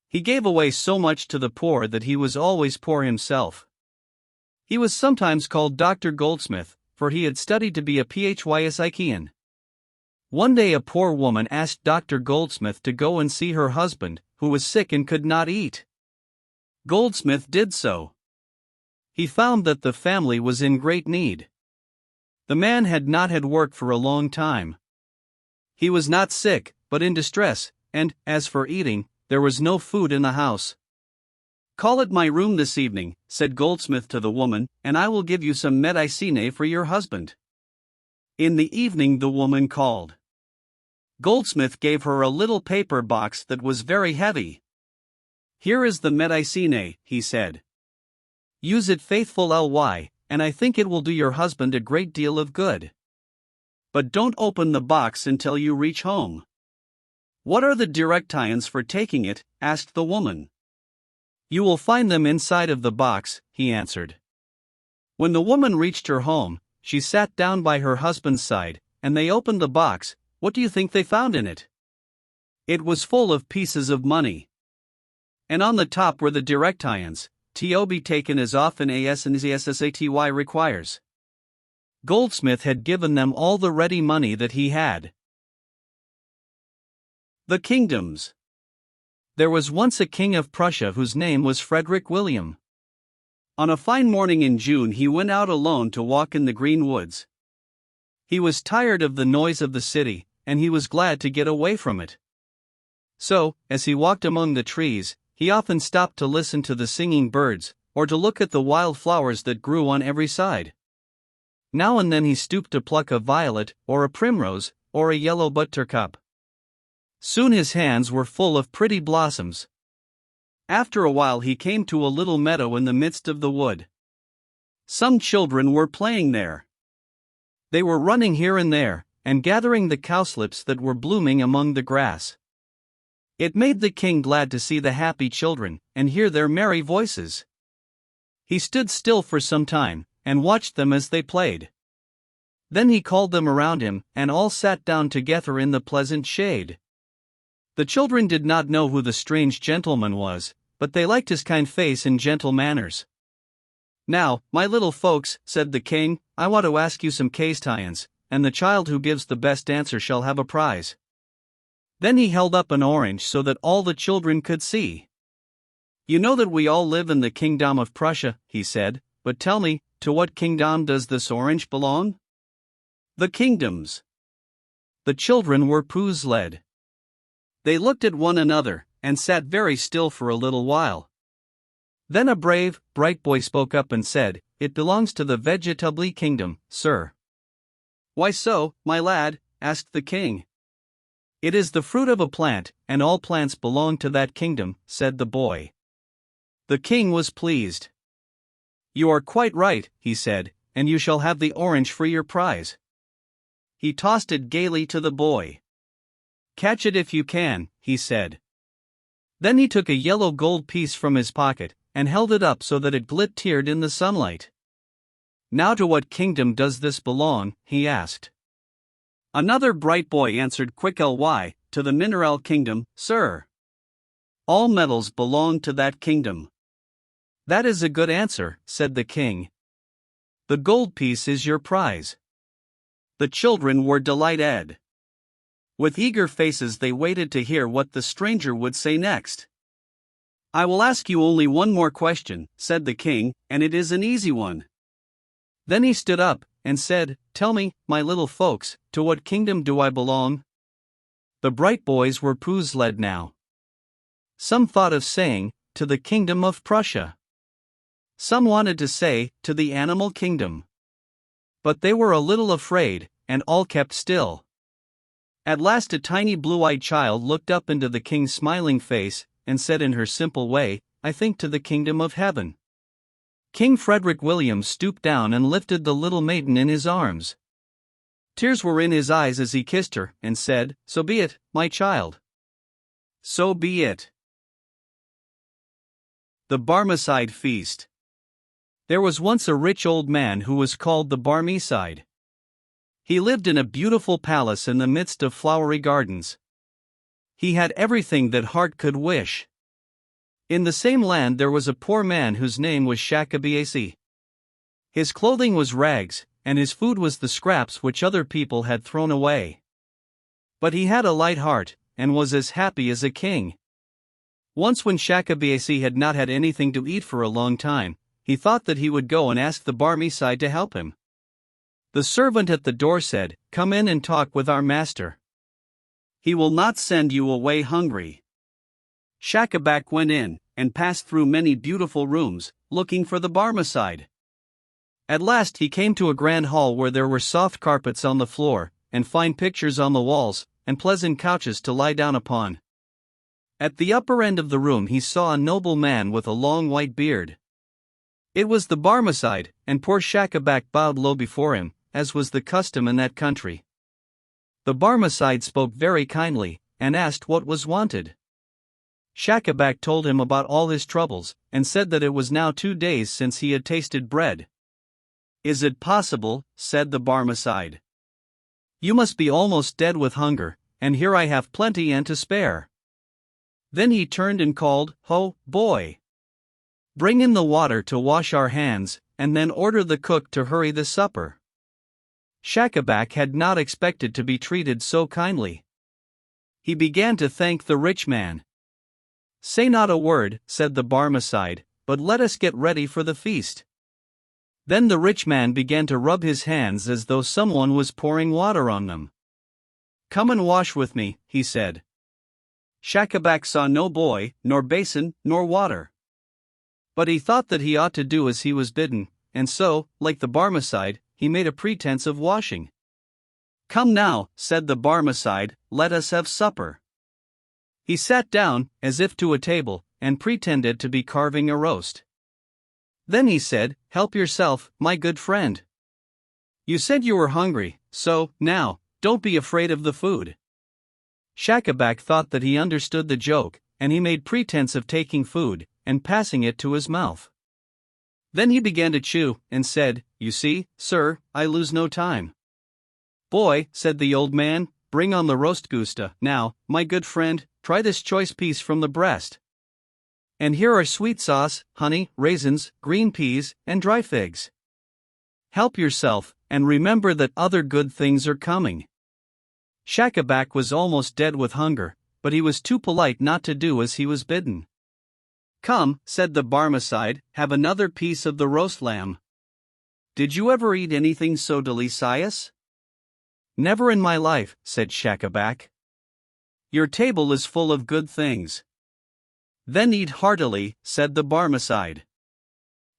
He gave away so much to the poor that he was always poor himself. He was sometimes called Dr. Goldsmith, for he had studied to be a Physikian. One day a poor woman asked Dr. Goldsmith to go and see her husband, who was sick and could not eat. Goldsmith did so. He found that the family was in great need. The man had not had work for a long time. He was not sick, but in distress, and, as for eating, there was no food in the house. "Call at my room this evening," said Goldsmith to the woman, "and I will give you some medicine for your husband." In the evening the woman called. Goldsmith gave her a little paper box that was very heavy. "Here is the medicine," he said. Use it faithful ly, and I think it will do your husband a great deal of good. But don't open the box until you reach home. What are the directions for taking it? Asked the woman. You will find them inside of the box, he answered. When the woman reached her home, she sat down by her husband's side, and they opened the box. What do you think they found in it? It was full of pieces of money. And on the top were the directions, to be taken as often as necessity requires. Goldsmith had given them all the ready money that he had. The Kingdoms. There was once a king of Prussia whose name was Frederick William. On a fine morning in June he went out alone to walk in the green woods. He was tired of the noise of the city, and he was glad to get away from it. So, as he walked among the trees, he often stopped to listen to the singing birds, or to look at the wild flowers that grew on every side. Now and then he stooped to pluck a violet, or a primrose, or a yellow buttercup. Soon his hands were full of pretty blossoms. After a while he came to a little meadow in the midst of the wood. Some children were playing there. They were running here and there, and gathering the cowslips that were blooming among the grass. It made the king glad to see the happy children, and hear their merry voices. He stood still for some time, and watched them as they played. Then he called them around him, and all sat down together in the pleasant shade. The children did not know who the strange gentleman was, but they liked his kind face and gentle manners. Now, my little folks, said the king, I want to ask you some questions, and the child who gives the best answer shall have a prize. Then he held up an orange so that all the children could see. You know that we all live in the kingdom of Prussia, he said, but tell me, to what kingdom does this orange belong? The Kingdoms. The children were puzzled. They looked at one another, and sat very still for a little while. Then a brave, bright boy spoke up and said, It belongs to the vegetable kingdom, sir. Why so, my lad? Asked the king. It is the fruit of a plant, and all plants belong to that kingdom, said the boy. The king was pleased. You are quite right, he said, and you shall have the orange for your prize. He tossed it gaily to the boy. Catch it if you can, he said. Then he took a yellow gold piece from his pocket, and held it up so that it glittered in the sunlight. Now to what kingdom does this belong? He asked. Another bright boy answered quick ly, to the mineral kingdom, sir. All metals belong to that kingdom. That is a good answer, said the king. The gold piece is your prize. The children were delighted. With eager faces they waited to hear what the stranger would say next. I will ask you only one more question, said the king, and it is an easy one. Then he stood up, and said, Tell me, my little folks, to what kingdom do I belong? The bright boys were puzzled now. Some thought of saying, to the kingdom of Prussia. Some wanted to say, to the animal kingdom. But they were a little afraid, and all kept still. At last a tiny blue-eyed child looked up into the king's smiling face, and said in her simple way, I think to the kingdom of heaven. King Frederick William stooped down and lifted the little maiden in his arms. Tears were in his eyes as he kissed her, and said, So be it, my child. So be it. The Barmecide Feast. There was once a rich old man who was called the Barmecide. He lived in a beautiful palace in the midst of flowery gardens. He had everything that heart could wish. In the same land there was a poor man whose name was Shakabiasi. His clothing was rags, and his food was the scraps which other people had thrown away. But he had a light heart, and was as happy as a king. Once when Shakabiasi had not had anything to eat for a long time, he thought that he would go and ask the Barmecide to help him. The servant at the door said, Come in and talk with our master. He will not send you away hungry. Shakabak went in, and passed through many beautiful rooms, looking for the Barmecide. At last he came to a grand hall where there were soft carpets on the floor, and fine pictures on the walls, and pleasant couches to lie down upon. At the upper end of the room he saw a noble man with a long white beard. It was the Barmecide, and poor Schacabac bowed low before him, as was the custom in that country. The Barmecide spoke very kindly, and asked what was wanted. Schacabac told him about all his troubles, and said that it was now 2 days since he had tasted bread. "Is it possible?" said the Barmecide. "You must be almost dead with hunger, and here I have plenty and to spare." Then he turned and called, "Ho, boy! Bring in the water to wash our hands, and then order the cook to hurry the supper." Schacabac had not expected to be treated so kindly. He began to thank the rich man. "Say not a word," said the Barmecide, "but let us get ready for the feast." Then the rich man began to rub his hands as though someone was pouring water on them. "Come and wash with me," he said. Schacabac saw no boy, nor basin, nor water. But he thought that he ought to do as he was bidden, and so, like the Barmecide, he made a pretense of washing. "Come now," said the Barmecide, "let us have supper." He sat down, as if to a table, and pretended to be carving a roast. Then he said, "Help yourself, my good friend. You said you were hungry, so, now, don't be afraid of the food." Schacabac thought that he understood the joke, and he made pretense of taking food, and passing it to his mouth. Then he began to chew, and said, "You see, sir, I lose no time." "Boy," said the old man, "bring on the roast goose. Now, my good friend, try this choice piece from the breast. And here are sweet sauce, honey, raisins, green peas, and dry figs. Help yourself, and remember that other good things are coming." Schacabac was almost dead with hunger, but he was too polite not to do as he was bidden. "Come," said the Barmecide, "have another piece of the roast lamb. Did you ever eat anything so delicious?" "Never in my life," said Schacabac. "Your table is full of good things." "Then eat heartily," said the Barmecide.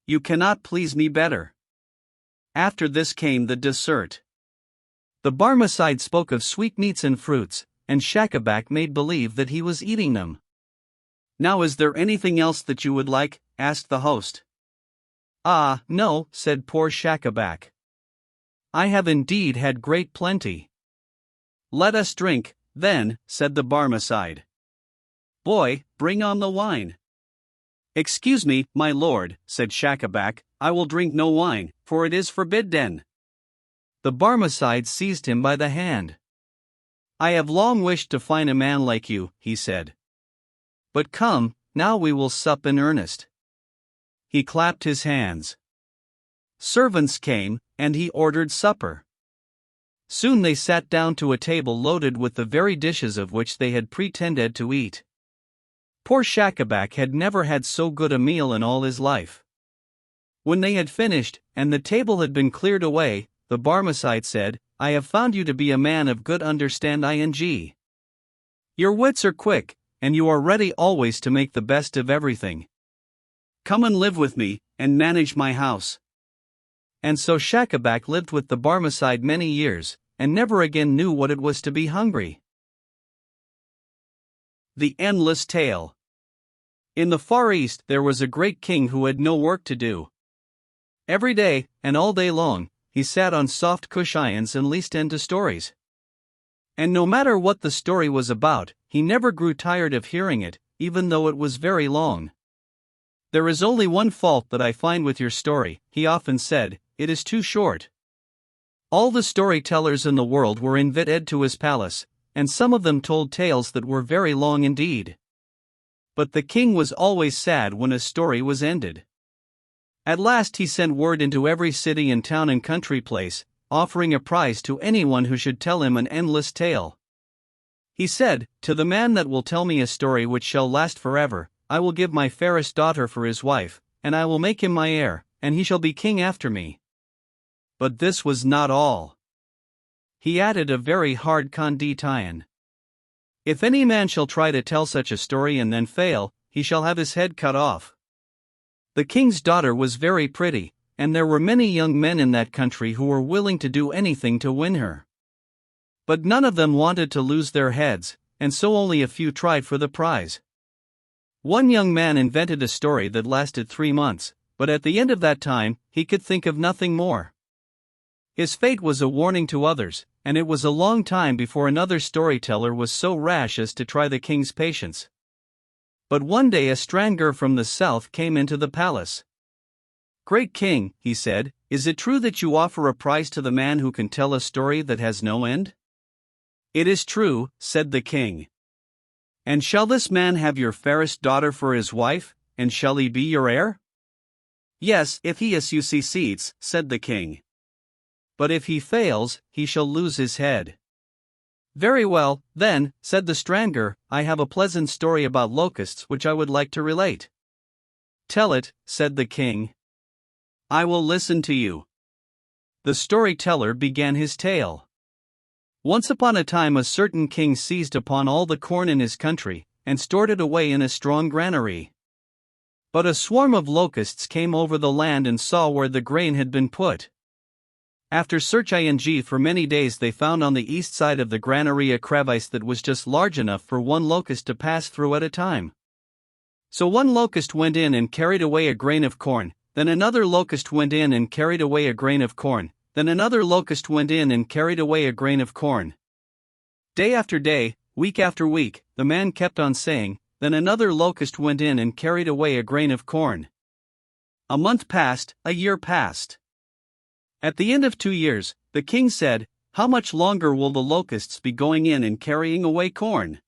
"You cannot please me better." After this came the dessert. The Barmecide spoke of sweetmeats and fruits, and Schacabac made believe that he was eating them. "Now is there anything else that you would like?" asked the host. "Ah, no," said poor Schacabac. "I have indeed had great plenty." "Let us drink, then," said the Barmecide. "Boy, bring on the wine." "Excuse me, my lord," said Schacabac, "I will drink no wine, for it is forbidden." The Barmecide seized him by the hand. "I have long wished to find a man like you," he said. "But come, now we will sup in earnest." He clapped his hands. Servants came, and he ordered supper. Soon they sat down to a table loaded with the very dishes of which they had pretended to eat. Poor Schacabac had never had so good a meal in all his life. When they had finished, and the table had been cleared away, the Barmecide said, "I have found you to be a man of good understanding. Your wits are quick, and you are ready always to make the best of everything. Come and live with me, and manage my house." And so Schacabac lived with the Barmecide many years, and never again knew what it was to be hungry. The Endless Tale. In the Far East there was a great king who had no work to do. Every day, and all day long, he sat on soft cushions and listened to stories. And no matter what the story was about, he never grew tired of hearing it, even though it was very long. "There is only one fault that I find with your story," he often said, "it is too short." All the storytellers in the world were invited to his palace, and some of them told tales that were very long indeed. But the king was always sad when a story was ended. At last he sent word into every city and town and country place, offering a prize to anyone who should tell him an endless tale. He said, "To the man that will tell me a story which shall last forever, I will give my fairest daughter for his wife, and I will make him my heir, and he shall be king after me." But this was not all. He added a very hard condition. "If any man shall try to tell such a story and then fail, he shall have his head cut off." The king's daughter was very pretty, and there were many young men in that country who were willing to do anything to win her. But none of them wanted to lose their heads, and so only a few tried for the prize. One young man invented a story that lasted 3 months, but at the end of that time, he could think of nothing more. His fate was a warning to others, and it was a long time before another storyteller was so rash as to try the king's patience. But one day a stranger from the south came into the palace. "Great king," he said, "is it true that you offer a prize to the man who can tell a story that has no end?" "It is true," said the king. "And shall this man have your fairest daughter for his wife, and shall he be your heir?" "Yes, if he succeeds," said the king. "But if he fails, he shall lose his head." "Very well, then," said the stranger, "I have a pleasant story about locusts which I would like to relate." "Tell it," said the king. "I will listen to you." The storyteller began his tale. Once upon a time a certain king seized upon all the corn in his country, and stored it away in a strong granary. But a swarm of locusts came over the land and saw where the grain had been put. After searching for many days they found on the east side of the granary a crevice that was just large enough for one locust to pass through at a time. So one locust went in and carried away a grain of corn, then another locust went in and carried away a grain of corn, then another locust went in and carried away a grain of corn. Day after day, week after week, the man kept on saying, then another locust went in and carried away a grain of corn. A month passed, a year passed. At the end of 2 years, the king said, "How much longer will the locusts be going in and carrying away corn?"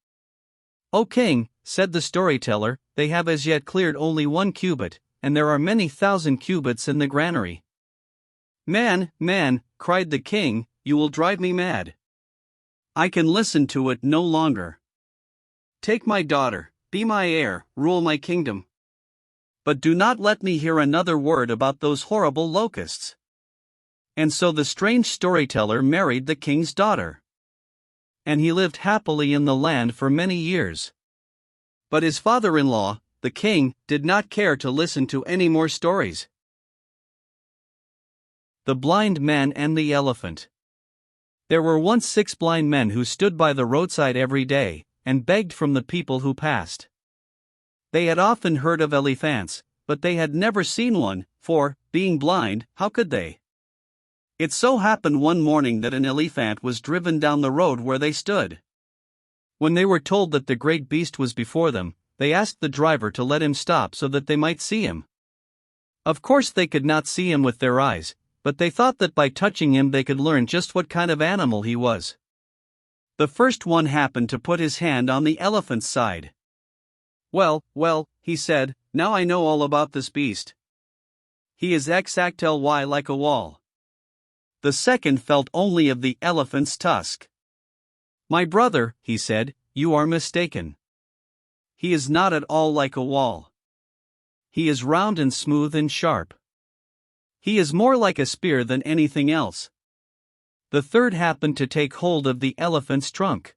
"O king," said the storyteller, "they have as yet cleared only 1 cubit, and there are many thousand cubits in the granary." "Man, man," cried the king, "you will drive me mad. I can listen to it no longer. Take my daughter, be my heir, rule my kingdom. But do not let me hear another word about those horrible locusts." And so the strange storyteller married the king's daughter. And he lived happily in the land for many years. But his father-in-law, the king, did not care to listen to any more stories. The Blind Man and the Elephant. There were once 6 blind men who stood by the roadside every day, and begged from the people who passed. They had often heard of elephants, but they had never seen one, for, being blind, how could they? It so happened one morning that an elephant was driven down the road where they stood. When they were told that the great beast was before them, they asked the driver to let him stop so that they might see him. Of course they could not see him with their eyes, but they thought that by touching him they could learn just what kind of animal he was. The first one happened to put his hand on the elephant's side. Well, he said, "now I know all about this beast. He is exactly like a wall." The second felt only of the elephant's tusk. "My brother," he said, "you are mistaken. He is not at all like a wall. He is round and smooth and sharp. He is more like a spear than anything else." The third happened to take hold of the elephant's trunk.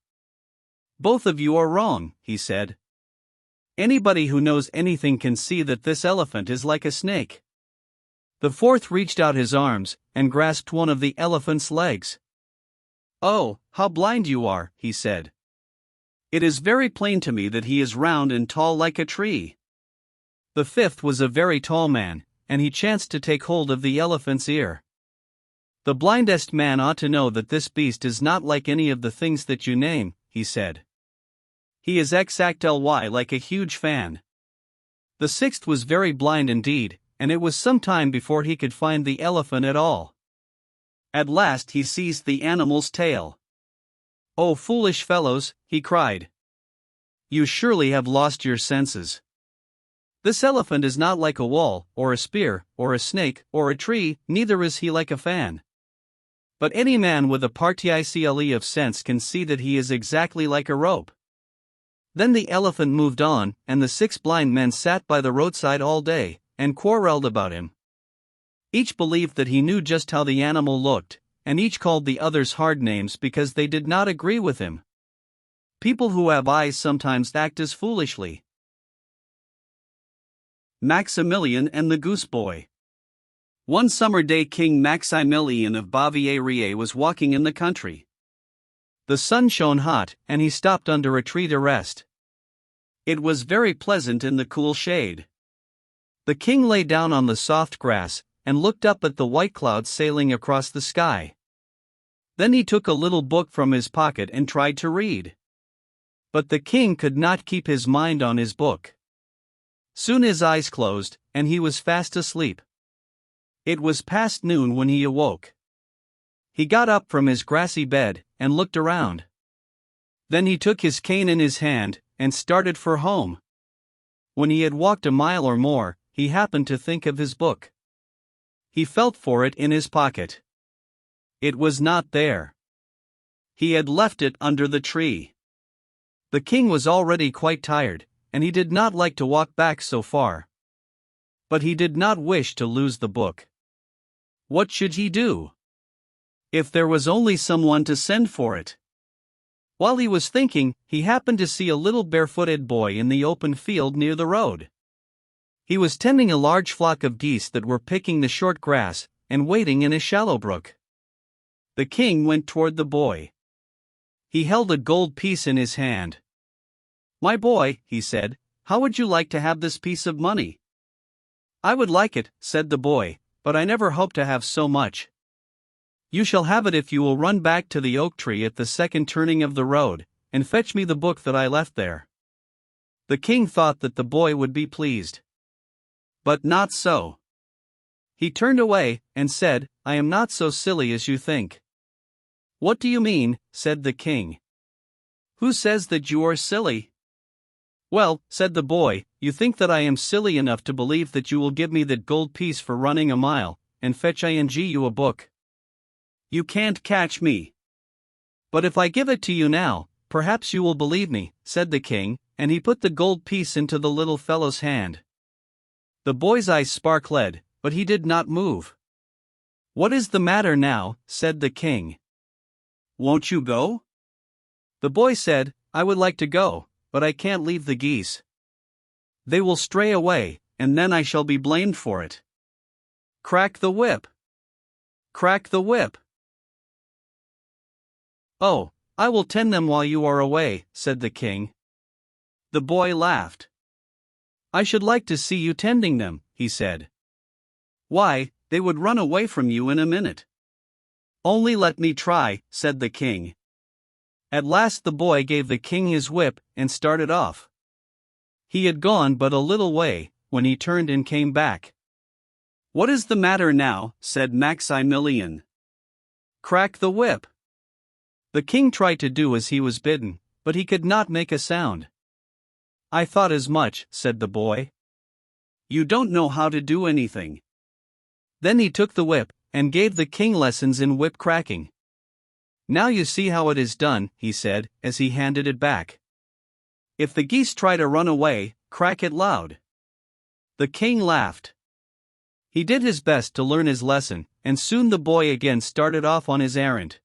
"Both of you are wrong," he said. "Anybody who knows anything can see that this elephant is like a snake." The fourth reached out his arms, and grasped one of the elephant's legs. "Oh, how blind you are," he said. "It is very plain to me that he is round and tall like a tree." The fifth was a very tall man, and he chanced to take hold of the elephant's ear. "The blindest man ought to know that this beast is not like any of the things that you name," he said. "He is exactly like a huge fan." The sixth was very blind indeed, and it was some time before he could find the elephant at all. At last he seized the animal's tail. "Oh, foolish fellows," he cried. "You surely have lost your senses. This elephant is not like a wall, or a spear, or a snake, or a tree, neither is he like a fan. But any man with a particle of sense can see that he is exactly like a rope." Then the elephant moved on, and the 6 blind men sat by the roadside all day, and quarreled about him. Each believed that he knew just how the animal looked, and each called the others hard names because they did not agree with him. People who have eyes sometimes act as foolishly. Maximilian and the Goose Boy. One summer day King Maximilian of Baviera was walking in the country. The sun shone hot, and he stopped under a tree to rest. It was very pleasant in the cool shade. The king lay down on the soft grass, and looked up at the white clouds sailing across the sky. Then he took a little book from his pocket and tried to read. But the king could not keep his mind on his book. Soon his eyes closed, and he was fast asleep. It was past noon when he awoke. He got up from his grassy bed, and looked around. Then he took his cane in his hand, and started for home. When he had walked a mile or more, he happened to think of his book. He felt for it in his pocket. It was not there. He had left it under the tree. The king was already quite tired, and he did not like to walk back so far. But he did not wish to lose the book. What should he do? If there was only someone to send for it. While he was thinking, he happened to see a little barefooted boy in the open field near the road. He was tending a large flock of geese that were picking the short grass and wading in a shallow brook. The king went toward the boy. He held a gold piece in his hand. "My boy," he said, "how would you like to have this piece of money?" "I would like it," said the boy, "but I never hoped to have so much." "You shall have it if you will run back to the oak tree at the second turning of the road, and fetch me the book that I left there." The king thought that the boy would be pleased. But not so. He turned away, and said, "I am not so silly as you think." "What do you mean?" said the king. "Who says that you are silly?" "Well," said the boy, "you think that I am silly enough to believe that you will give me that gold piece for running a mile, and fetch you a book. You can't catch me." "But if I give it to you now, perhaps you will believe me," said the king, and he put the gold piece into the little fellow's hand. The boy's eyes sparkled, but he did not move. "What is the matter now?" said the king. "Won't you go?" The boy said, "I would like to go, but I can't leave the geese. They will stray away, and then I shall be blamed for it." Crack the whip! Crack the whip! "Oh, I will tend them while you are away," said the king. The boy laughed. "I should like to see you tending them," he said. "Why, they would run away from you in a minute." "Only let me try," said the king. At last the boy gave the king his whip, and started off. He had gone but a little way, when he turned and came back. "What is the matter now?" said Maximilian. "Crack the whip!" The king tried to do as he was bidden, but he could not make a sound. "I thought as much," said the boy. "You don't know how to do anything." Then he took the whip, and gave the king lessons in whip cracking. "Now you see how it is done," he said, as he handed it back. "If the geese try to run away, crack it loud." The king laughed. He did his best to learn his lesson, and soon the boy again started off on his errand.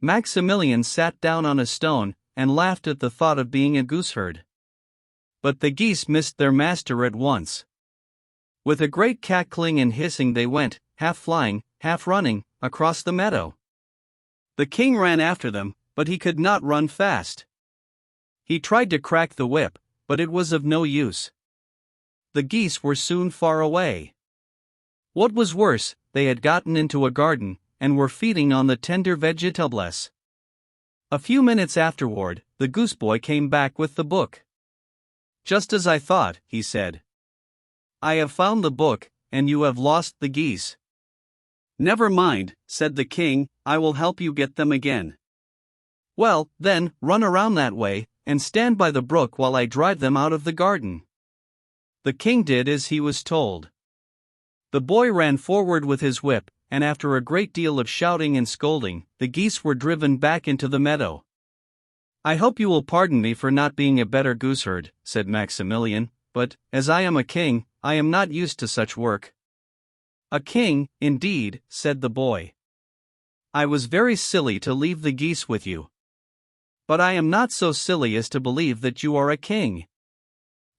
Maximilian sat down on a stone, and laughed at the thought of being a gooseherd. But the geese missed their master at once. With a great cackling and hissing they went, half flying, half running, across the meadow. The king ran after them, but he could not run fast. He tried to crack the whip, but it was of no use. The geese were soon far away. What was worse, they had gotten into a garden, and were feeding on the tender vegetables. A few minutes afterward, the goose boy came back with the book. "Just as I thought," he said. "I have found the book, and you have lost the geese." "Never mind," said the king, "I will help you get them again." "Well, then, run around that way, and stand by the brook while I drive them out of the garden." The king did as he was told. The boy ran forward with his whip, and after a great deal of shouting and scolding, the geese were driven back into the meadow. "I hope you will pardon me for not being a better gooseherd," said Maximilian, "but, as I am a king, I am not used to such work." "A king, indeed," said the boy. "I was very silly to leave the geese with you. But I am not so silly as to believe that you are a king."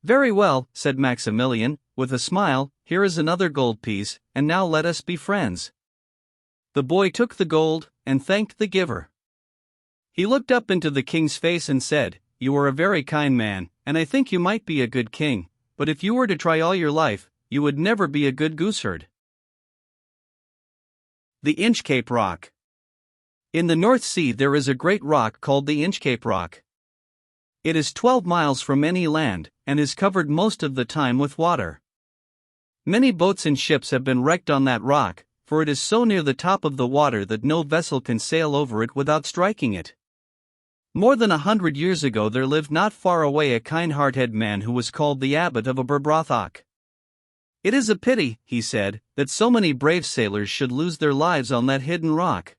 "Very well," said Maximilian, with a smile, "here is another gold piece, and now let us be friends." The boy took the gold, and thanked the giver. He looked up into the king's face and said, "You are a very kind man, and I think you might be a good king, but if you were to try all your life, you would never be a good gooseherd. The Inchcape Rock. In the North Sea there is a great rock called the Inchcape Rock. It is 12 miles from any land, and is covered most of the time with water. Many boats and ships have been wrecked on that rock, for it is so near the top of the water that no vessel can sail over it without striking it. More than 100 years ago there lived not far away a kind-hearted man who was called the Abbot of Aberbrothock. "It is a pity," he said, "that so many brave sailors should lose their lives on that hidden rock."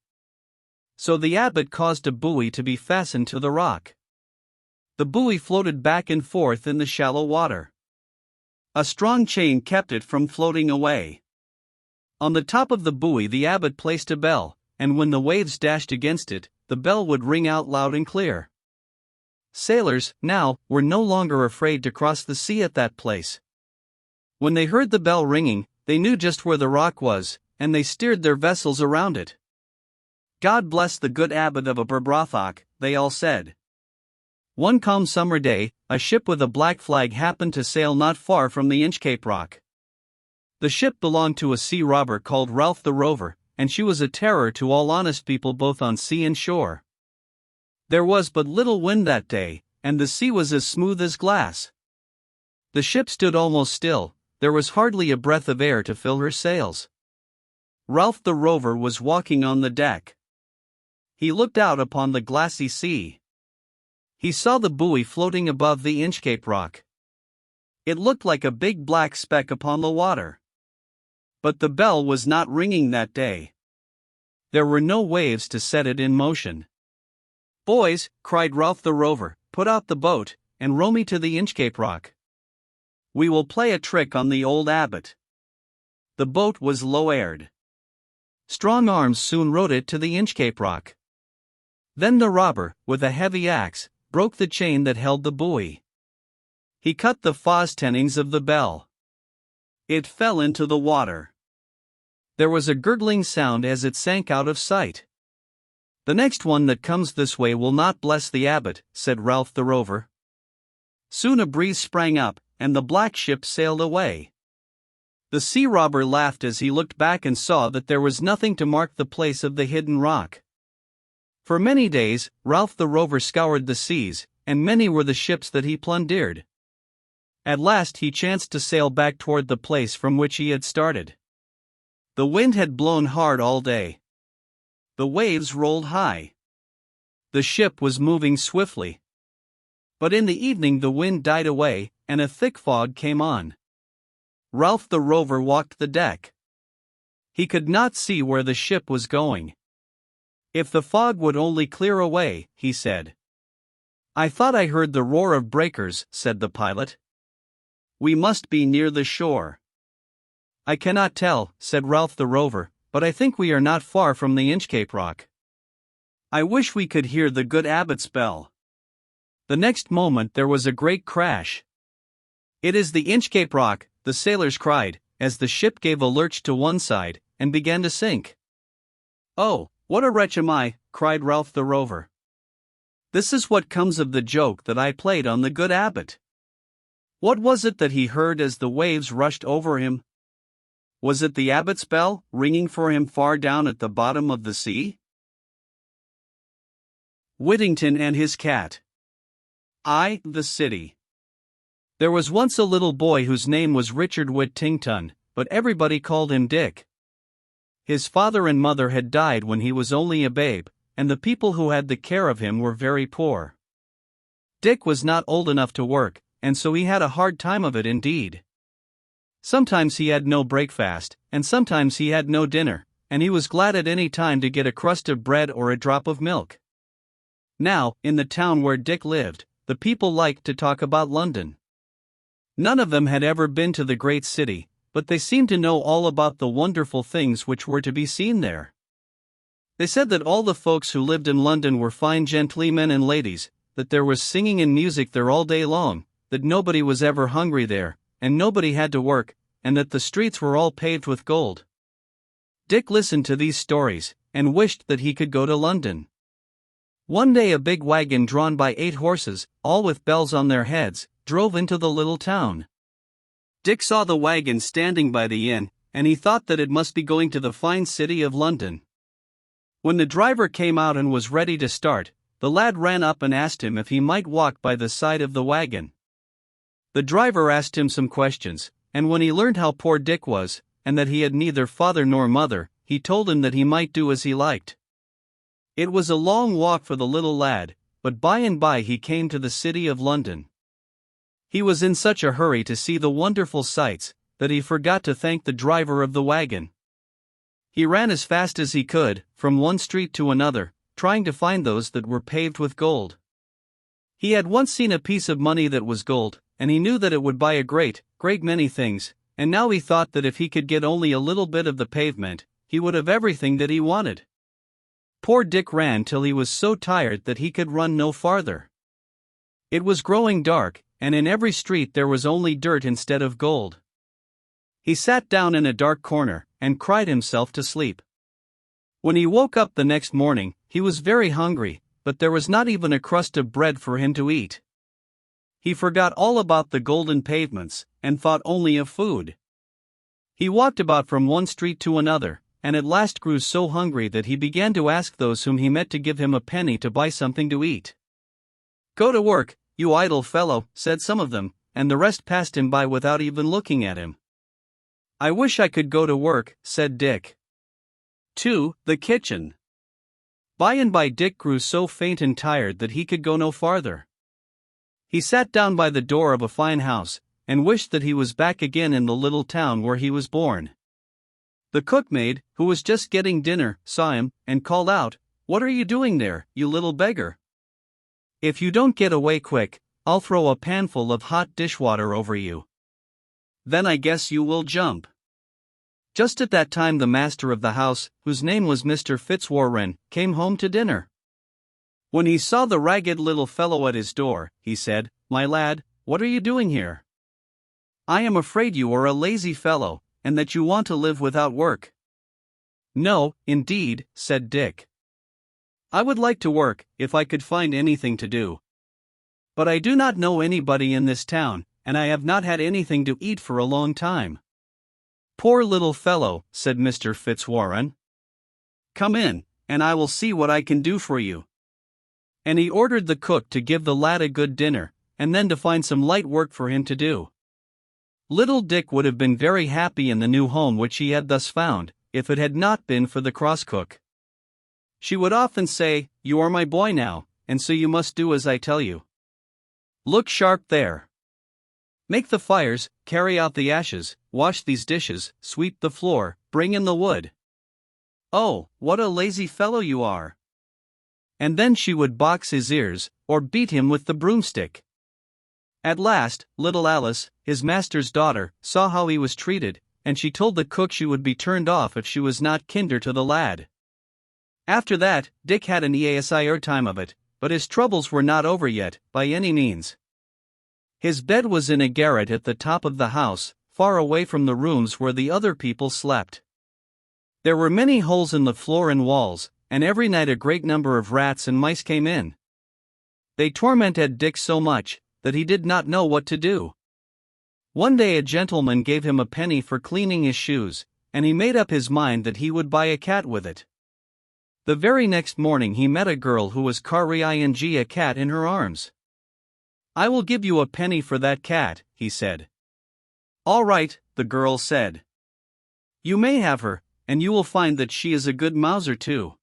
So the abbot caused a buoy to be fastened to the rock. The buoy floated back and forth in the shallow water. A strong chain kept it from floating away. On the top of the buoy the abbot placed a bell, and when the waves dashed against it, the bell would ring out loud and clear. Sailors, now, were no longer afraid to cross the sea at that place. When they heard the bell ringing, they knew just where the rock was, and they steered their vessels around it. "God bless the good abbot of Aberbrothock," they all said. One calm summer day, a ship with a black flag happened to sail not far from the Inchcape Rock. The ship belonged to a sea robber called Ralph the Rover, and she was a terror to all honest people both on sea and shore. There was but little wind that day, and the sea was as smooth as glass. The ship stood almost still, there was hardly a breath of air to fill her sails. Ralph the Rover was walking on the deck. He looked out upon the glassy sea. He saw the buoy floating above the Inchcape Rock. It looked like a big black speck upon the water. But the bell was not ringing that day. There were no waves to set it in motion. "Boys," cried Ralph the Rover, "put out the boat, and row me to the Inchcape Rock. We will play a trick on the old abbot." The boat was low-aired. Strong arms soon rowed it to the Inchcape Rock. Then the robber, with a heavy axe, broke the chain that held the buoy. He cut the fos-tennings of the bell. It fell into the water. There was a gurgling sound as it sank out of sight. "The next one that comes this way will not bless the abbot," said Ralph the Rover. Soon a breeze sprang up, and the black ship sailed away. The sea robber laughed as he looked back and saw that there was nothing to mark the place of the hidden rock. For many days, Ralph the Rover scoured the seas, and many were the ships that he plundered. At last he chanced to sail back toward the place from which he had started. The wind had blown hard all day. The waves rolled high. The ship was moving swiftly. But in the evening the wind died away, and a thick fog came on. Ralph the Rover walked the deck. He could not see where the ship was going. "If the fog would only clear away," he said. "I thought I heard the roar of breakers," said the pilot. "We must be near the shore." "I cannot tell," said Ralph the Rover, "but I think we are not far from the Inchcape Rock. I wish we could hear the good abbot's bell." The next moment there was a great crash. "It is the Inchcape Rock," the sailors cried, as the ship gave a lurch to one side, and began to sink. "Oh, what a wretch am I," cried Ralph the Rover. "This is what comes of the joke that I played on the good abbot." What was it that he heard as the waves rushed over him? Was it the abbot's bell, ringing for him far down at the bottom of the sea? Whittington and his cat. The city. There was once a little boy whose name was Richard Whittington, but everybody called him Dick. His father and mother had died when he was only a babe, and the people who had the care of him were very poor. Dick was not old enough to work, and so he had a hard time of it indeed. Sometimes he had no breakfast, and sometimes he had no dinner, and he was glad at any time to get a crust of bread or a drop of milk. Now, in the town where Dick lived, the people liked to talk about London. None of them had ever been to the great city, but they seemed to know all about the wonderful things which were to be seen there. They said that all the folks who lived in London were fine gentlemen and ladies, that there was singing and music there all day long, that nobody was ever hungry there, and nobody had to work, and that the streets were all paved with gold. Dick listened to these stories, and wished that he could go to London. One day a big wagon drawn by 8 horses, all with bells on their heads, drove into the little town. Dick saw the wagon standing by the inn, and he thought that it must be going to the fine city of London. When the driver came out and was ready to start, the lad ran up and asked him if he might walk by the side of the wagon. The driver asked him some questions, and when he learned how poor Dick was, and that he had neither father nor mother, he told him that he might do as he liked. It was a long walk for the little lad, but by and by he came to the city of London. He was in such a hurry to see the wonderful sights, that he forgot to thank the driver of the wagon. He ran as fast as he could, from one street to another, trying to find those that were paved with gold. He had once seen a piece of money that was gold, and he knew that it would buy a great many things, and now he thought that if he could get only a little bit of the pavement, he would have everything that he wanted. Poor Dick ran till he was so tired that he could run no farther. It was growing dark, and in every street there was only dirt instead of gold. He sat down in a dark corner, and cried himself to sleep. When he woke up the next morning, he was very hungry, but there was not even a crust of bread for him to eat. He forgot all about the golden pavements, and thought only of food. He walked about from one street to another, and at last grew so hungry that he began to ask those whom he met to give him a penny to buy something to eat. "Go to work, you idle fellow," said some of them, and the rest passed him by without even looking at him. "I wish I could go to work," said Dick. 2. The kitchen. By and by Dick grew so faint and tired that he could go no farther. He sat down by the door of a fine house, and wished that he was back again in the little town where he was born. The cookmaid, who was just getting dinner, saw him, and called out, "What are you doing there, you little beggar? If you don't get away quick, I'll throw a panful of hot dishwater over you. Then I guess you will jump." Just at that time the master of the house, whose name was Mr. Fitzwarren, came home to dinner. When he saw the ragged little fellow at his door, he said, "My lad, what are you doing here? I am afraid you are a lazy fellow, and that you want to live without work." "No, indeed," said Dick. "I would like to work, if I could find anything to do. But I do not know anybody in this town, and I have not had anything to eat for a long time." "Poor little fellow," said Mr. Fitzwarren. "Come in, and I will see what I can do for you." And he ordered the cook to give the lad a good dinner, and then to find some light work for him to do. Little Dick would have been very happy in the new home which he had thus found, if it had not been for the cross cook. She would often say, "You are my boy now, and so you must do as I tell you. Look sharp there. Make the fires, carry out the ashes, wash these dishes, sweep the floor, bring in the wood. Oh, what a lazy fellow you are!" And then she would box his ears, or beat him with the broomstick. At last, little Alice, his master's daughter, saw how he was treated, and she told the cook she would be turned off if she was not kinder to the lad. After that, Dick had an easier time of it, but his troubles were not over yet, by any means. His bed was in a garret at the top of the house, far away from the rooms where the other people slept. There were many holes in the floor and walls, and every night a great number of rats and mice came in. They tormented Dick so much, that he did not know what to do. One day a gentleman gave him a penny for cleaning his shoes, and he made up his mind that he would buy a cat with it. The very next morning he met a girl who was carrying a cat in her arms. "I will give you a penny for that cat," he said. "All right," the girl said. "You may have her, and you will find that she is a good mouser too."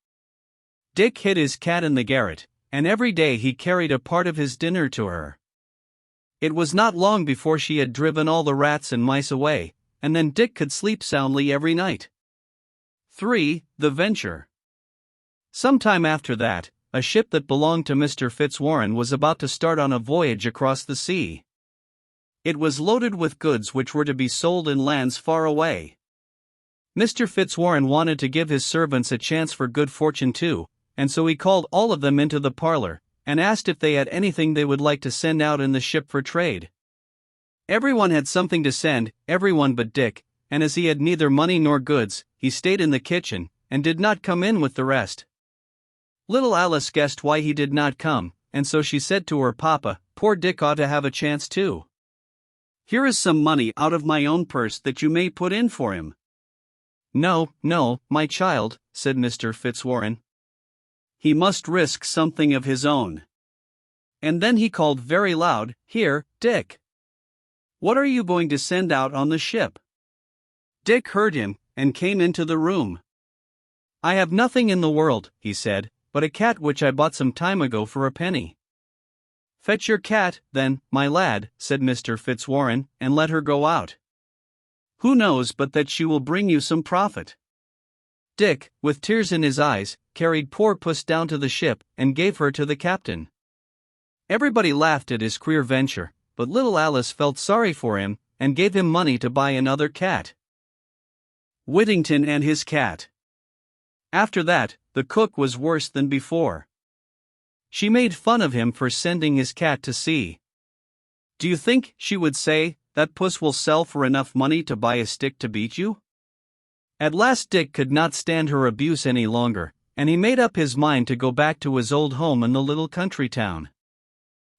Dick hid his cat in the garret, and every day he carried a part of his dinner to her. It was not long before she had driven all the rats and mice away, and then Dick could sleep soundly every night. 3. The Venture. Some time after that, a ship that belonged to Mr. Fitzwarren was about to start on a voyage across the sea. It was loaded with goods which were to be sold in lands far away. Mr. Fitzwarren wanted to give his servants a chance for good fortune too, and so he called all of them into the parlor, and asked if they had anything they would like to send out in the ship for trade. Everyone had something to send, everyone but Dick, and as he had neither money nor goods, he stayed in the kitchen, and did not come in with the rest. Little Alice guessed why he did not come, and so she said to her papa, "Poor Dick ought to have a chance too. Here is some money out of my own purse that you may put in for him." "No, no, my child," said Mr. Fitzwarren. "He must risk something of his own." And then he called very loud, "Here, Dick! What are you going to send out on the ship?" Dick heard him, and came into the room. "I have nothing in the world," he said, "but a cat which I bought some time ago for a penny." "Fetch your cat, then, my lad," said Mr. Fitzwarren, "and let her go out. Who knows but that she will bring you some profit?" Dick, with tears in his eyes, carried poor Puss down to the ship, and gave her to the captain. Everybody laughed at his queer venture, but little Alice felt sorry for him, and gave him money to buy another cat. Whittington and his cat. After that, the cook was worse than before. She made fun of him for sending his cat to sea. "Do you think," she would say, "that Puss will sell for enough money to buy a stick to beat you?" At last Dick could not stand her abuse any longer, and he made up his mind to go back to his old home in the little country town.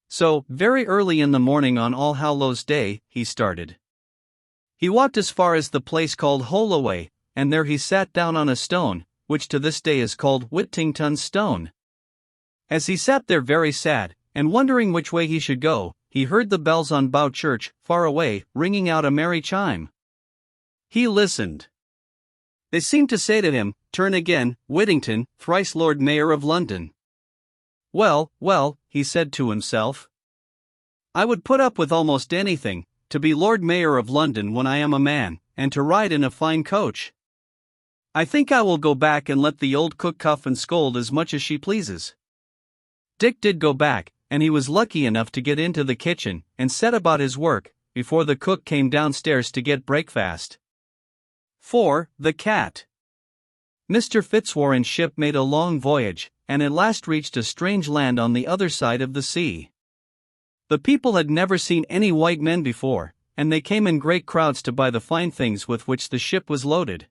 So, very early in the morning on All Hallows Day, he started. He walked as far as the place called Holloway, and there he sat down on a stone, which to this day is called Whittington's Stone. As he sat there very sad, and wondering which way he should go, he heard the bells on Bow Church, far away, ringing out a merry chime. He listened. They seemed to say to him, "Turn again, Whittington, thrice Lord Mayor of London." "Well, well," he said to himself, "I would put up with almost anything, to be Lord Mayor of London when I am a man, and to ride in a fine coach. I think I will go back and let the old cook cuff and scold as much as she pleases." Dick did go back, and he was lucky enough to get into the kitchen, and set about his work, before the cook came downstairs to get breakfast. 4. The Cat. Mr. Fitzwarren's ship made a long voyage, and at last reached a strange land on the other side of the sea. The people had never seen any white men before, and they came in great crowds to buy the fine things with which the ship was loaded.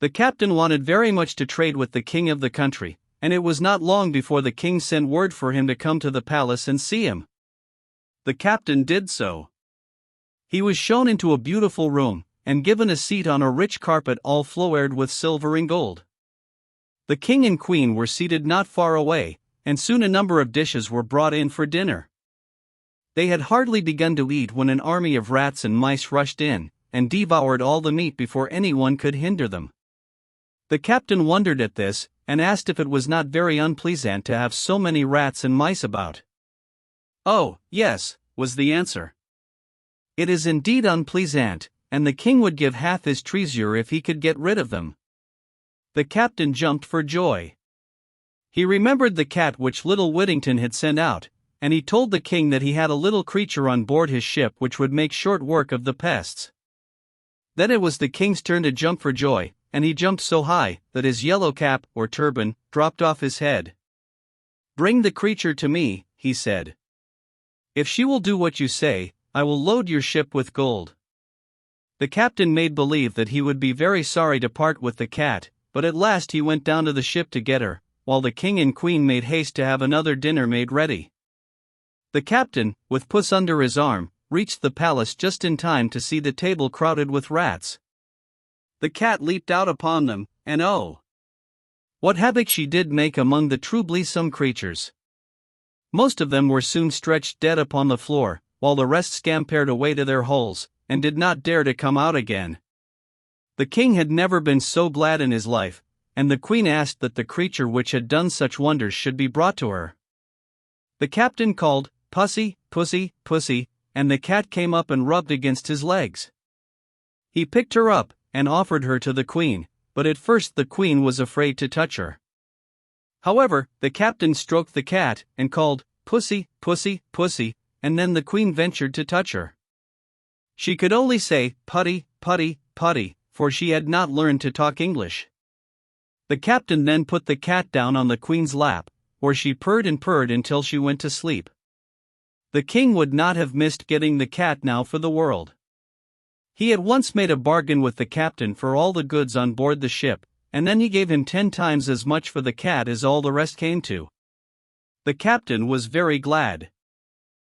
The captain wanted very much to trade with the king of the country, and it was not long before the king sent word for him to come to the palace and see him. The captain did so. He was shown into a beautiful room, and given a seat on a rich carpet all flowered with silver and gold. The king and queen were seated not far away, and soon a number of dishes were brought in for dinner. They had hardly begun to eat when an army of rats and mice rushed in, and devoured all the meat before anyone could hinder them. The captain wondered at this, and asked if it was not very unpleasant to have so many rats and mice about. "Oh, yes," was the answer. "It is indeed unpleasant, and the king would give half his treasure if he could get rid of them." The captain jumped for joy. He remembered the cat which little Whittington had sent out, and he told the king that he had a little creature on board his ship which would make short work of the pests. Then it was the king's turn to jump for joy, and he jumped so high that his yellow cap, or turban, dropped off his head. "Bring the creature to me," he said. "If she will do what you say, I will load your ship with gold." The captain made believe that he would be very sorry to part with the cat, but at last he went down to the ship to get her, while the king and queen made haste to have another dinner made ready. The captain, with Puss under his arm, reached the palace just in time to see the table crowded with rats. The cat leaped out upon them, and oh, what havoc she did make among the troublesome creatures! Most of them were soon stretched dead upon the floor, while the rest scampered away to their holes, and did not dare to come out again. The king had never been so glad in his life, and the queen asked that the creature which had done such wonders should be brought to her. The captain called, "Pussy, Pussy, Pussy," and the cat came up and rubbed against his legs. He picked her up, and offered her to the queen, but at first the queen was afraid to touch her. However, the captain stroked the cat, and called, "Pussy, Pussy, Pussy," and then the queen ventured to touch her. She could only say, "Putty, Putty, Putty," for she had not learned to talk English. The captain then put the cat down on the queen's lap, where she purred and purred until she went to sleep. The king would not have missed getting the cat now for the world. He at once made a bargain with the captain for all the goods on board the ship, and then he gave him 10 times as much for the cat as all the rest came to. The captain was very glad.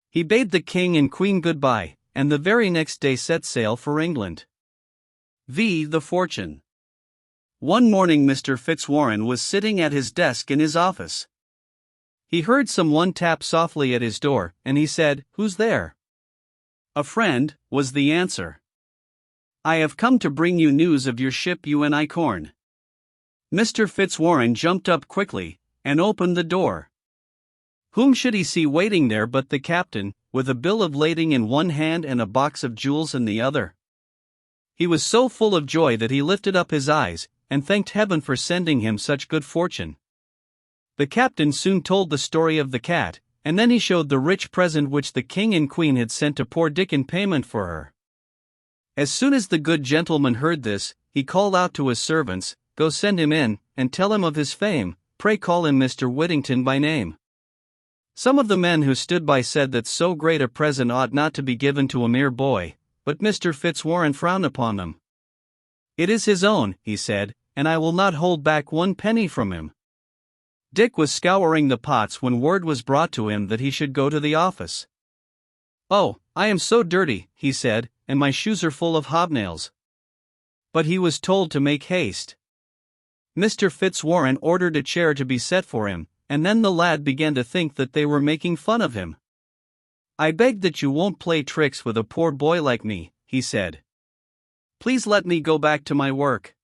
He bade the king and queen goodbye, and the very next day set sail for England. The Fortune. One morning Mr. Fitzwarren was sitting at his desk in his office. He heard someone tap softly at his door, and he said, "Who's there?" "A friend," was the answer. "I have come to bring you news of your ship Unicorn." Mr. Fitzwarren jumped up quickly, and opened the door. Whom should he see waiting there but the captain, with a bill of lading in one hand and a box of jewels in the other? He was so full of joy that he lifted up his eyes, and thanked heaven for sending him such good fortune. The captain soon told the story of the cat, and then he showed the rich present which the king and queen had sent to poor Dick in payment for her. As soon as the good gentleman heard this, he called out to his servants, "Go send him in, and tell him of his fame, pray call him Mr. Whittington by name." Some of the men who stood by said that so great a present ought not to be given to a mere boy, but Mr. Fitzwarren frowned upon them. "It is his own," he said, "and I will not hold back one penny from him." Dick was scouring the pots when word was brought to him that he should go to the office. "Oh, I am so dirty," he said, "and my shoes are full of hobnails." But he was told to make haste. Mr. Fitzwarren ordered a chair to be set for him, and then the lad began to think that they were making fun of him. "I beg that you won't play tricks with a poor boy like me," he said. "Please let me go back to my work."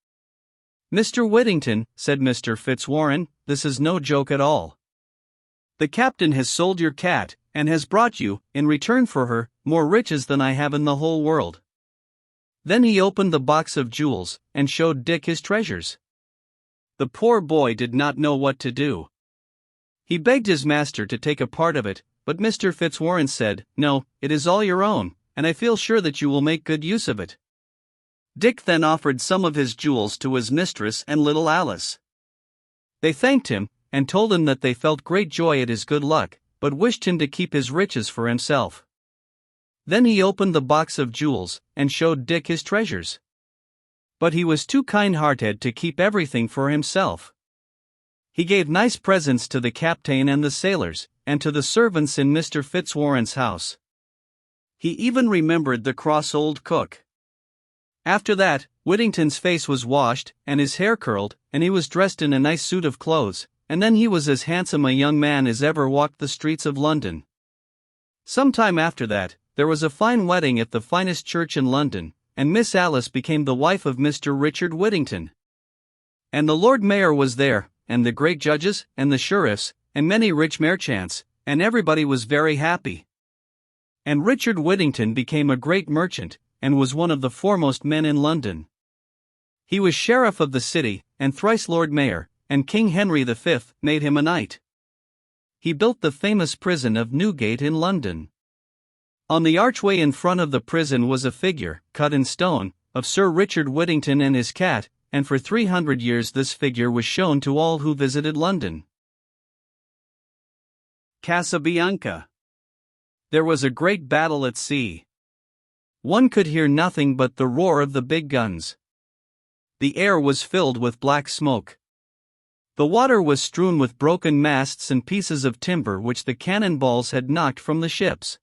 "Mr. Whittington," said Mr. Fitzwarren, "this is no joke at all. The captain has sold your cat, and has brought you, in return for her, more riches than I have in the whole world." Then he opened the box of jewels, and showed Dick his treasures. The poor boy did not know what to do. He begged his master to take a part of it, but Mr. Fitzwarren said, "No, it is all your own, and I feel sure that you will make good use of it." Dick then offered some of his jewels to his mistress and little Alice. They thanked him, and told him that they felt great joy at his good luck, but wished him to keep his riches for himself. Then he opened the box of jewels, and showed Dick his treasures. But he was too kind-hearted to keep everything for himself. He gave nice presents to the captain and the sailors, and to the servants in Mr. Fitzwarren's house. He even remembered the cross old cook. After that, Whittington's face was washed, and his hair curled, and he was dressed in a nice suit of clothes, and then he was as handsome a young man as ever walked the streets of London. Some time after that, there was a fine wedding at the finest church in London, and Miss Alice became the wife of Mr. Richard Whittington. And the Lord Mayor was there, and the great judges, and the sheriffs, and many rich merchants, and everybody was very happy. And Richard Whittington became a great merchant, and was one of the foremost men in London. He was sheriff of the city, and thrice Lord Mayor, and King Henry V made him a knight. He built the famous prison of Newgate in London. On the archway in front of the prison was a figure, cut in stone, of Sir Richard Whittington and his cat, and for 300 years this figure was shown to all who visited London. Casabianca. There was a great battle at sea. One could hear nothing but the roar of the big guns. The air was filled with black smoke. The water was strewn with broken masts and pieces of timber which the cannonballs had knocked from the ships.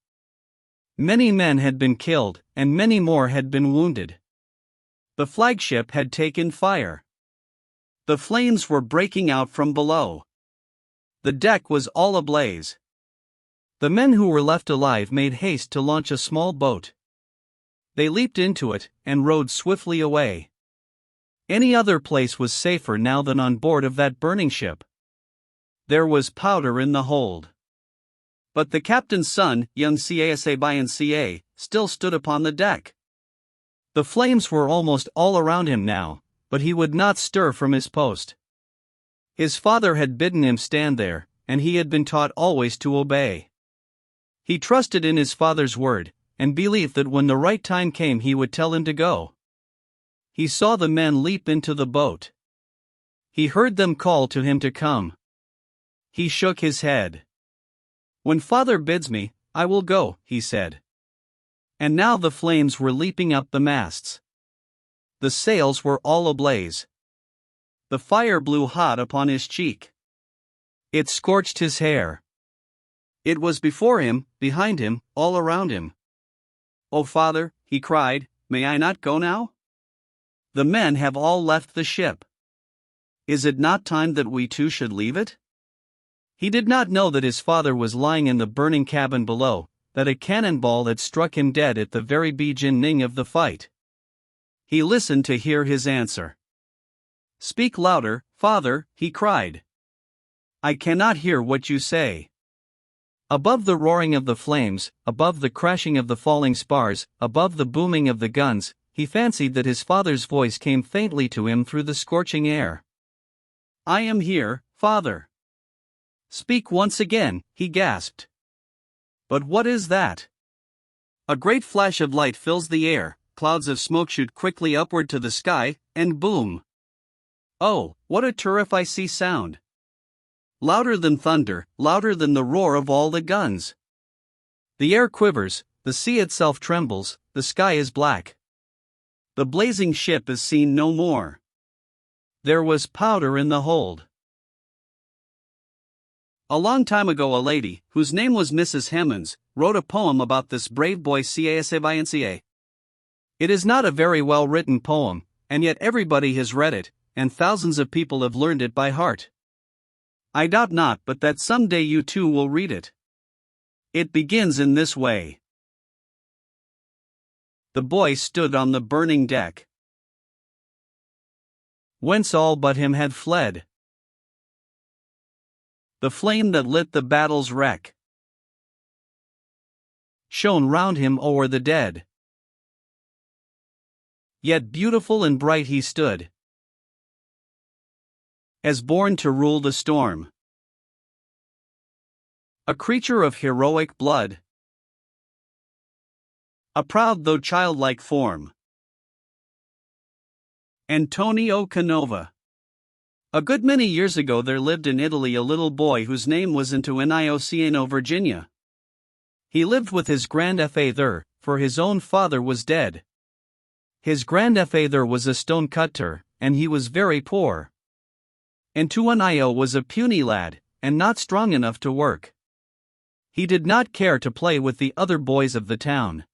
Many men had been killed, and many more had been wounded. The flagship had taken fire. The flames were breaking out from below. The deck was all ablaze. The men who were left alive made haste to launch a small boat. They leaped into it, and rowed swiftly away. Any other place was safer now than on board of that burning ship. There was powder in the hold. But the captain's son, young Casabianca, still stood upon the deck. The flames were almost all around him now, but he would not stir from his post. His father had bidden him stand there, and he had been taught always to obey. He trusted in his father's word, and believed that when the right time came he would tell him to go. He saw the men leap into the boat. He heard them call to him to come. He shook his head. "When father bids me, I will go," he said. And now the flames were leaping up the masts. The sails were all ablaze. The fire blew hot upon his cheek. It scorched his hair. It was before him, behind him, all around him. "Oh, father," he cried, "may I not go now? The men have all left the ship. Is it not time that we too should leave it?" He did not know that his father was lying in the burning cabin below, that a cannonball had struck him dead at the very beginning of the fight. He listened to hear his answer. "Speak louder, father," he cried. "I cannot hear what you say." Above the roaring of the flames, above the crashing of the falling spars, above the booming of the guns, he fancied that his father's voice came faintly to him through the scorching air. "I am here, father." "Speak once again," he gasped. But what is that? A great flash of light fills the air, clouds of smoke shoot quickly upward to the sky, and boom! Oh, what a terrifying sound! Louder than thunder, louder than the roar of all the guns. The air quivers, the sea itself trembles, the sky is black. The blazing ship is seen no more. There was powder in the hold. A long time ago a lady, whose name was Mrs. Hemans, wrote a poem about this brave boy Casavnca. It is not a very well written poem, and yet everybody has read it, and thousands of people have learned it by heart. I doubt not but that someday you too will read it. It begins in this way. The boy stood on the burning deck, whence all but him had fled. The flame that lit the battle's wreck shone round him o'er the dead. Yet beautiful and bright he stood, as born to rule the storm. A creature of heroic blood, a proud though childlike form. Antonio Canova. A good many years ago there lived in Italy a little boy whose name was Antonio, Virginia. He lived with his grandfather, for his own father was dead. His grandfather was a stone cutter, and he was very poor. Antonio was a puny lad, and not strong enough to work. He did not care to play with the other boys of the town.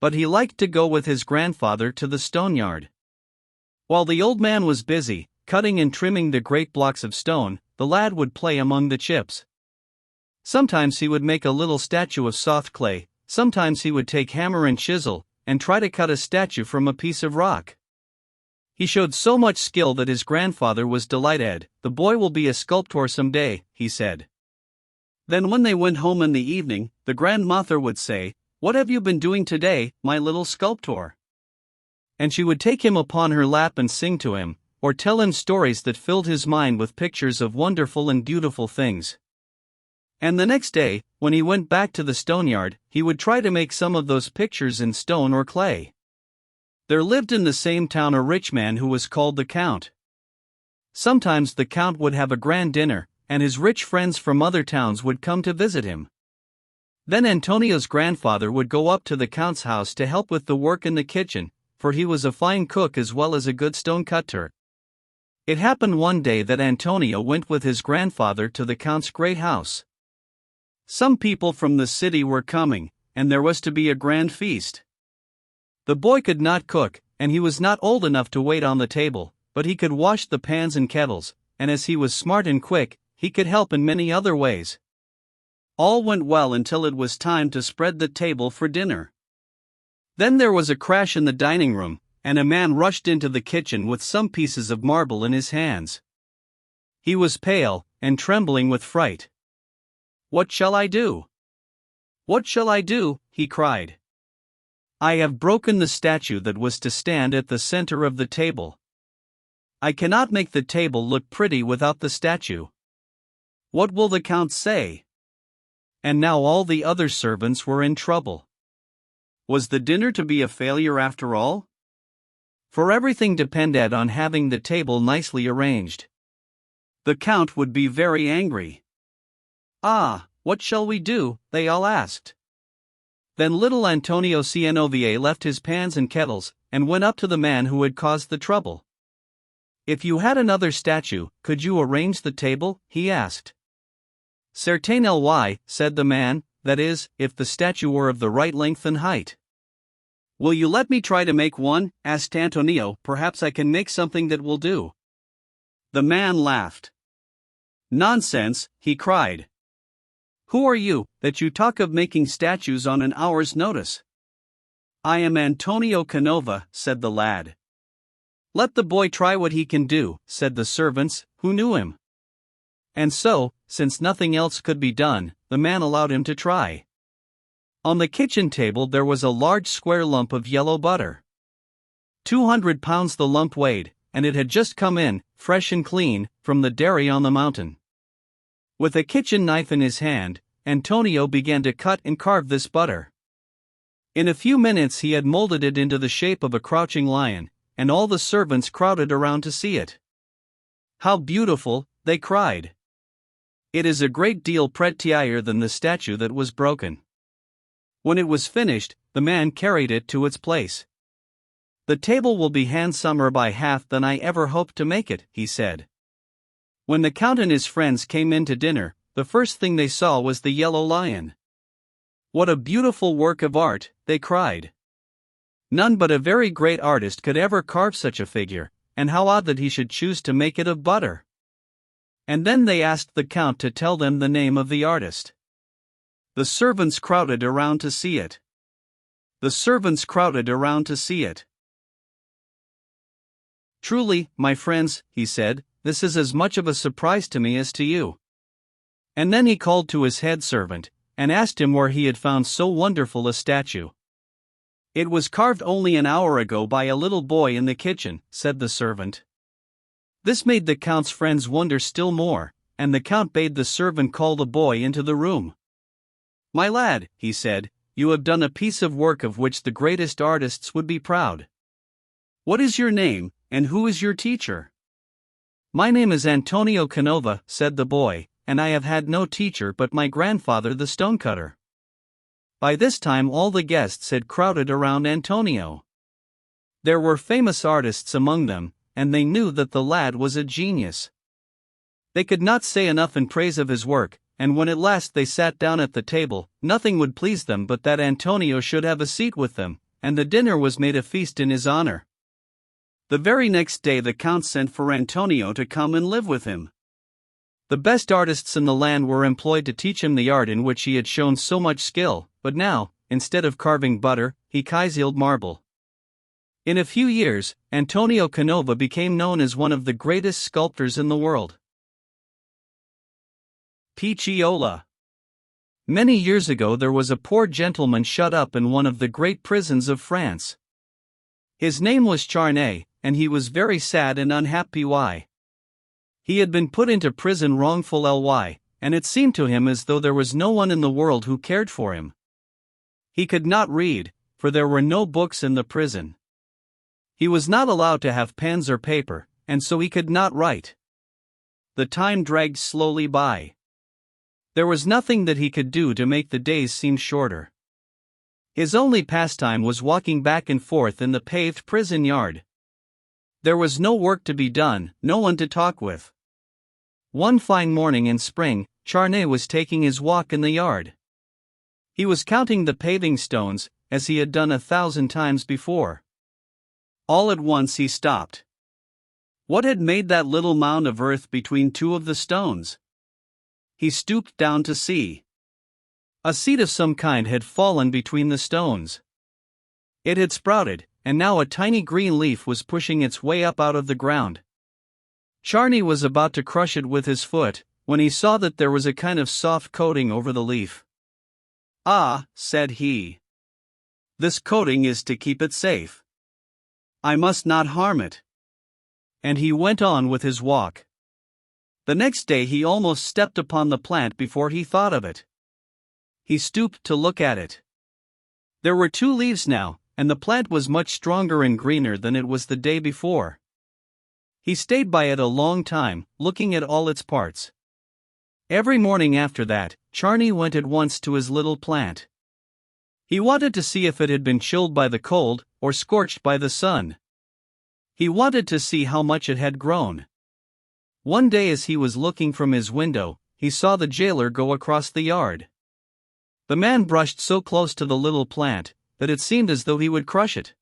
But he liked to go with his grandfather to the stoneyard. While the old man was busy, cutting and trimming the great blocks of stone, the lad would play among the chips. Sometimes he would make a little statue of soft clay, sometimes he would take hammer and chisel, and try to cut a statue from a piece of rock. He showed so much skill that his grandfather was delighted. "The boy will be a sculptor some day," he said. Then when they went home in the evening, the grandmother would say, "What have you been doing today, my little sculptor?" And she would take him upon her lap and sing to him, or tell him stories that filled his mind with pictures of wonderful and beautiful things. And the next day, when he went back to the stoneyard, he would try to make some of those pictures in stone or clay. There lived in the same town a rich man who was called the Count. Sometimes the Count would have a grand dinner, and his rich friends from other towns would come to visit him. Then Antonio's grandfather would go up to the Count's house to help with the work in the kitchen, for he was a fine cook as well as a good stone cutter. It happened one day that Antonio went with his grandfather to the Count's great house. Some people from the city were coming, and there was to be a grand feast. The boy could not cook, and he was not old enough to wait on the table, but he could wash the pans and kettles, and as he was smart and quick, he could help in many other ways. All went well until it was time to spread the table for dinner. Then there was a crash in the dining room, and a man rushed into the kitchen with some pieces of marble in his hands. He was pale, and trembling with fright. "What shall I do? What shall I do?" he cried. "I have broken the statue that was to stand at the center of the table. I cannot make the table look pretty without the statue. What will the Count say?" And now all the other servants were in trouble. Was the dinner to be a failure after all? For everything depended on having the table nicely arranged. The Count would be very angry. "Ah, what shall we do?" they all asked. Then little Antonio left his pans and kettles, and went up to the man who had caused the trouble. "If you had another statue, could you arrange the table?" he asked. "Certainly," said the man, "that is, if the statue were of the right length and height." "Will you let me try to make one?" asked Antonio. "Perhaps I can make something that will do." The man laughed. "Nonsense," he cried. "Who are you, that you talk of making statues on an hour's notice?" "I am Antonio Canova," said the lad. "Let the boy try what he can do," said the servants, who knew him. And so, since nothing else could be done, the man allowed him to try. On the kitchen table there was a large square lump of yellow butter. 200 pounds the lump weighed, and it had just come in, fresh and clean, from the dairy on the mountain. With a kitchen knife in his hand, Antonio began to cut and carve this butter. In a few minutes he had molded it into the shape of a crouching lion, and all the servants crowded around to see it. "How beautiful!" they cried. "It is a great deal prettier than the statue that was broken." When it was finished, the man carried it to its place. "The table will be handsomer by half than I ever hoped to make it," he said. When the Count and his friends came in to dinner, the first thing they saw was the yellow lion. "What a beautiful work of art!" they cried. "None but a very great artist could ever carve such a figure, and how odd that he should choose to make it of butter." And then they asked the Count to tell them the name of the artist. The servants crowded around to see it. The servants crowded around to see it. "Truly, my friends," he said, "this is as much of a surprise to me as to you." And then he called to his head servant, and asked him where he had found so wonderful a statue. "It was carved only an hour ago by a little boy in the kitchen," said the servant. This made the Count's friends wonder still more, and the Count bade the servant call the boy into the room. "My lad," he said, "you have done a piece of work of which the greatest artists would be proud. What is your name, and who is your teacher?" "My name is Antonio Canova," said the boy, "and I have had no teacher but my grandfather the stonecutter." By this time all the guests had crowded around Antonio. There were famous artists among them, and they knew that the lad was a genius. They could not say enough in praise of his work, and when at last they sat down at the table, nothing would please them but that Antonio should have a seat with them, and the dinner was made a feast in his honor. The very next day the Count sent for Antonio to come and live with him. The best artists in the land were employed to teach him the art in which he had shown so much skill, but now, instead of carving butter, he chiseled marble. In a few years, Antonio Canova became known as one of the greatest sculptors in the world. Picciola. Many years ago there was a poor gentleman shut up in one of the great prisons of France. His name was Charnay, and he was very sad and unhappy. Why? He had been put into prison wrongfully, and it seemed to him as though there was no one in the world who cared for him. He could not read, for there were no books in the prison. He was not allowed to have pens or paper, and so he could not write. The time dragged slowly by. There was nothing that he could do to make the days seem shorter. His only pastime was walking back and forth in the paved prison yard. There was no work to be done, no one to talk with. One fine morning in spring, Charnay was taking his walk in the yard. He was counting the paving stones, as he had done 1,000 times before. All at once he stopped. What had made that little mound of earth between two of the stones? He stooped down to see. A seed of some kind had fallen between the stones. It had sprouted, and now a tiny green leaf was pushing its way up out of the ground. Charnay was about to crush it with his foot, when he saw that there was a kind of soft coating over the leaf. "Ah," said he. "This coating is to keep it safe. I must not harm it." And he went on with his walk. The next day he almost stepped upon the plant before he thought of it. He stooped to look at it. There were 2 leaves now, and the plant was much stronger and greener than it was the day before. He stayed by it a long time, looking at all its parts. Every morning after that, Charnay went at once to his little plant. He wanted to see if it had been chilled by the cold, or scorched by the sun. He wanted to see how much it had grown. One day as he was looking from his window, he saw the jailer go across the yard. The man brushed so close to the little plant, that it seemed as though he would crush it.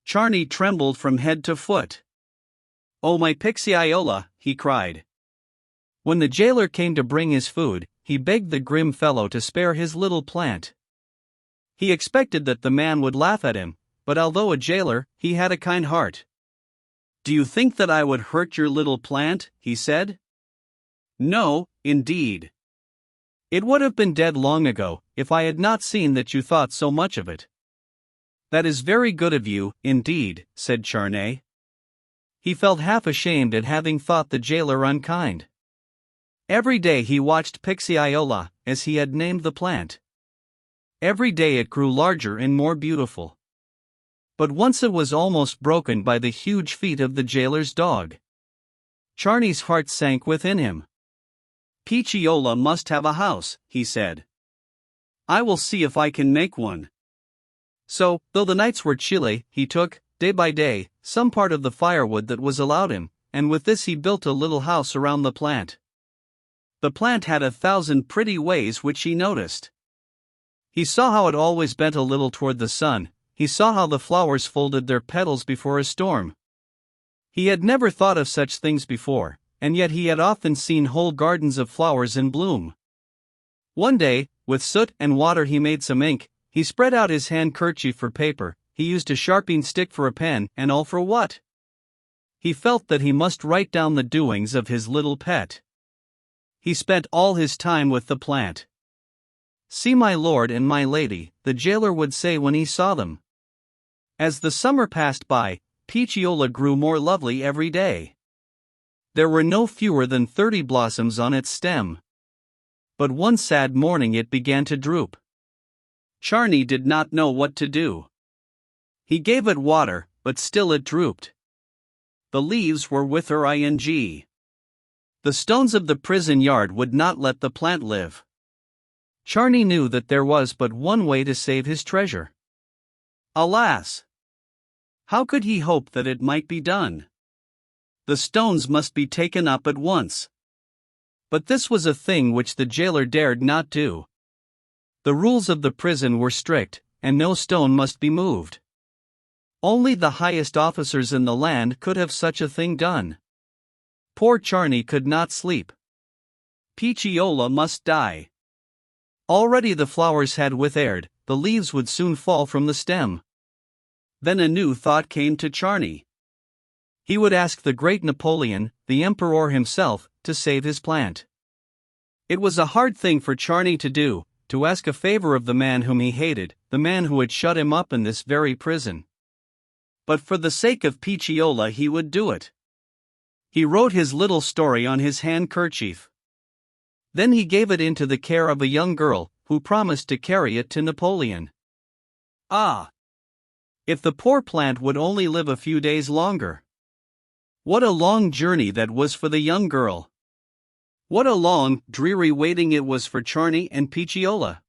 Charney trembled from head to foot. "Oh, my Pixie-Iola," he cried. When the jailer came to bring his food, he begged the grim fellow to spare his little plant. He expected that the man would laugh at him, but although a jailer, he had a kind heart. "Do you think that I would hurt your little plant?" he said. "No, indeed. It would have been dead long ago, if I had not seen that you thought so much of it." "That is very good of you, indeed," said Charney. He felt half ashamed at having thought the jailer unkind. Every day he watched Pixie-Iola, as he had named the plant. Every day it grew larger and more beautiful. But once it was almost broken by the huge feet of the jailer's dog. Charney's heart sank within him. "Peachiola must have a house," he said. "I will see if I can make one." So, though the nights were chilly, he took, day by day, some part of the firewood that was allowed him, and with this he built a little house around the plant. The plant had 1,000 pretty ways which he noticed. He saw how it always bent a little toward the sun. He saw how the flowers folded their petals before a storm. He had never thought of such things before, and yet he had often seen whole gardens of flowers in bloom. One day, with soot and water he made some ink. He spread out his handkerchief for paper. He used a sharpening stick for a pen, and all for what? He felt that he must write down the doings of his little pet. He spent all his time with the plant. "See my lord and my lady," the jailer would say when he saw them. As the summer passed by, Peachiola grew more lovely every day. There were no fewer than 30 blossoms on its stem. But one sad morning it began to droop. Charney did not know what to do. He gave it water, but still it drooped. The leaves were with her ing. The stones of the prison yard would not let the plant live. Charney knew that there was but one way to save his treasure. Alas! How could he hope that it might be done? The stones must be taken up at once. But this was a thing which the jailer dared not do. The rules of the prison were strict, and no stone must be moved. Only the highest officers in the land could have such a thing done. Poor Charney could not sleep. Peachiola must die. Already the flowers had withered, the leaves would soon fall from the stem. Then a new thought came to Charney. He would ask the great Napoleon, the emperor himself, to save his plant. It was a hard thing for Charney to do, to ask a favor of the man whom he hated, the man who had shut him up in this very prison. But for the sake of Peachiola he would do it. He wrote his little story on his handkerchief. Then he gave it into the care of a young girl, who promised to carry it to Napoleon. Ah! If the poor plant would only live a few days longer! What a long journey that was for the young girl! What a long, dreary waiting it was for Charney and Peachiola!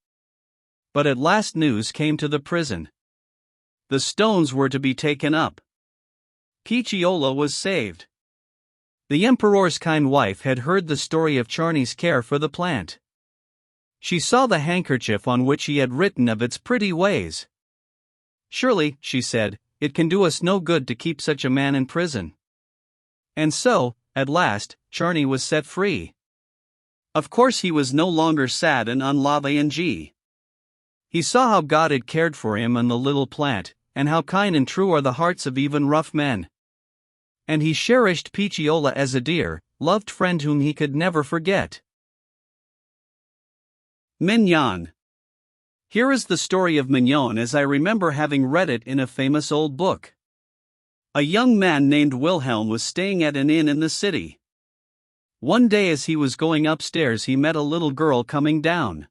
But at last news came to the prison. The stones were to be taken up. Peachiola was saved. The emperor's kind wife had heard the story of Charney's care for the plant. She saw the handkerchief on which he had written of its pretty ways. "Surely," she said, "it can do us no good to keep such a man in prison." And so, at last, Charney was set free. Of course he was no longer sad and unloving. He saw how God had cared for him and the little plant, and how kind and true are the hearts of even rough men. And he cherished Peachiola as a dear, loved friend whom he could never forget. Mignon. Here is the story of Mignon as I remember having read it in a famous old book. A young man named Wilhelm was staying at an inn in the city. One day as he was going upstairs he met a little girl coming down.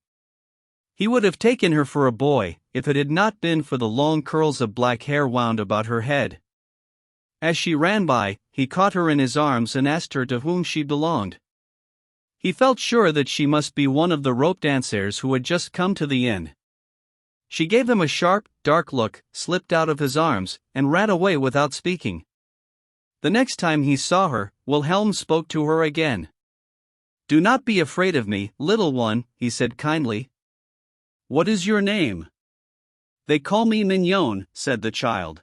He would have taken her for a boy, if it had not been for the long curls of black hair wound about her head. As she ran by, he caught her in his arms and asked her to whom she belonged. He felt sure that she must be one of the rope dancers who had just come to the inn. She gave him a sharp, dark look, slipped out of his arms, and ran away without speaking. The next time he saw her, Wilhelm spoke to her again. "Do not be afraid of me, little one," he said kindly. "What is your name?" They call me Mignon, said the child.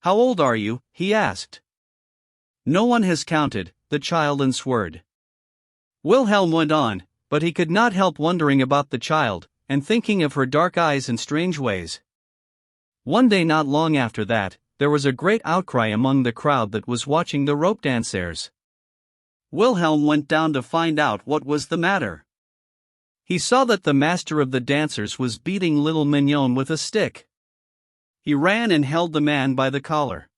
How old are you? He asked. No one has counted, the child answered. Wilhelm went on, but he could not help wondering about the child, and thinking of her dark eyes and strange ways. One day not long after that, there was a great outcry among the crowd that was watching the rope dancers. Wilhelm went down to find out what was the matter. He saw that the master of the dancers was beating little Mignon with a stick. He ran and held the man by the collar.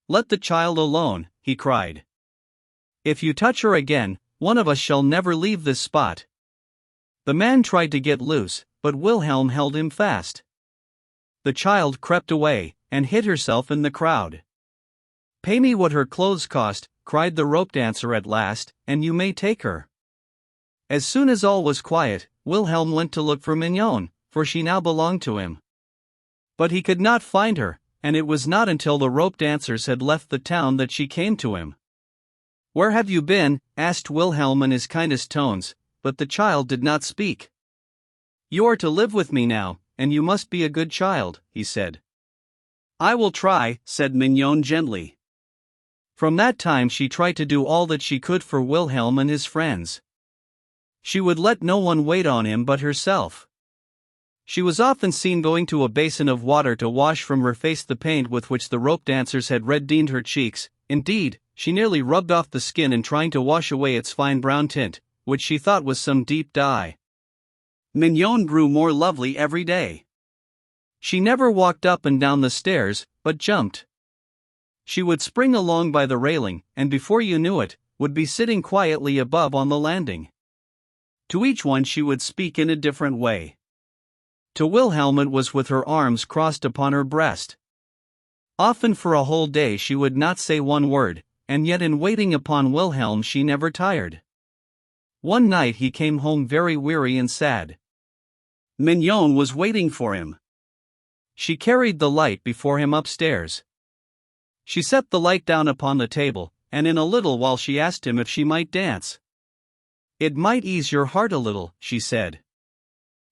Let the child alone, he cried. If you touch her again, one of us shall never leave this spot. The man tried to get loose, but Wilhelm held him fast. The child crept away, and hid herself in the crowd. Pay me what her clothes cost, cried the rope dancer at last, and you may take her. As soon as all was quiet, Wilhelm went to look for Mignon, for she now belonged to him. But he could not find her, and it was not until the rope dancers had left the town that she came to him. Where have you been? Asked Wilhelm in his kindest tones, but the child did not speak. You are to live with me now, and you must be a good child, he said. I will try, said Mignon gently. From that time she tried to do all that she could for Wilhelm and his friends. She would let no one wait on him but herself. She was often seen going to a basin of water to wash from her face the paint with which the rope dancers had red-dined her cheeks. Indeed, she nearly rubbed off the skin in trying to wash away its fine brown tint, which she thought was some deep dye. Mignon grew more lovely every day. She never walked up and down the stairs, but jumped. She would spring along by the railing, and before you knew it, would be sitting quietly above on the landing. To each one she would speak in a different way. To Wilhelm it was with her arms crossed upon her breast. Often for a whole day she would not say one word, and yet in waiting upon Wilhelm she never tired. One night he came home very weary and sad. Mignon was waiting for him. She carried the light before him upstairs. She set the light down upon the table, and in a little while she asked him if she might dance. It might ease your heart a little, she said.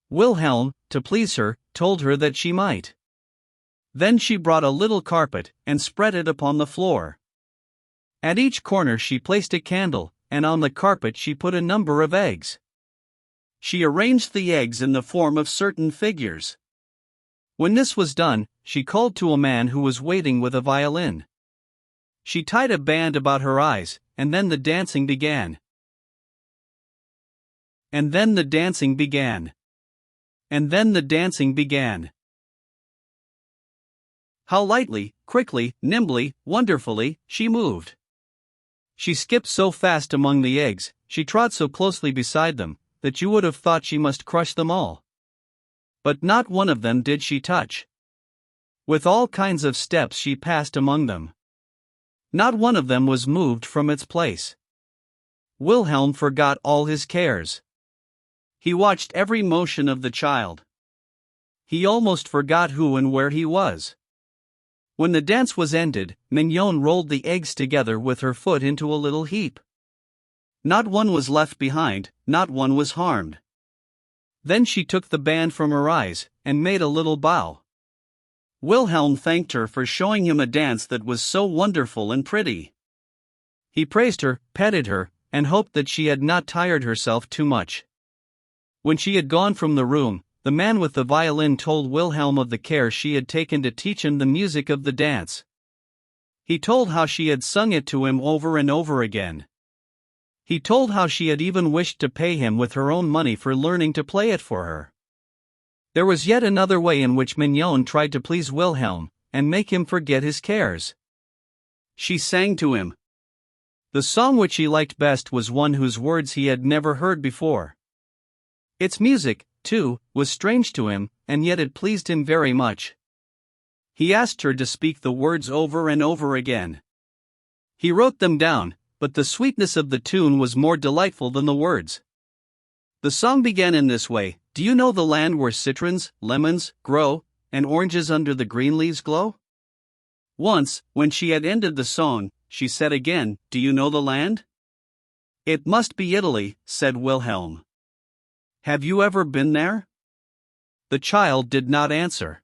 Wilhelm, to please her, told her that she might. Then she brought a little carpet, and spread it upon the floor. At each corner she placed a candle, and on the carpet she put a number of eggs. She arranged the eggs in the form of certain figures. When this was done, she called to a man who was waiting with a violin. She tied a band about her eyes, and then the dancing began. And then the dancing began. And then the dancing began. How lightly, quickly, nimbly, wonderfully, she moved. She skipped so fast among the eggs, she trod so closely beside them, that you would have thought she must crush them all. But not one of them did she touch. With all kinds of steps she passed among them. Not one of them was moved from its place. Wilhelm forgot all his cares. He watched every motion of the child. He almost forgot who and where he was. When the dance was ended, Mignon rolled the eggs together with her foot into a little heap. Not one was left behind, not one was harmed. Then she took the band from her eyes, and made a little bow. Wilhelm thanked her for showing him a dance that was so wonderful and pretty. He praised her, petted her, and hoped that she had not tired herself too much. When she had gone from the room, the man with the violin told Wilhelm of the care she had taken to teach him the music of the dance. He told how she had sung it to him over and over again. He told how she had even wished to pay him with her own money for learning to play it for her. There was yet another way in which Mignon tried to please Wilhelm, and make him forget his cares. She sang to him. The song which he liked best was one whose words he had never heard before. Its music, too, was strange to him, and yet it pleased him very much. He asked her to speak the words over and over again. He wrote them down, but the sweetness of the tune was more delightful than the words. The song began in this way: Do you know the land where citrons, lemons, grow, and oranges under the green leaves glow? Once, when she had ended the song, she said again, Do you know the land? It must be Italy, said Wilhelm. Have you ever been there? The child did not answer.